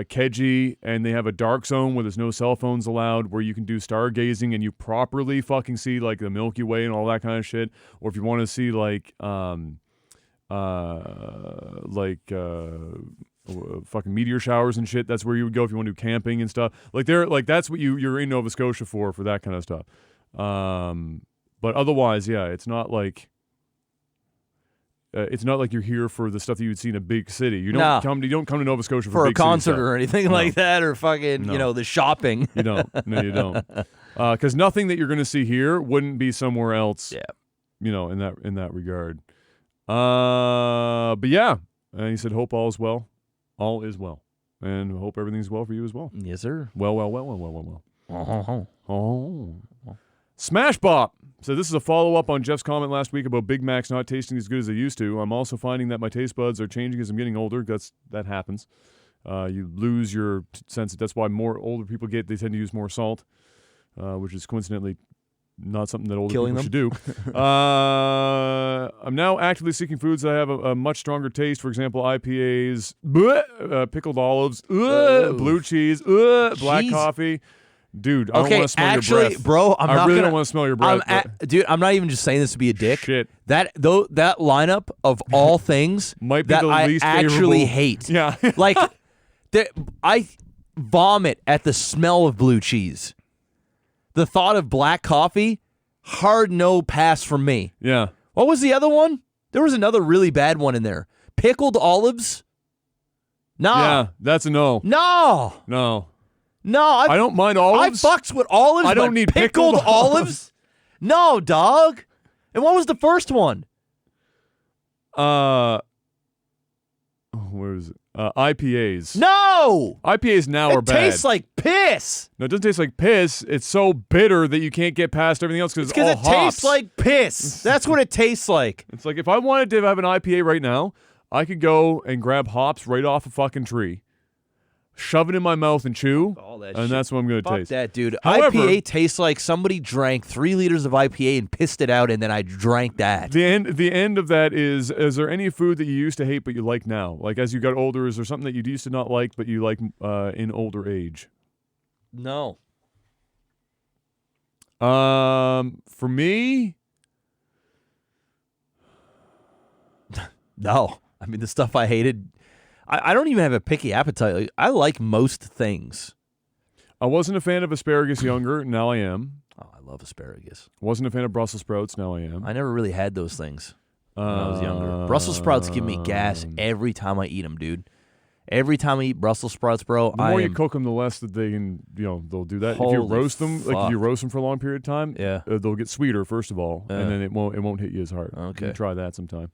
Keji, and they have a dark zone where there's no cell phones allowed, where you can do stargazing and you properly fucking see like the Milky Way and all that kind of shit. Or if you want to see fucking meteor showers and shit, that's where you would go if you want to do camping and stuff. That's what you're in Nova Scotia for that kind of stuff. But otherwise, yeah, it's not like you're here for the stuff that you would see in a big city. You don't come to Nova Scotia for a big city concert stuff. or anything No. like that, or fucking No. the shopping. You don't. No, you don't. Because nothing that you're going to see here wouldn't be somewhere else. Yeah. In that regard. But yeah, and he said, "Hope all is well. All is well, and hope everything's well for you as well." Yes, sir. Well. Oh. Smash Bop. So this is a follow-up on Jeff's comment last week about Big Macs not tasting as good as they used to. I'm also finding that my taste buds are changing as I'm getting older. That happens. You lose your sense. That's why more older people they tend to use more salt, which is coincidentally not something that older Killing people should do. I'm now actively seeking foods that have a much stronger taste. For example, IPAs, pickled olives, blue cheese, black Cheese? coffee. Dude, I don't want to smell actually, your breath. bro, I really don't want to smell your breath. Dude, I'm not even just saying this to be a dick. Shit. That lineup of all things Might be that the I least actually favorable. hate. Yeah. Like, I vomit at the smell of blue cheese. The thought of black coffee, hard no pass from me. Yeah. What was the other one? There was another really bad one in there. Pickled olives? No. Yeah, that's a no. No. No. No. I don't mind olives. I fucks with olives. I don't but need pickled pickled olives. No, dog. And what was the first one? Where is it? IPAs. No. IPAs now are It bad. tastes like piss. No, it doesn't taste like piss. It's so bitter that you can't get past everything else because Because it's all it hops. tastes like piss. That's what it tastes like. It's like if I wanted to have an IPA right now, I could go and grab hops right off a fucking tree, shove it in my mouth and chew, All that and shit. that's what I'm going to Fuck taste. that, dude. However- IPA tastes like somebody drank 3 liters of IPA and pissed it out, and then I drank that. The end of that is there any food that you used to hate but you like now? Like as you got older, is there something that you used to not like but you like in older age? No. For me, No. I mean, the stuff I hated, I don't even have a picky appetite. Like, I like most things. I wasn't a fan of asparagus younger. Now I am. Oh, I love asparagus. Wasn't a fan of Brussels sprouts. Now I am. I never really had those things when I was younger. Brussels sprouts give me gas every time I eat them, dude. Every time I eat Brussels sprouts, bro, The more you cook them, the less that they can, they'll do that. If you Holy roast them, like if fuck. you roast them for a long period of time, Yeah. They'll get sweeter first of all, Yeah. and then it won't hit you as hard. Okay. You can try that sometime.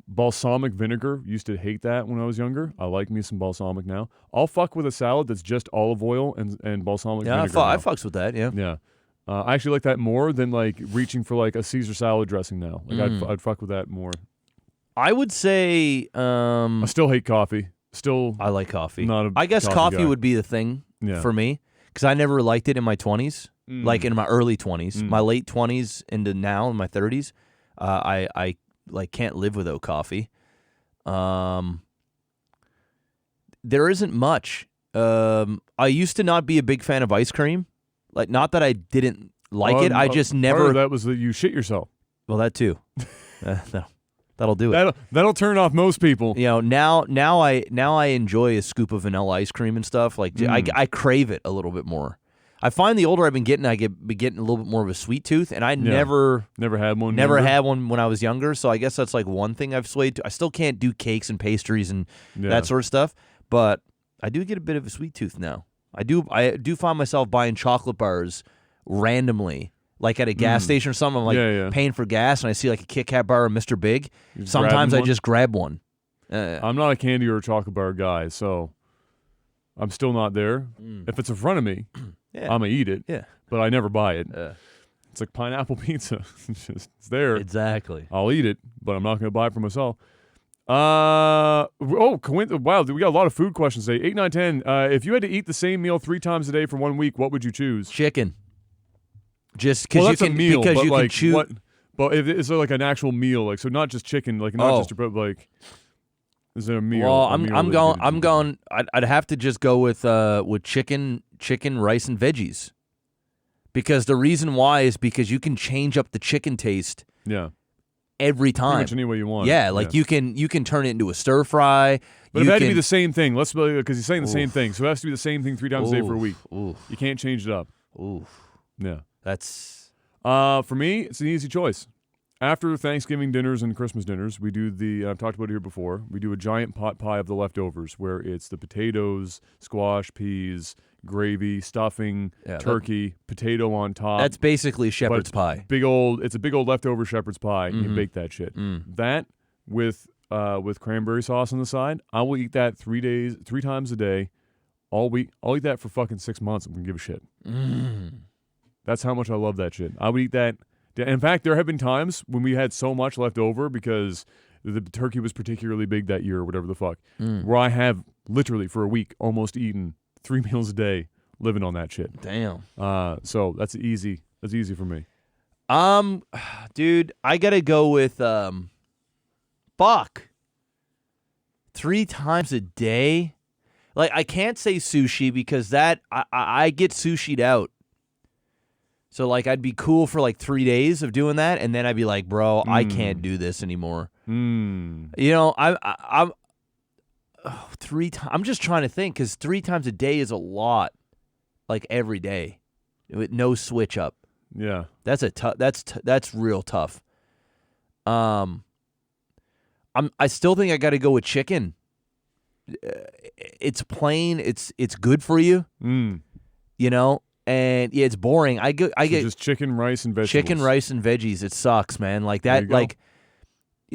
Balsamic vinegar. Used to hate that when I was younger. I like me some balsamic now. I'll fuck with a salad that's just olive oil and balsamic Yeah, vinegar. I now. fucks with that, yeah. Yeah. I actually like that more than like reaching for like a Caesar salad dressing now. Like I'd fuck with that more. I would say I still hate coffee. Still, I like coffee. Not a I guess coffee coffee guy. would be the thing Yeah. for me because I never liked it in my 20s, like in my early 20s, my late 20s into now in my 30s. I like can't live without coffee. There isn't much. I used to not be a big fan of ice cream. Like, not that I didn't like it. I just Part never. of that was that you shit yourself. Well, that too. That'll do it. That'll turn off most people. You know, now I enjoy a scoop of vanilla ice cream and stuff. Like I crave it a little bit more. I find the older I've been getting, be getting a little bit more of a sweet tooth, and I never had one. had one when I was younger. So I guess that's like one thing I've swayed to. I still can't do cakes and pastries and that sort of stuff, but I do get a bit of a sweet tooth now. I do find myself buying chocolate bars randomly. Like at a gas station or something, I'm like paying for gas, and I see like a Kit Kat bar or Mr. Big. Sometimes I just grab one. I'm not a candy or a chocolate bar guy, so I'm still not there. If it's in front of me, I'm gonna eat it. Yeah, but I nenever buy it. It's like pineapple pizza. It's there. Exactly. I'll eat it, but I'm not gonna buy it for myself. Wow, we got a lot of food questions today. 8, 9, 10. If you had to eat the same meal 3 times a day for 1 week, what would you choose? Chicken. Just because that's you can, a meal, because but you like, can choose. What, but is there like an actual meal? Like, so not just chicken, like not just a, like, is there a meal? Well, a meal I'm that going. you could I'd have to just go with chicken, rice, and veggies. Because the reason why is because you can change up the chicken taste. Yeah. Every Pretty time. much any way you want. Yeah, like you can turn it into a stir fry. But it had to be the same thing. Let's because he's saying the same thing, so it has to be the same thing 3 times a day for a week. Oof. You can't change it up. Oof. Yeah. That's. For me, it's an easy choice. After Thanksgiving dinners and Christmas dinners, we do I've talked about it here before, we do a giant pot pie of the leftovers where it's the potatoes, squash, peas, gravy, stuffing, turkey, potato on top. That's basically shepherd's pie. It's a big old leftover shepherd's pie. And you bake that shit. That with cranberry sauce on the side, I will eat that 3 times a day, all week. I'll eat that for fucking 6 months. I'm gonna give a shit. That's how much I love that shit. I would eat that. In fact, there have been times when we had so much left over because the turkey was particularly big that year or whatever the fuck, where I have literally for a week almost eaten 3 meals a day living on that shit. Damn. So that's easy. That's easy for me. Dude, I gotta go with fuck. 3 times a day? Like, I can't say sushi because that I get sushied out. So, like, I'd be cool for, like, 3 days of doing that, and then I'd be like, bro, I can't do this anymore. You know, I'm 3 times. I'm just trying to think because 3 times a day is a lot, like, every day with no switch up. Yeah. That's that's real tough. I still think I got to go with chicken. It's plain. It's good for you. You know. And yeah, it's boring. I get just chicken, rice, and vegetables. Chicken, rice, and veggies. It sucks, man. Like that. Like,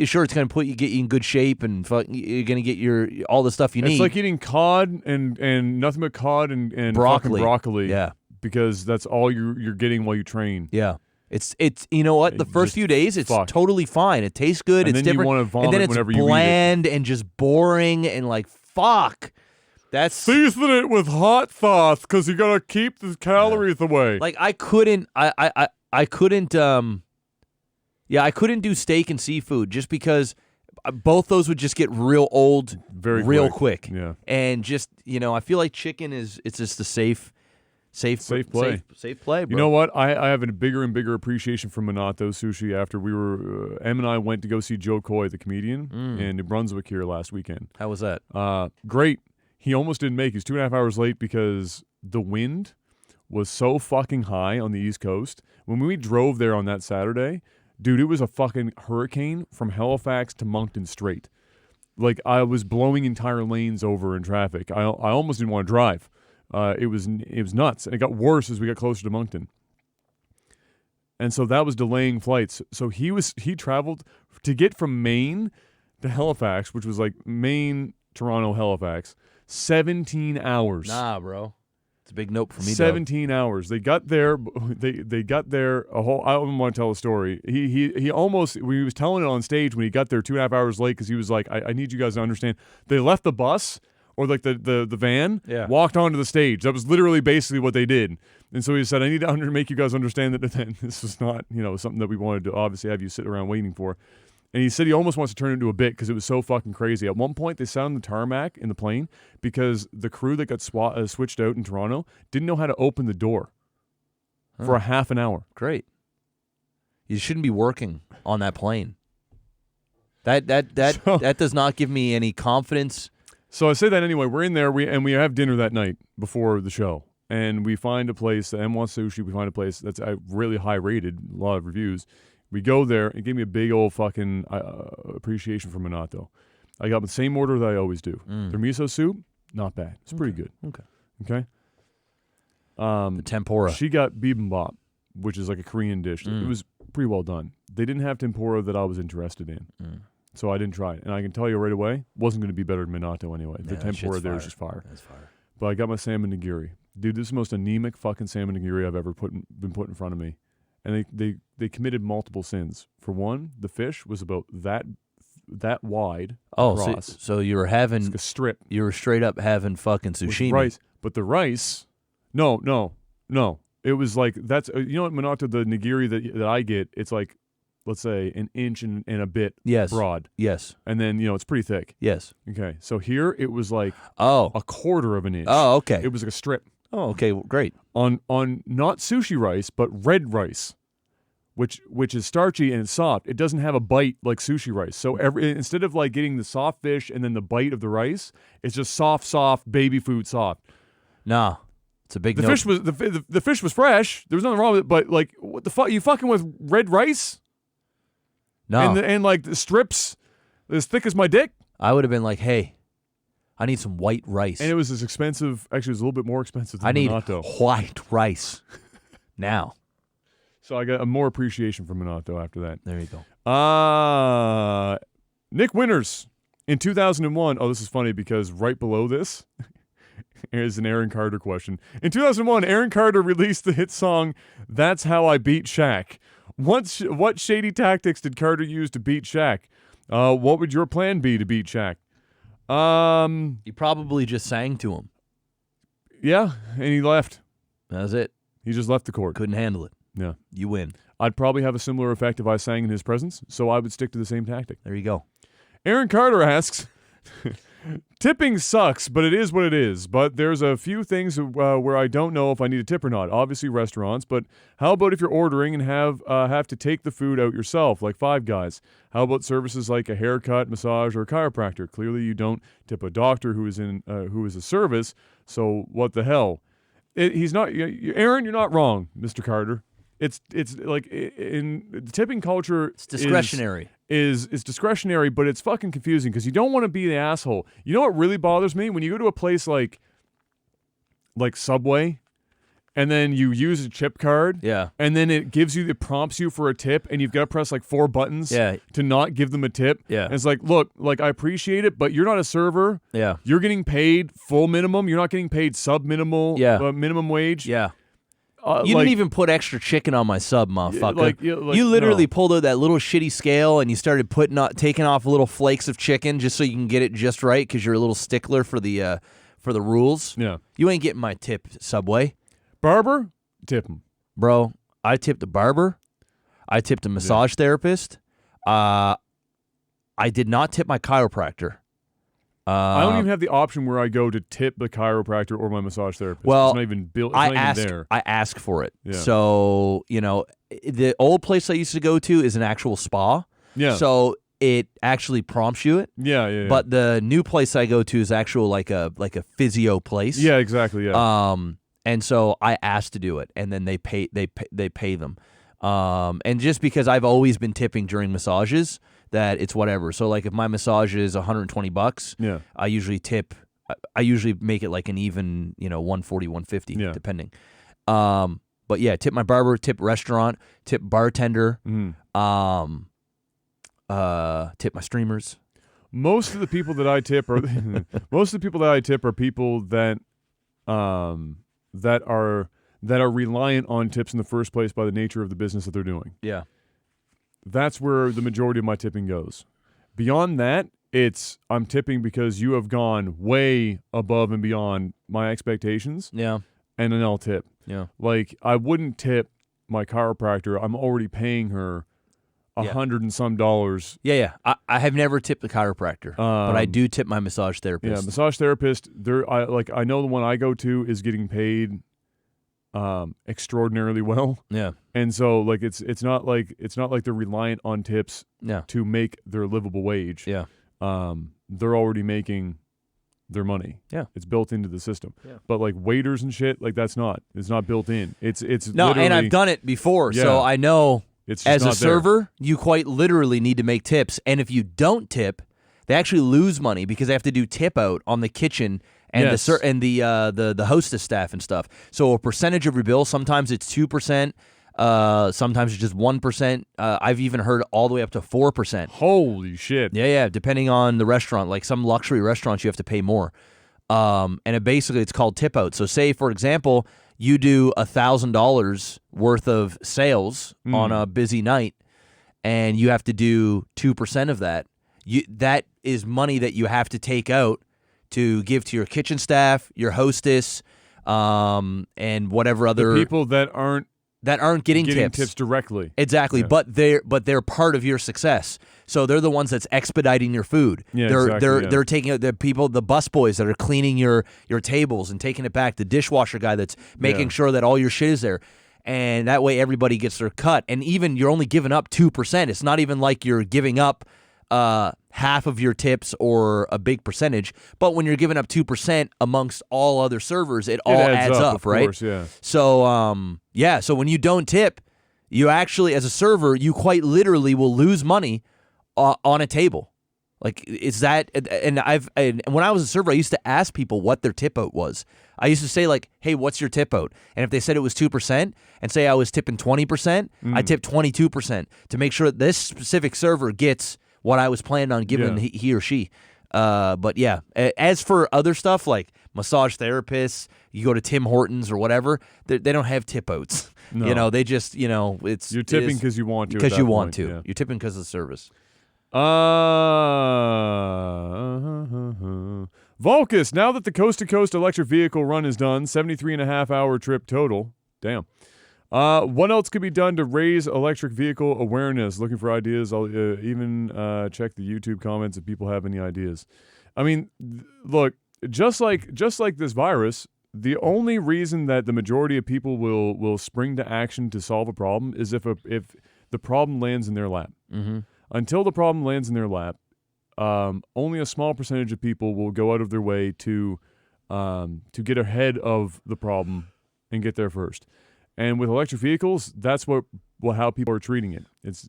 sure, it's gonna get you in good shape, and you're gonna get all the stuff you need. It's like eating cod and nothing but cod and broccoli. Broccoli. Yeah, because that's all you're getting while you train. Yeah. It's you know what? The first few days, it's totally fine. It tastes good. And it's then different. You want to vomit and then it's whenever bland you eat it. and just boring and like fuck. That's season it with hot sauce because you gotta keep the calories away. Like I couldn't I couldn't do steak and seafood just because both those would just get real old real quick. Yeah. And just, you know, I feel like chicken it's just a safe play. Safe play, bro. You know what? I have a bigger and bigger appreciation for Minato Sushi after we were Em and I went to go see Joe Coy, the comedian, in New Brunswick here last weekend. How was that? Great. He almost didn't make it. He was 2.5 hours late because the wind was so fucking high on the East Coast. When we drove there on that Saturday, dude, it was a fucking hurricane from Halifax to Moncton straight. Like, I was blowing entire lanes over in traffic. I almost didn't want to drive. It was nuts. And it got worse as we got closer to Moncton. And so that was delaying flights. So he traveled to get from Maine to Halifax, which was like Maine, Toronto, Halifax. 17 hours. Nah, bro. It's a big note for me, 17 hours. They got there. They got there a whole. I don't want to tell a story. He almost, when he was telling it on stage when he got there 2.5 hours late, because he was like, I need you guys to understand. They left the bus or like the van, walked onto the stage. That was literally basically what they did. And so he said, I need to make you guys understand that this was not, you know, something that we wanted to obviously have you sit around waiting for. And he said he almost wants to turn it into a bit because it was so fucking crazy. At one point, they sat on the tarmac in the plane because the crew that got switched out in Toronto didn't know how to open the door for a half an hour. Great. You shouldn't be working on that plane. That does not give me any confidence. So I say that anyway. We're in there, we have dinner that night before the show. And we find a place, the M1 Sushi, we find a place that's really high rated, a lot of reviews. We go there. It gave me a big old fucking appreciation for Minato. I got the same order that I always do. Their miso soup, not bad. It's pretty good. Okay. The tempura. She got bibimbap, which is like a Korean dish. It was pretty well done. They didn't have tempura that I was interested in. So I didn't try it. And I can tell you right away, wasn't going to be better than Minato anyway. The tempura there is just fire. That's fire. But I got my salmon nigiri. Dude, this is the most anemic fucking salmon nigiri I've ever been put in front of me. And they committed multiple sins. For one, the fish was about that wide across. So you were having it's like a strip. You were straight up having fucking sushi. Rice, but the rice, no. It was like that's you know what Minato, the nigiri that I get, it's like, let's say an inch and a bit broad. Yes. And then it's pretty thick. Yes. Okay. So here it was like a quarter of an inch. Oh, okay. It was like a strip. Oh, okay, great. On not sushi rice, but red rice, which is starchy and it's soft. It doesn't have a bite like sushi rice. So instead of like getting the soft fish and then the bite of the rice, it's just soft baby food soft. Nah, it's a big. The fish was the fish was fresh. There was nothing wrong with it. But like, what the fuck? You fucking with red rice? No. And like the strips as thick as my dick. I would have been like, hey. I need some white rice. And it was as expensive. Actually, it was a little bit more expensive than Minato. I need white rice now. So I got a more appreciation for Minato after that. There you go. Nick Winters in 2001. Oh, this is funny because right below this, Here's an Aaron Carter question. In 2001, Aaron Carter released the hit song "That's How I Beat Shaq." What shady tactics did Carter use to beat Shaq? What would your plan be to beat Shaq? You probably just sang to him. Yeah, and he left. That's it. He just left the court. Couldn't handle it. Yeah. You win. I'd probably have a similar effect if I sang in his presence, so I would stick to the same tactic. There you go. Aaron Carter asks, tipping sucks, but it is what it is. But there's a few things where I don't know if I need a tip or not. Obviously restaurants, but how about if you're ordering and have to take the food out yourself, like Five Guys? How about services like a haircut, massage, or a chiropractor? Clearly you don't tip a doctor who is a service, so what the hell? He's not, Aaron, you're not wrong, Mr. Carter. It's like in the tipping culture, It's discretionary. Is discretionary, but it's fucking confusing because you don't want to be the asshole. You know what really bothers me? When you go to a place like Subway, and then you use a chip card, Yeah. and then it prompts you for a tip, and you've got to press like 4 buttons Yeah. to not give them a tip. Yeah. And it's like, look, like I appreciate it, but you're not a server. Yeah. You're getting paid full minimum. You're not getting paid sub-minimal minimum wage. Yeah. You didn't even put extra chicken on my sub, motherfucker. You literally pulled out that little shitty scale and you started taking off little flakes of chicken just so you can get it just right because you're a little stickler for the rules. Yeah. You ain't getting my tip, Subway. Barber, tip him. Bro, I tipped the barber. I tipped a massage therapist. I did not tip my chiropractor. I don't even have the option where I go to tip the chiropractor or my massage therapist. Well, it's not even built. It's not even there. I ask for it. Yeah. So, the old place I used to go to is an actual spa. Yeah. So it actually prompts you it. Yeah. But the new place I go to is actual like a physio place. Yeah, exactly. Yeah. And so I asked to do it, and then they pay them. And just because I've always been tipping during massages, that it's whatever. So like if my massage is $120, yeah, I usually make it like an even, 140, 150, depending. But yeah, tip my barber, tip restaurant, tip bartender, tip my streamers. Most of the people that I tip are people that are reliant on tips in the first place by the nature of the business that they're doing. Yeah. That's where the majority of my tipping goes. Beyond that, I'm tipping because you have gone way above and beyond my expectations. Yeah. And then I'll tip. Yeah. Like, I wouldn't tip my chiropractor. I'm already paying her $100 and some dollars. Yeah. I have never tipped the chiropractor, but I do tip my massage therapist. Yeah, massage therapist. I know the one I go to is getting paid extraordinarily well. Yeah. And so like it's not like they're reliant on tips to make their livable wage. Yeah. They're already making their money. Yeah. It's built into the system. Yeah. But like waiters and shit, like it's not built in. It's no, and I've done it before, so I know it's as a not there. server, you quite literally need to make tips, and if you don't tip, they actually lose money because they have to do tip out on the kitchen and the hostess staff and stuff. So a percentage of your bill, sometimes it's 2%, sometimes it's just 1%. I've even heard all the way up to 4%. Holy shit. Yeah, depending on the restaurant. Like some luxury restaurants, you have to pay more. And it's called tip out. So say, for example, you do $1,000 worth of sales on a busy night, and you have to do 2% of that. That is money that you have to take out to give to your kitchen staff, your hostess, and whatever other the people that aren't getting tips directly. Exactly, Yeah. but they're part of your success. So they're the ones that's expediting your food. Yeah, they're taking out the people, the busboys that are cleaning your tables and taking it back, the dishwasher guy that's making sure that all your shit is there. And that way everybody gets their cut. And even you're only giving up 2%. It's not even like you're giving up half of your tips or a big percentage, but when you're giving up 2% amongst all other servers, it all adds up, of right? Course, yeah. So so when you don't tip, you actually, as a server, you quite literally will lose money on a table. Like, is that, and when I was a server, I used to ask people what their tip out was. I used to say, like, hey, what's your tip out? And if they said it was 2%, and say I was tipping 20%, I tipped 22% to make sure that this specific server gets what I was planning on giving he or she. But yeah, as for other stuff like massage therapists, you go to Tim Hortons or whatever, they don't have tip outs. No. You know, they just, you know, it's You're tipping because you want to. because at you that want point, to. yeah. You're tipping because of the service. Volkus, now that the coast-to-coast electric vehicle run is done, 73.5-hour trip total. Damn. What else could be done to raise electric vehicle awareness? Looking for ideas. I'll even check the YouTube comments if people have any ideas. I mean, look, just like this virus, the only reason that the majority of people will spring to action to solve a problem is if the problem lands in their lap. Mm-hmm. Until the problem lands in their lap, only a small percentage of people will go out of their way to get ahead of the problem and get there first. And with electric vehicles, that's how people are treating it. It's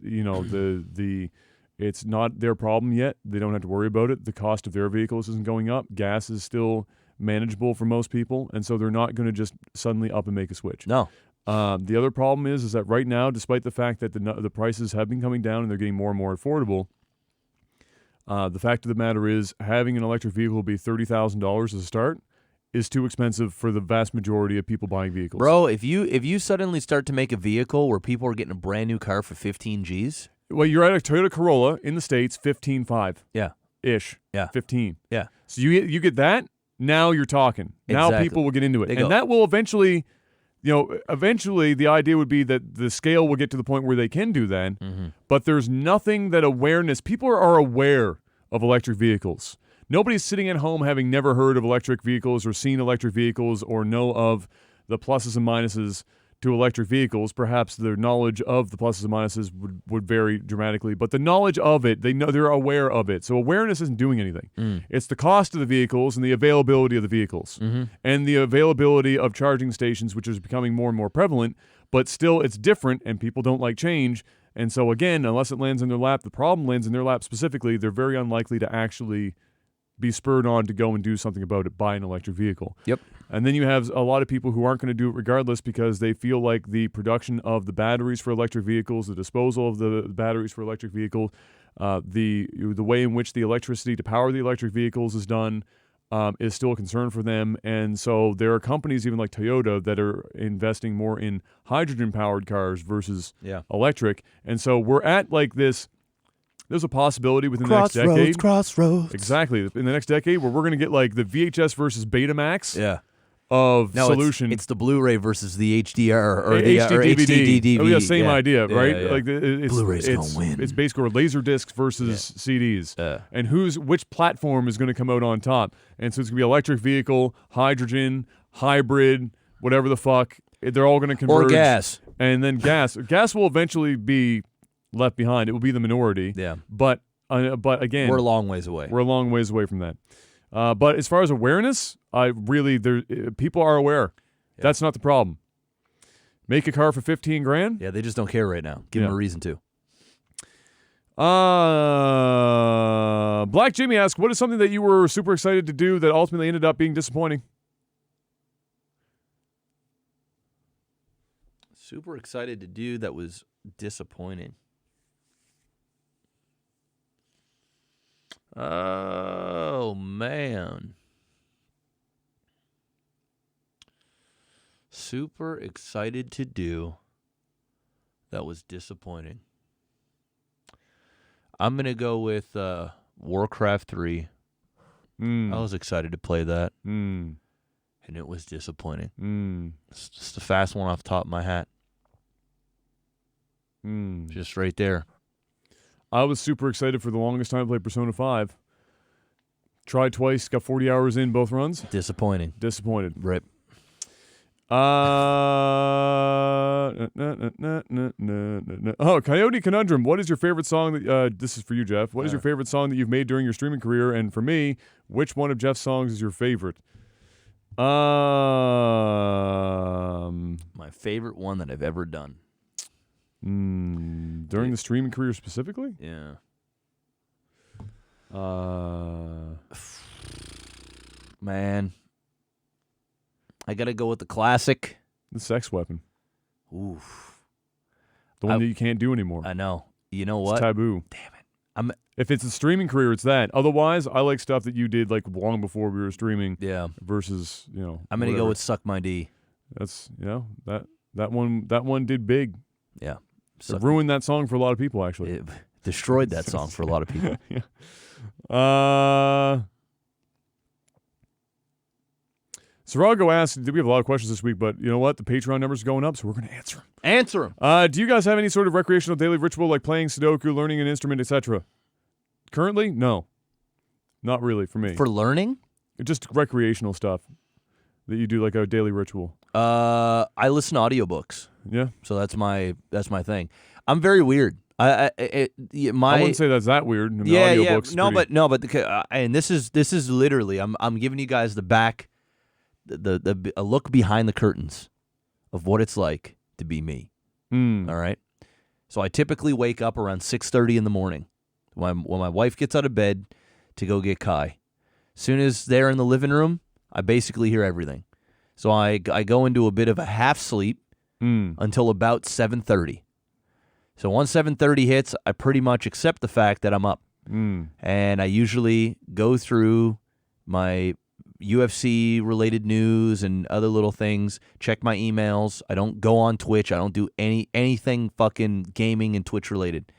it's not their problem yet. They don't have to worry about it. The cost of their vehicles isn't going up. Gas is still manageable for most people, and so they're not going to just suddenly up and make a switch. No. The other problem is that right now, despite the fact that the prices have been coming down and they're getting more and more affordable, the fact of the matter is having an electric vehicle be $30,000 as a start is too expensive for the vast majority of people buying vehicles. Bro, if you suddenly start to make a vehicle where people are getting a brand new car for 15 G's. Well, you're at a Toyota Corolla in the States, 15.5. Yeah. Ish. Yeah. 15. Yeah. So you get that, now you're talking. Now Exactly. people will get into it. They And go- that will eventually the idea would be that the scale will get to the point where they can do that. Mm-hmm. But there's nothing that awareness, people are aware of electric vehicles. Nobody's sitting at home having never heard of electric vehicles or seen electric vehicles or know of the pluses and minuses to electric vehicles. Perhaps their knowledge of the pluses and minuses would vary dramatically, but the knowledge of it, they're aware of it. So awareness isn't doing anything. It's the cost of the vehicles and the availability of the vehicles and the availability of charging stations, which is becoming more and more prevalent, but still it's different and people don't like change. And so again, unless it lands in their lap, the problem lands in their lap specifically, they're very unlikely to actually be spurred on to go and do something about it, buy an electric vehicle. Yep. And then you have a lot of people who aren't going to do it regardless because they feel like the production of the batteries for electric vehicles, the disposal of the batteries for electric vehicles, the way in which the electricity to power the electric vehicles is done is still a concern for them. And so there are companies even like Toyota that are investing more in hydrogen-powered cars versus electric. And so we're at like this. There's a possibility within the next decade. Crossroads. Exactly. In the next decade where we're going to get like the VHS versus Betamax Yeah. of No, solution. It's the Blu-ray versus the HDR or HD the DVD. DVD. Oh, yeah, same idea, Yeah, right? yeah. Like it's Blu-ray's gonna win. It's basically laser discs versus CDs, and which platform is going to come out on top. And so it's going to be electric vehicle, hydrogen, hybrid, whatever the fuck. They're all going to converge. Or gas. And then gas. Gas will eventually be left behind. It will be the minority. Yeah. But again, We're a long ways away. We're a long ways away from that. But as far as awareness, people are aware. Yeah. That's not the problem. Make a car for $15,000. Yeah, they just don't care right now. Give them a reason to. Black Jimmy asks, what is something that you were super excited to do that ultimately ended up being disappointing? Super excited to do that was disappointing. Oh, man. Super excited to do that was disappointing. I'm going to go with Warcraft 3. I was excited to play that. And it was disappointing. It's just the fast one off the top of my hat. Just right there. I was super excited for the longest time to play Persona 5. Tried twice, got 40 hours in both runs. Disappointed. Right. Coyote Conundrum. What is your favorite song that this is for you, Jeff? What is your favorite song that you've made during your streaming career? And for me, which one of Jeff's songs is your favorite? My favorite one that I've ever done. During the streaming career specifically? Yeah. Man. I gotta go with the classic. The Sex Weapon. Oof. The one that you can't do anymore. I know. You know what? It's taboo. Damn it. If it's a streaming career, it's that. Otherwise, I like stuff that you did like long before we were streaming. Yeah. Versus, I'm gonna go with Suck My D. That's that one did big. Yeah. It ruined that song for a lot of people. Actually, it destroyed that song for a lot of people. Yeah. Sarago asked, we have a lot of questions this week, but you know what? The Patreon numbers are going up, so we're going to answer them. Answer them. Do you guys have any sort of recreational daily ritual like playing Sudoku, learning an instrument, etc.? Currently, no. Not really for me. For learning? Just recreational stuff that you do like a daily ritual. I listen to audiobooks. Yeah. So that's my thing. I'm very weird. I wouldn't say that's that weird. I mean, yeah. And this is literally I'm giving you guys a look behind the curtains of what it's like to be me. All right. So I typically wake up around 6:30 in the morning when my wife gets out of bed to go get Kai. Soon as they're in the living room, I basically hear everything. So I go into a bit of a half sleep until about 7:30. So once 7:30 hits, I pretty much accept the fact that I'm up. And I usually go through my UFC-related news and other little things, check my emails. I don't go on Twitch. I don't do anything fucking gaming and Twitch-related.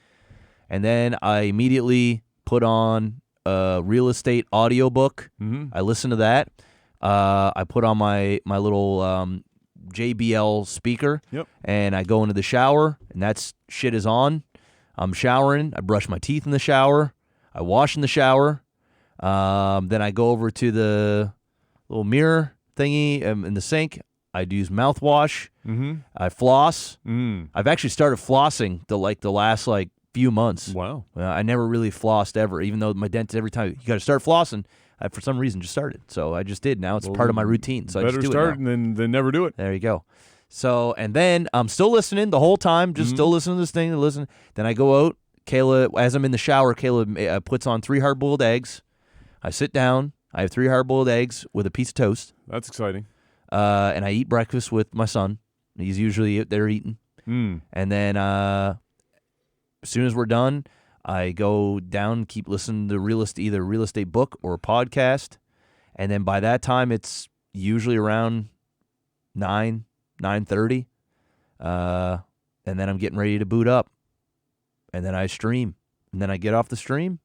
And then I immediately put on a real estate audiobook. I listen to that. I put on my little JBL speaker, and I go into the shower, and that shit is on. I'm showering. I brush my teeth in the shower. I wash in the shower. Then I go over to the little mirror thingy in the sink. I use mouthwash. I floss. I've actually started flossing the last few months. Wow. I never really flossed ever, even though my dentist every time, you got to start flossing. I, for some reason, just started. So I just did. Now it's part of my routine. So I just do start it now. and then never do it. There you go. So, and then I'm still listening the whole time, just still listening to this thing. Then I go out. Kayla, as I'm in the shower, Kayla puts on 3 hard-boiled eggs. I sit down. I have 3 hard-boiled eggs with a piece of toast. That's exciting. And I eat breakfast with my son. He's usually out there eating. And then as soon as we're done, I go down, keep listening to either a real estate book or a podcast. And then by that time, it's usually around 9:30. And then I'm getting ready to boot up. And then I stream. And then I get off the stream.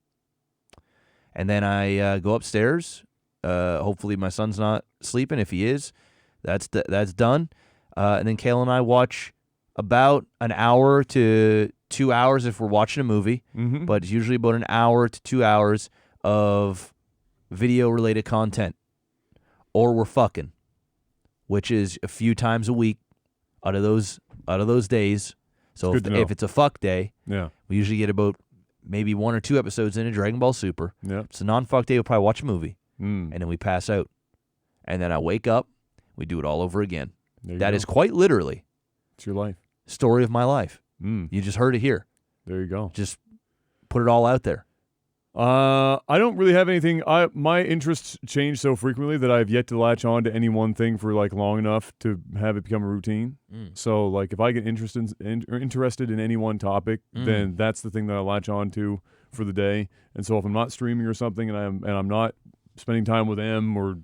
And then I go upstairs. Hopefully my son's not sleeping. If he is, that's done. And then Kayla and I watch about an hour to 2 hours if we're watching a movie. But it's usually about an hour to 2 hours of video-related content. Or we're fucking, which is a few times a week out of those days. So if it's a fuck day, we usually get about maybe 1 or 2 episodes into Dragon Ball Super. If it's a non-fuck day, we'll probably watch a movie. And then we pass out. And then I wake up. We do it all over again. That is quite literally. It's your life. Story of my life. You just heard it here. There you go. Just put it all out there. I don't really have anything. My interests change so frequently that I've yet to latch on to any one thing for long enough to have it become a routine. So if I get interested in any one topic, then that's the thing that I latch on to for the day. And so if I'm not streaming or something and I'm not spending time with them or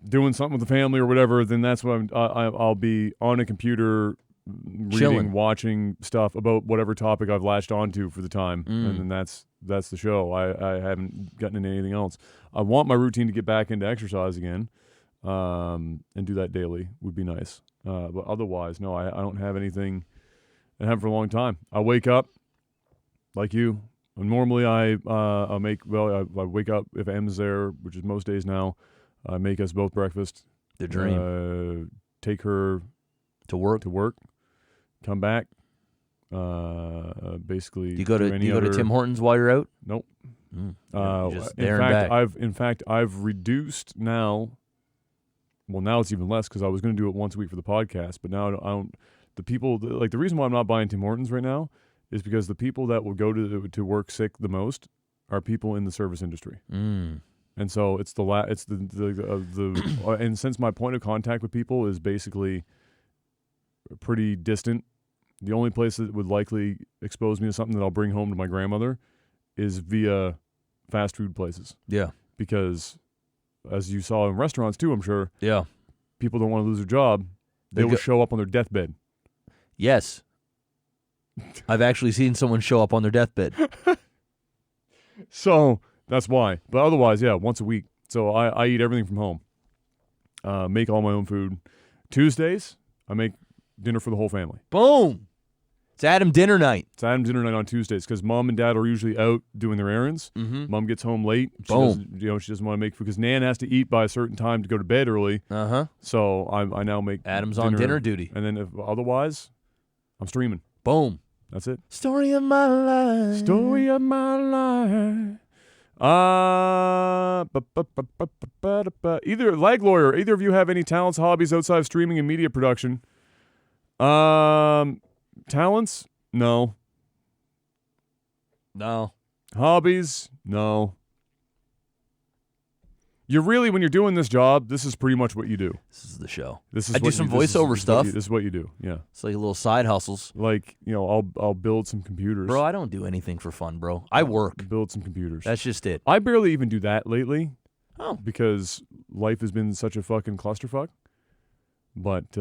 doing something with the family or whatever, then that's what I'll be on a computer reading, watching stuff about whatever topic I've latched onto for the time, and then that's the show. I haven't gotten into anything else. I want my routine to get back into exercise again, and do that daily would be nice. But otherwise, no, I don't have anything. I haven't for a long time. I wake up like you. Normally, I wake up if Em's there, which is most days now. I make us both breakfast. The dream. Take her to work. Come back. Basically, Do you go to Tim Hortons while you're out? Nope. Just there and back. I've reduced now. Well, now it's even less because I was going to do it once a week for the podcast, but now I don't. The people the reason why I'm not buying Tim Hortons right now is because the people that will go to work sick the most are people in the service industry. And so it's and since my point of contact with people is basically pretty distant, the only place that would likely expose me to something that I'll bring home to my grandmother is via fast food places. Yeah. Because, as you saw in restaurants too, I'm sure, Yeah. people don't want to lose their job. They will show up on their deathbed. Yes. I've actually seen someone show up on their deathbed. So that's why. But otherwise, yeah, once a week. So I eat everything from home. Make all my own food. Tuesdays, I make dinner for the whole family. Boom. It's Adam dinner night. It's Adam's dinner night on Tuesdays because Mom and Dad are usually out doing their errands. Mm-hmm. Mom gets home late. Boom. She doesn't want to make food because Nan has to eat by a certain time to go to bed early. Uh-huh. So I now make Adam's on dinner duty. And then if otherwise, I'm streaming. Boom. That's it. Story of my life. Story of my life. Either Lag Lawyer, either of you have any talents, hobbies outside of streaming and media production? Talents? No. No. Hobbies? No. You really, when you're doing this job, this is pretty much what you do. This is the show. This is I do some voiceover stuff. This is what you do. Yeah. It's like little side hustles. Like, I'll build some computers. Bro, I don't do anything for fun, bro. I work. Build some computers. That's just it. I barely even do that lately. Oh. Because life has been such a fucking clusterfuck. But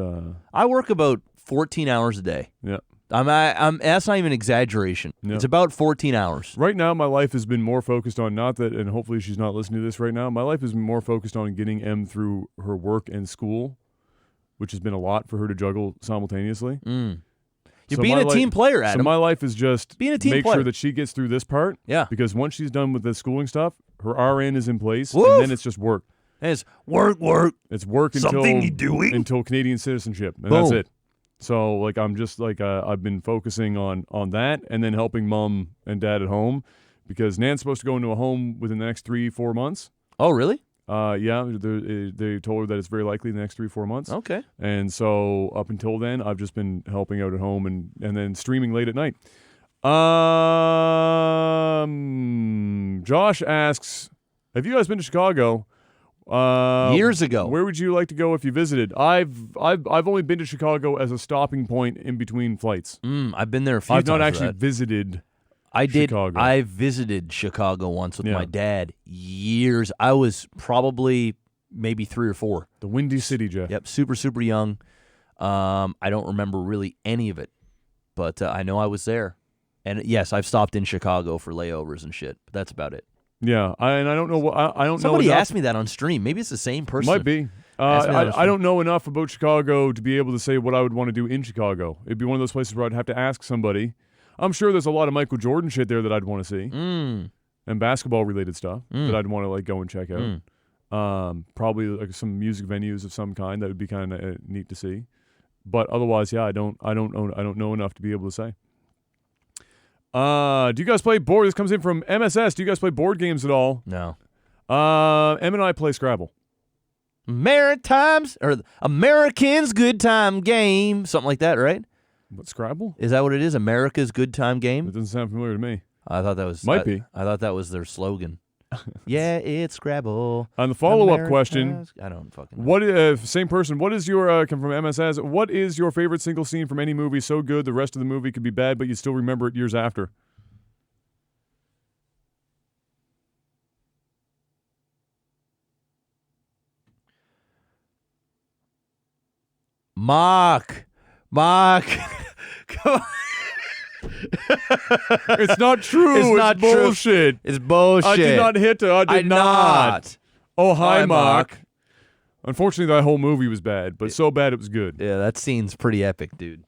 I work about 14 hours a day. yeah. That's not even exaggeration. No. It's about 14 hours. Right now, my life has been more focused on, not that, and hopefully she's not listening to this right now, my life has been more focused on getting Em through her work and school, which has been a lot for her to juggle simultaneously. Mm. You're So being my a team player, Adam. So my life is just Being a team make player. sure that she gets through this part. Yeah. Because once she's done with the schooling stuff, her RN is in place, Woof. and then it's just work. And it's work. It's work Something you doing? until Canadian citizenship, and Boom. that's it. So like I'm just like I've been focusing on that, and then helping Mom and Dad at home, because Nan's supposed to go into a home within the next 3-4 months. Oh, really? Yeah, they told her that it's very likely the next 3-4 months. Okay. And so up until then, I've just been helping out at home and then streaming late at night. Josh asks, have you guys been to Chicago? Years ago. Where would you like to go if you visited? I've only been to Chicago as a stopping point in between flights. I've been there a few I've times. not for actually that. visited. I did. Chicago. I visited Chicago once with Yeah. my dad. Years. I was probably maybe 3 or 4. The Windy City, Jeff. Yep. Super young. I don't remember really any of it, but I know I was there. And yes, I've stopped in Chicago for layovers and shit. But that's about it. Yeah, I don't know what I don't know. Somebody enough. asked me that on stream. Maybe it's the same person. Might be. Ask me that on I don't know enough about Chicago to be able to say what I would want to do in Chicago. It'd be one of those places where I'd have to ask somebody. I'm sure there's a lot of Michael Jordan shit there that I'd want to see, and basketball related stuff that I'd want to like go and check out. Probably like some music venues of some kind that would be kind of neat to see. But otherwise, yeah, I don't know enough to be able to say. Do you guys play board? This comes in from MSS. Do you guys play board games at all? No. Em and I play Scrabble. Maritimes or Americans Good Time Game, something like that, right? What, Scrabble? Is that what it is? America's Good Time Game? It doesn't sound familiar to me. I thought that was Might be. I thought that was their slogan. Yeah, it's Scrabble. On the follow-up question, I don't fucking know. what same person? What is your come from MSS? What is your favorite single scene from any movie so good the rest of the movie could be bad, but you still remember it years after? Mock. Come on. It's not true. It's not true. bullshit. It's bullshit. I did not hit her. I did not. Oh, hi, Hi, Mark. Mark. Unfortunately, that whole movie was bad, but so bad it was good. Yeah, that scene's pretty epic, dude.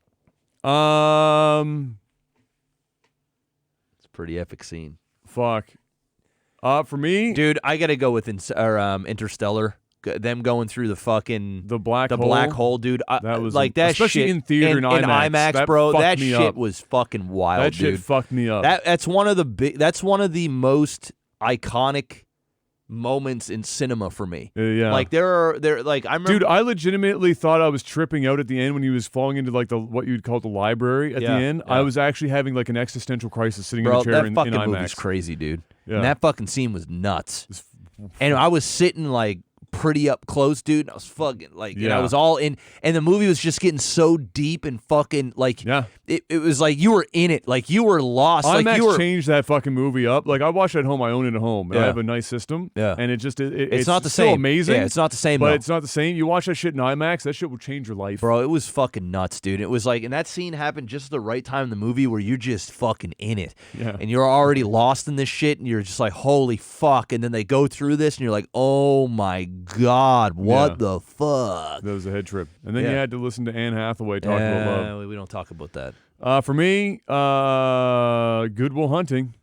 It's It's a pretty epic scene. fuck. For me, Dude, I gotta go with Interstellar. Them going through the fucking the black black hole, dude. That was like that especially shit in theater in and IMAX. That bro. fucked That me shit up. was fucking wild, That dude. shit fucked me up. That's one of the That's one of the most iconic moments in cinema for me. Yeah. Like there like I remember. Dude, I legitimately thought I was tripping out at the end when he was falling into like what you'd call the library at Yeah, the end. yeah. I was actually having like an existential crisis sitting bro, in a chair that in fucking IMAX. movie's crazy, dude. Yeah. And that fucking scene was nuts. It's And I was sitting like pretty up close, dude. And I was fucking like, and I Yeah. was all in. And the movie was just getting so deep and fucking like, Yeah. it was like you were in it, like you were lost, like IMAX you were. changed that fucking movie up. Like I watch it at home. I own it at home, and I Yeah. have a nice system. Yeah. And it just It's not the still same. amazing. Yeah, it's not the same, but though. it's not the same. You watch that shit in IMAX, that shit will change your life. Bro, it was fucking nuts, dude. It was like, and that scene happened just at the right time in the movie where you're just fucking in it. Yeah. And you're already lost in this shit, and you're just like, holy fuck. And then they go through this, and you're like, oh my God, what Yeah. the fuck? That was a head trip. And then Yeah. you had to listen to Anne Hathaway talk about love. We don't talk about that. For me, Good Will Hunting.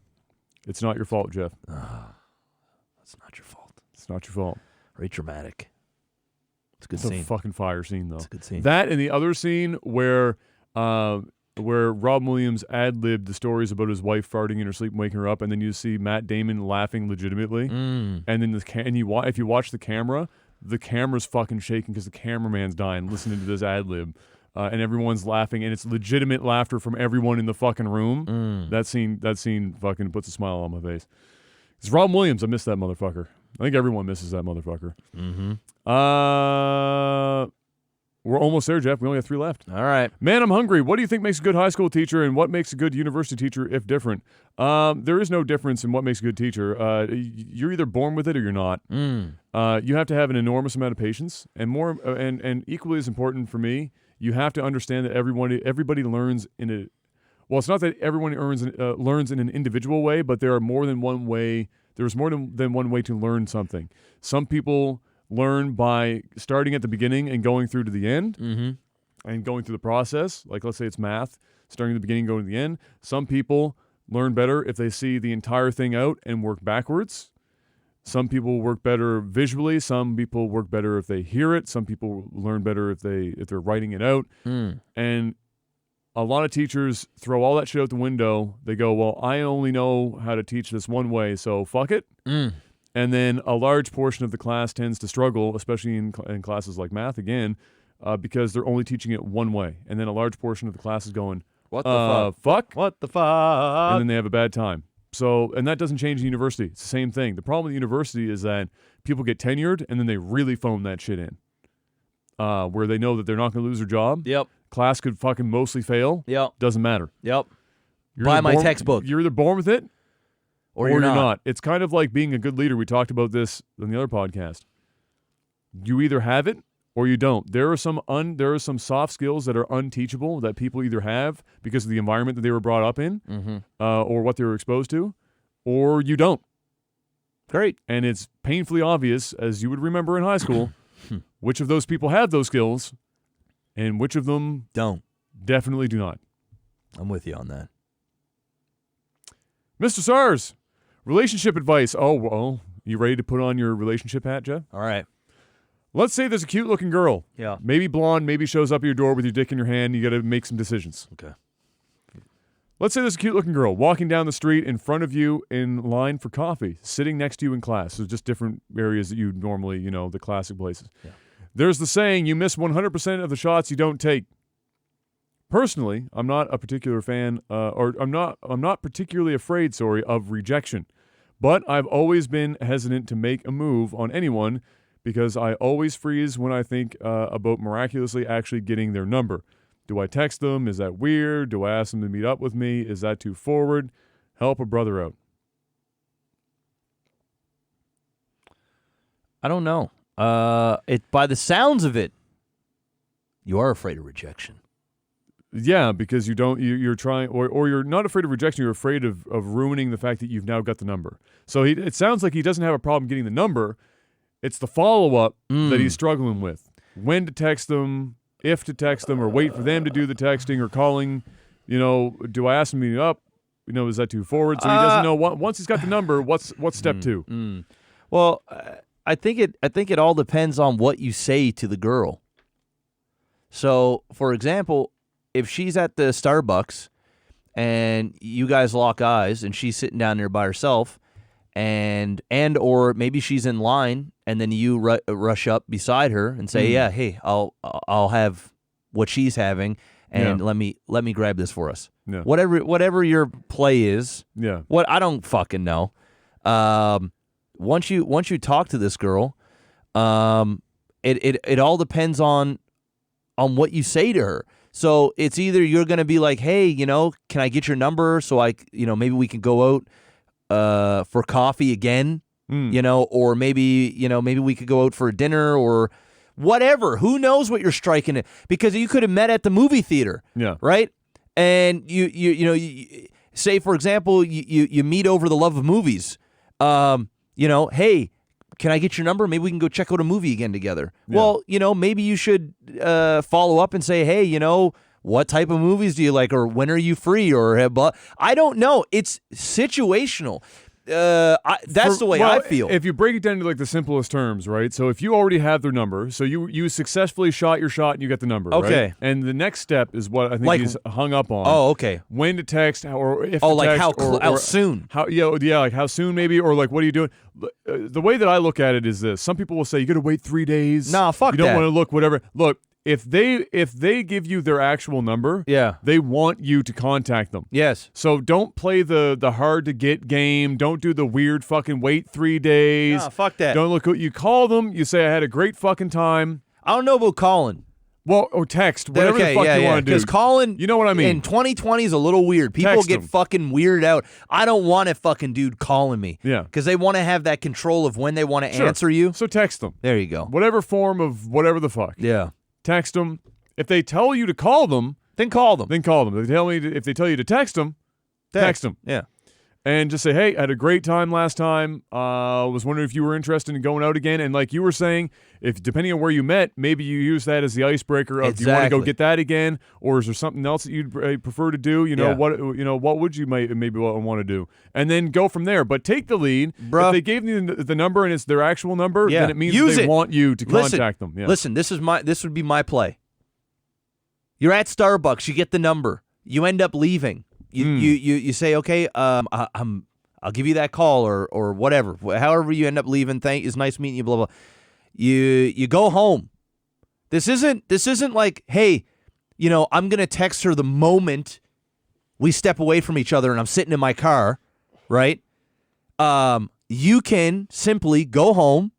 It's not your fault, Jeff. That's not your fault. It's not your fault. Very dramatic. It's a good It's a scene. fucking fire scene, though. It's a good scene. That and the other scene where Rob Williams ad-libbed the stories about his wife farting in her sleep and waking her up, and then you see Matt Damon laughing legitimately, and then if you watch the camera's fucking shaking because the cameraman's dying listening to this ad-lib, and everyone's laughing, and it's legitimate laughter from everyone in the fucking room. That scene fucking puts a smile on my face. It's Rob Williams. I miss that motherfucker. I think everyone misses that motherfucker. We're almost there, Jeff. We only have 3 left. All right. Man, I'm hungry. What do you think makes a good high school teacher, and what makes a good university teacher, if different? There is no difference in what makes a good teacher. You're either born with it or you're not. You have to have an enormous amount of patience, and and equally as important for me, you have to understand that everybody learns in a. Well, it's not that everyone learns in an individual way, but there are more than one way. There's more than one way to learn something. Some people learn by starting at the beginning and going through to the end, and going through the process. Like, let's say it's math, starting at the beginning, going to the end. Some people learn better if they see the entire thing out and work backwards. Some people work better visually. Some people work better if they hear it. Some people learn better if they're writing it out. And a lot of teachers throw all that shit out the window. They go, well, I only know how to teach this one way, so fuck it. And then a large portion of the class tends to struggle, especially in classes like math, again, because they're only teaching it one way. And then a large portion of the class is going, What the fuck? What the fuck? And then they have a bad time. So, and that doesn't change in university. It's the same thing. The problem with university is that people get tenured and then they really phone that shit in, where they know that they're not going to lose their job. Yep. Class could fucking mostly fail. Yep. Doesn't matter. Yep. You're Buy either my born- textbook. You're either born with it Or you're not. It's kind of like being a good leader. We talked about this in the other podcast. You either have it or you don't. There are some soft skills that are unteachable that people either have because of the environment that they were brought up in, or what they were exposed to, or you don't. Great. And it's painfully obvious, as you would remember in high school, which of those people have those skills and which of them Don't. definitely do not. I'm with you on that. Mr. SARS, relationship advice. Oh, well, you ready to put on your relationship hat, Jeff? All right. Let's say there's a cute-looking girl. Yeah. Maybe blonde, maybe shows up at your door with your dick in your hand. You got to make some decisions. Okay. Let's say there's a cute-looking girl walking down the street in front of you in line for coffee, sitting next to you in class. So just different areas that you normally, the classic places. Yeah. There's the saying, you miss 100% of the shots you don't take. Personally, I'm not a particular fan, or I'm not particularly afraid, of rejection. But I've always been hesitant to make a move on anyone because I always freeze when I think about miraculously actually getting their number. Do I text them? Is that weird? Do I ask them to meet up with me? Is that too forward? Help a brother out. I don't know. By the sounds of it, you are afraid of rejection. Yeah, because you're trying, or you're not afraid of rejection. You're afraid of ruining the fact that you've now got the number. So it sounds like he doesn't have a problem getting the number. It's the follow-up that he's struggling with. When to text them, if to text them, or wait for them to do the texting or calling. Do I ask him to meet up? Is that too forward? So he doesn't know. Once he's got the number, what's step 2? Well, I think it all depends on what you say to the girl. So, for example, if she's at the Starbucks and you guys lock eyes and she's sitting down there by herself, or maybe she's in line and then you rush up beside her and say, "Yeah, hey, I'll have what she's having, and let me grab this for us." Yeah. Whatever your play is. Yeah. What I don't fucking know. Once you talk to this girl, It all depends on what you say to her. So it's either you're going to be like, hey, can I get your number so maybe we can go out for coffee again, or maybe we could go out for a dinner or whatever. Who knows what you're striking it? Because you could have met at the movie theater, right? And you say, for example, you meet over the love of movies. Hey, can I get your number? Maybe we can go check out a movie again together. Yeah. Well, maybe you should follow up and say, hey, what type of movies do you like, or when are you free, or I don't know. It's situational. That's the way I feel. If you break it down to like the simplest terms, right? So if you already have their number, so you successfully shot your shot and you get the number, okay. Right? And the next step is what I think he's hung up on. Oh, okay. When to text, or if to text, how soon? How like how soon maybe, or like what are you doing? The way that I look at it is this: some people will say you got to wait 3 days. Nah, fuck that. You don't that. want to look whatever. Look. If they give you their actual number, they want you to contact them. Yes. So don't play the hard to get game. Don't do the weird fucking wait 3 days. Nah, fuck that. Don't look. You call them. You say I had a great fucking time. I don't know about calling. Well, or text, whatever the fuck you want to do. Because calling, you know what I mean. In 2020 is a little weird. People Text get them. fucking weirded out. I don't want a fucking dude calling me. Yeah. Because they want to have that control of when they want to answer you. So text them. There you go. Whatever form of whatever the fuck. Yeah. Text them. If they tell you to call them, then call them. If they tell you to text them, text them. Yeah. And just say, hey, I had a great time last time. Was wondering if you were interested in going out again. And like you were saying, if depending on where you met, maybe you use that as the icebreaker of, do you want to go get that again, or is there something else that you'd prefer to do? What would you maybe want to do? And then go from there. But take the lead. Bruh. If they gave you the number and it's their actual number, then it means they want you to contact them. Yeah. Listen, this would be my play. You're at Starbucks. You get the number. You end up leaving. You say, okay, I'll give you that call or whatever. However you end up leaving. It's nice meeting you. Blah blah. You go home. This isn't like, hey, I'm gonna text her the moment we step away from each other and I'm sitting in my car, right? You can simply go home,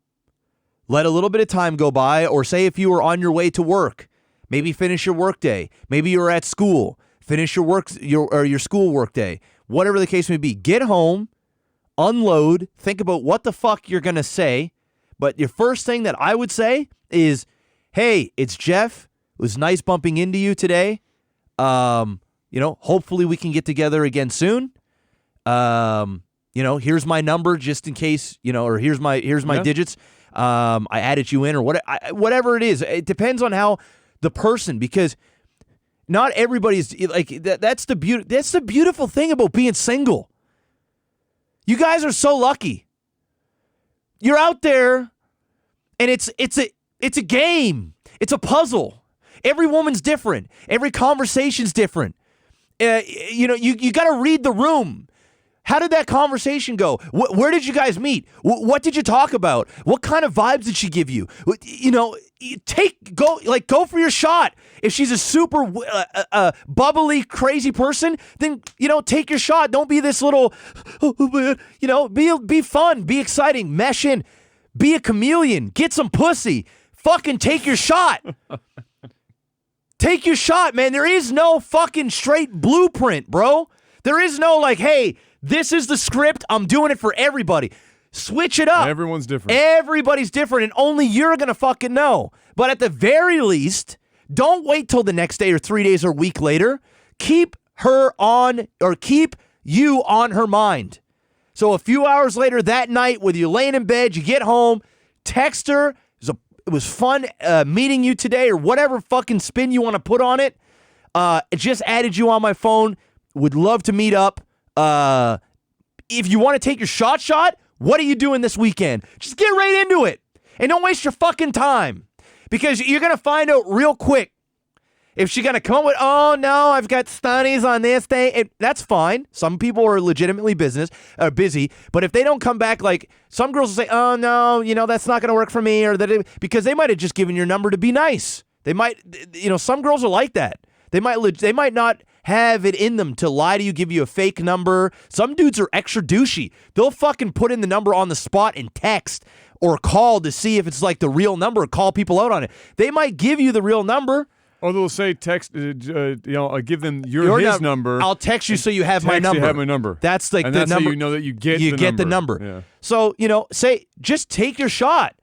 let a little bit of time go by, or say if you were on your way to work. Maybe finish your work day. Maybe you're at school. Finish your school work day. Whatever the case may be. Get home, unload, think about what the fuck you're going to say. But your first thing that I would say is, hey, it's Jeff. It was nice bumping into you today. Hopefully we can get together again soon. Here's my number just in case, or here's my digits. I added you in or whatever it is. It depends on how the person, because not everybody's like that. That's the beautiful thing about being single. You guys are so lucky. You're out there, and it's a game. It's a puzzle. Every woman's different. Every conversation's different. You got to read the room. How did that conversation go? Where did you guys meet? What did you talk about? What kind of vibes did she give you? Go for your shot. If she's a super bubbly, crazy person, then take your shot. Don't be this little, be fun, be exciting, mesh in, be a chameleon, get some pussy. Fucking take your shot. Take your shot, man. There is no fucking straight blueprint, bro. There is no like, hey, this is the script. I'm doing it for everybody. Switch it up. Everyone's different. Everybody's different, and only you're going to fucking know. But at the very least, don't wait till the next day or 3 days or a week later. Keep her on, or keep you on her mind. So a few hours later that night, whether you're laying in bed, you get home, text her. It was fun meeting you today, or whatever fucking spin you want to put on it. It just added you on my phone. Would love to meet up. If you want to take your shot, what are you doing this weekend? Just get right into it. And don't waste your fucking time. Because you're going to find out real quick if she's going to come with, oh, no, I've got studies on this day. That's fine. Some people are legitimately busy. But if they don't come back, like, some girls will say, oh, no, that's not going to work for me. Because they might have just given your number to be nice. They might, some girls are like that. They might not have it in them to lie to you, give you a fake number. Some dudes are extra douchey. They'll fucking put in the number on the spot and text or call to see if it's like the real number, call people out on it. They might give you the real number. Or they'll say text, give them his number. I'll text you so you have my number. You have my number. That's like and the that's number. how you know that you get the number. Yeah. So, say, just take your shot.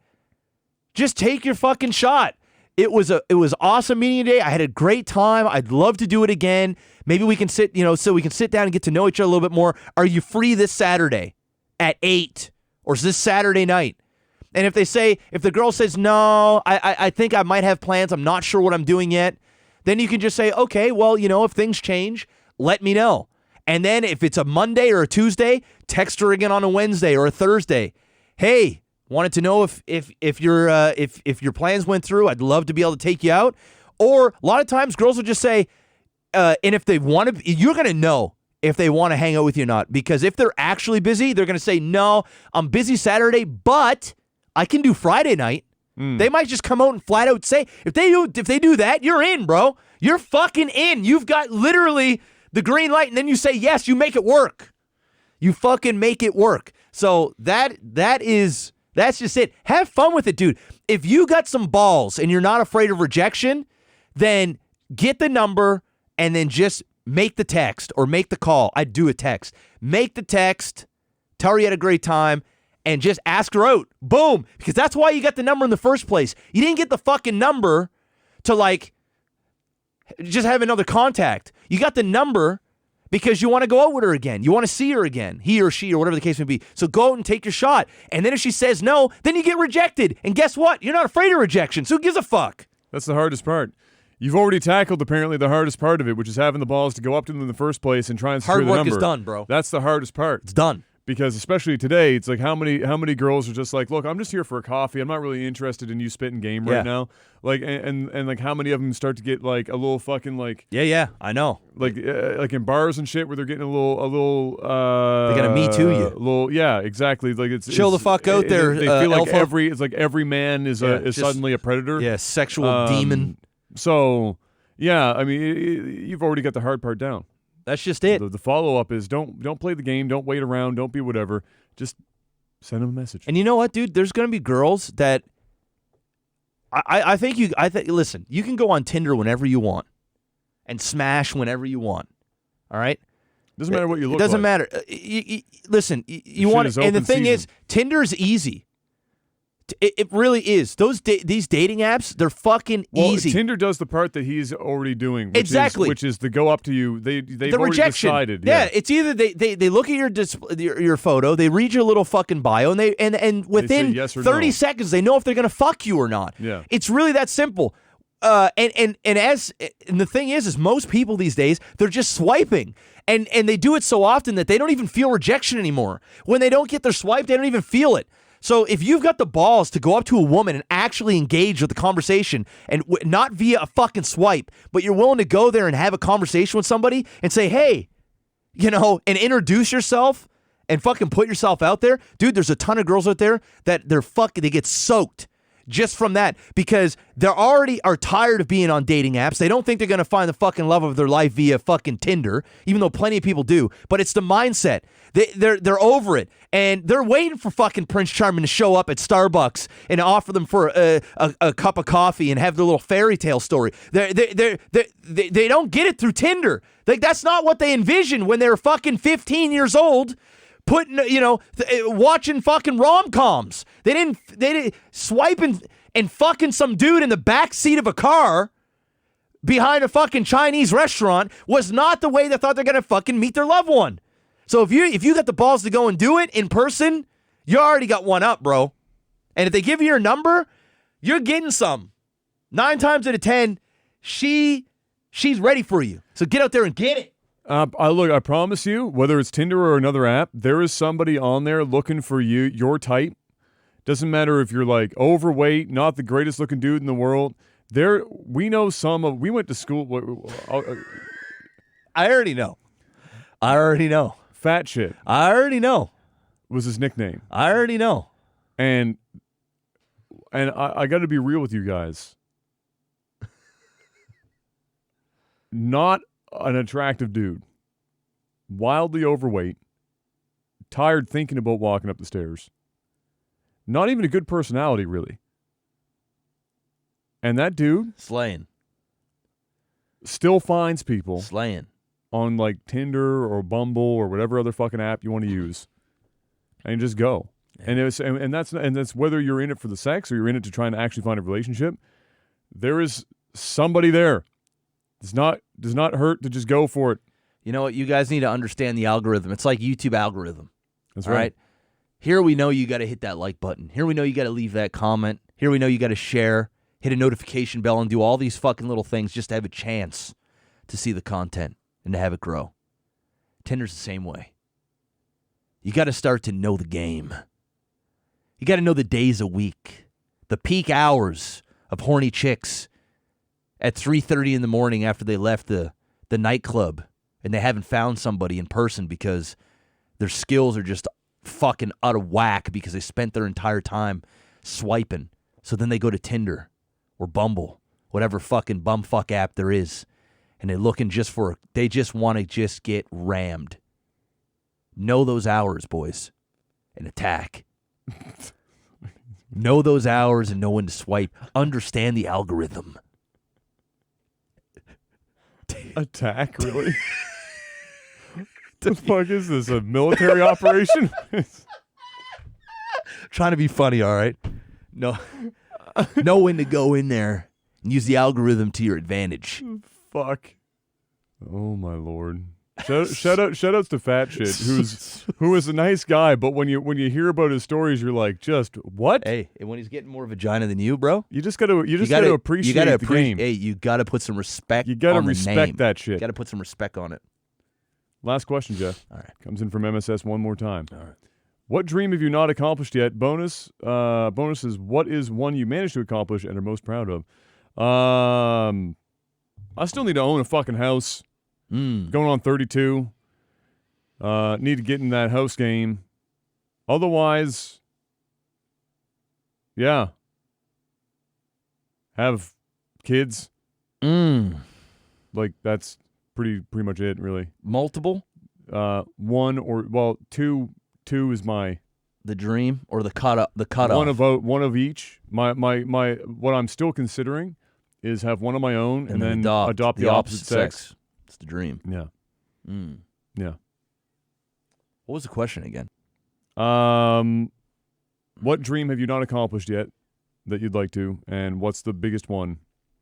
Just take your fucking shot. It was awesome meeting you today. I had a great time. I'd love to do it again. Maybe we can sit, so we can sit down and get to know each other a little bit more. Are you free this Saturday at 8? Or is this Saturday night? And if the girl says, no, I think I might have plans, I'm not sure what I'm doing yet, then you can just say, okay, well, if things change, let me know. And then if it's a Monday or a Tuesday, text her again on a Wednesday or a Thursday. Hey, wanted to know if your plans went through. I'd love to be able to take you out. Or a lot of times girls will just say, and if they want to, you're going to know if they want to hang out with you or not. Because if they're actually busy, they're going to say, no, I'm busy Saturday, but I can do Friday night. They might just come out and flat out say, if they do that, you're in, bro. You're fucking in. You've got literally the green light, and then you say yes, you make it work. You fucking make it work. So that's just it. Have fun with it, dude. If you got some balls and you're not afraid of rejection, then get the number and then just make the text or make the call. I'd do a text. Make the text, tell her you had a great time, and just ask her out. Boom. Because that's why you got the number in the first place. You didn't get the fucking number to just have another contact. You got the number because you want to go out with her again. You want to see her again, he or she or whatever the case may be. So go out and take your shot. And then if she says no, then you get rejected. And guess what? You're not afraid of rejection. So who gives a fuck? That's the hardest part. You've already tackled apparently the hardest part of it, which is having the balls to go up to them in the first place and try and secure the number. Hard work is done, bro. That's the hardest part. It's done. Because especially today, it's like how many girls are just like, look, I'm just here for a coffee. I'm not really interested in you spitting game right now. Like and like how many of them start to get like a little fucking like yeah, I know. Like in bars and shit where they're getting a little they gotta me too you. Exactly. Like it's chill the fuck out there. They feel like alpha. every man is suddenly a predator. Yeah, sexual demon. So yeah, I mean you've already got the hard part down. That's just it. The follow-up is don't play the game, don't wait around, don't be whatever. Just send them a message. And you know what, dude? There's going to be girls that I think listen, you can go on Tinder whenever you want and smash whenever you want. All right? Doesn't matter what you look like. It doesn't matter. Listen, you want and the thing is, Tinder's easy. It really is. These dating apps, they're fucking easy. Tinder does the part that he's already doing, which is to go up to you. They've the already rejection. decided. Yeah, it's either they look at your photo, they read your little fucking bio, and within yes or 30 no. seconds they know if they're gonna fuck you or not. Yeah, it's really that simple. And the thing is most people these days, they're just swiping. And they do it so often that they don't even feel rejection anymore. When they don't get their swipe, they don't even feel it. So if you've got the balls to go up to a woman and actually engage with the conversation and not via a fucking swipe, but you're willing to go there and have a conversation with somebody and say, hey, and introduce yourself and fucking put yourself out there. Dude, there's a ton of girls out there that they get soaked just from that because they already are tired of being on dating apps. They don't think they're going to find the fucking love of their life via fucking Tinder, even though plenty of people do. But it's the mindset. They're over it. And they're waiting for fucking Prince Charming to show up at Starbucks and offer them for a cup of coffee and have their little fairy tale story. They don't get it through Tinder. Like, that's not what they envisioned when they were fucking 15 years old. Watching fucking rom-coms. They didn't swiping and fucking some dude in the back seat of a car behind a fucking Chinese restaurant was not the way they thought they're gonna fucking meet their loved one. So if you got the balls to go and do it in person, you already got one up, bro. And if they give you your number, you're getting some. 9 times out of 10, she's ready for you. So get out there and get it. I promise you, whether it's Tinder or another app, there is somebody on there looking for you, your type. Doesn't matter if you're like overweight, not the greatest looking dude in the world. We know we went to school. I already know. Fat shit. I already know. Was his nickname. I already know. And I got to be real with you guys. not an attractive dude, wildly overweight, tired thinking about walking up the stairs, not even a good personality, really. And that dude Slaying. still finds people Slaying. on like Tinder or Bumble or whatever other fucking app you want to use, and just go. And that's whether you're in it for the sex or you're in it to try and actually find a relationship. There is somebody there. Does not hurt to just go for it. You know what? You guys need to understand the algorithm. It's like YouTube algorithm. That's all right. Here we know you got to hit that like button. Here we know you got to leave that comment. Here we know you got to share, hit a notification bell, and do all these fucking little things just to have a chance to see the content and to have it grow. Tinder's the same way. You got to start to know the game. You got to know the days a week, the peak hours of horny chicks at 3:30 in the morning after they left the nightclub and they haven't found somebody in person because their skills are just fucking out of whack because they spent their entire time swiping. So then they go to Tinder or Bumble, whatever fucking bumfuck app there is, and they're looking they just want to just get rammed. Know those hours, boys, and attack. Know those hours and know when to swipe. Understand the algorithm. Attack, really? The fuck is this? A military operation? Trying to be funny, all right? No. Know when to go in there and use the algorithm to your advantage. Fuck. Oh my lord. Shout outs to Fat Shit, who is a nice guy, but when you hear about his stories, you're like, just what? Hey, and when he's getting more vagina than you, bro, you gotta appreciate the game. Hey, you gotta put some respect. You gotta on the respect name. that shit. You gotta put some respect on it. Last question, Jeff. All right, comes in from MSS one more time. All right. What dream have you not accomplished yet? Bonus is what is one you managed to accomplish and are most proud of? I still need to own a fucking house. Going on 32. Need to get in that house game. Otherwise, yeah. Have kids. Like that's pretty much it, really. Multiple? One or two is the dream or the cutoff. One of each. My what I'm still considering is have one of my own and then adopt the opposite sex. It's the dream. Yeah. Yeah. What was the question again? What dream have you not accomplished yet that you'd like to, and what's the biggest one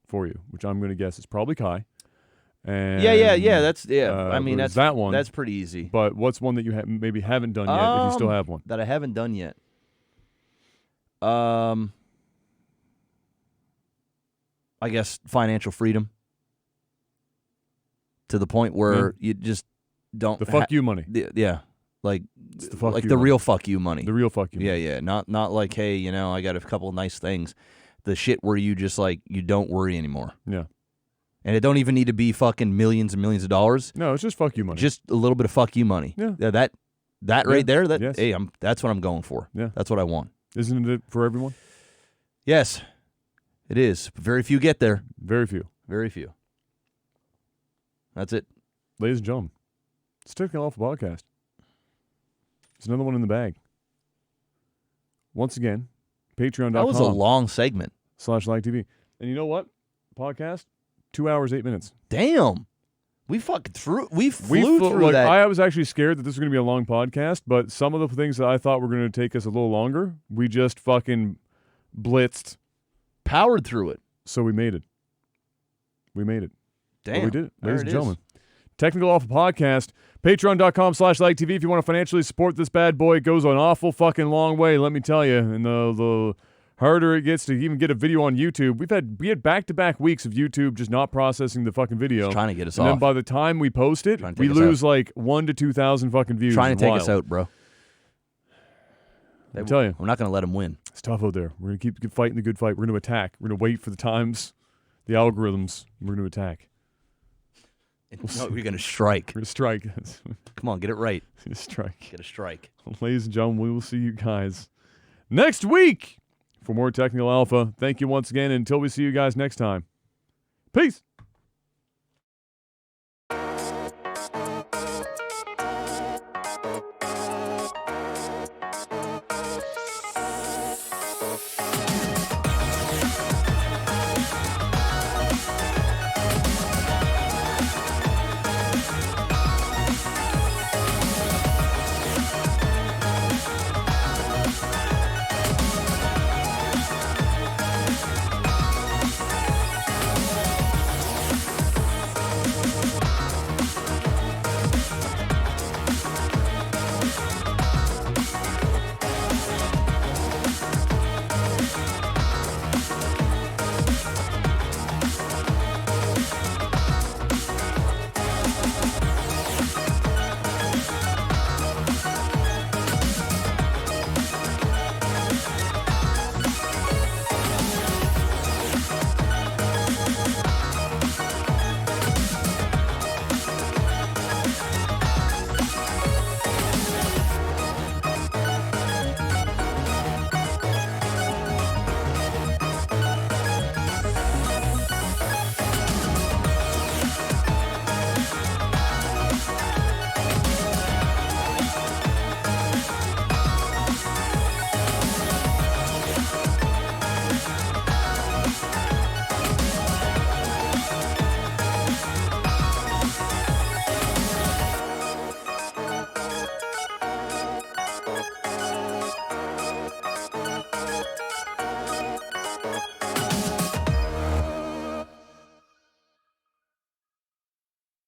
for you? Which I'm going to guess is probably Kai. And, yeah. That's I mean, that's that one. That's pretty easy. But what's one that you maybe haven't done yet? If you still have one that I haven't done yet. I guess financial freedom. To the point where you just don't. The fuck you money. Yeah. Like the real fuck you money. The real fuck you money. Yeah. Not like, hey, I got a couple of nice things. The shit where you just like, you don't worry anymore. Yeah. And it don't even need to be fucking millions and millions of dollars. No, it's just fuck you money. Just a little bit of fuck you money. Yeah. That right there, yes. Hey, that's what I'm going for. Yeah. That's what I want. Isn't it for everyone? Yes. It is. Very few get there. Very few. Very few. That's it. Ladies and gentlemen, it's Technical Alpha Podcast. It's another one in the bag. Once again, patreon.com. That was a long segment. /LikeTV. And you know what? Podcast, 2 hours, 8 minutes. Damn. We fucking flew through that. I was actually scared that this was going to be a long podcast, but some of the things that I thought were going to take us a little longer, we just fucking blitzed. Powered through it. So we made it. Damn. But we did it, ladies and gentlemen. Is. Technical Alpha Podcast. Patreon.com/LikeTV. If you want to financially support this bad boy, it goes an awful fucking long way, let me tell you. And the harder it gets to even get a video on YouTube. We had back-to-back weeks of YouTube just not processing the fucking video. Just trying to get us off. And then by the time we post it, we lose like 1,000 to 2,000 fucking views. Trying to take us out, bro. I tell you. I'm not going to let them win. It's tough out there. We're going to keep fighting the good fight. We're going to attack. We're going to wait for the times, the algorithms. We're going to attack. No, we're going to strike. We're going to strike. Come on, get it right. Strike. Get a strike. Ladies and gentlemen, we will see you guys next week for more Technical Alpha. Thank you once again. Until we see you guys next time. Peace.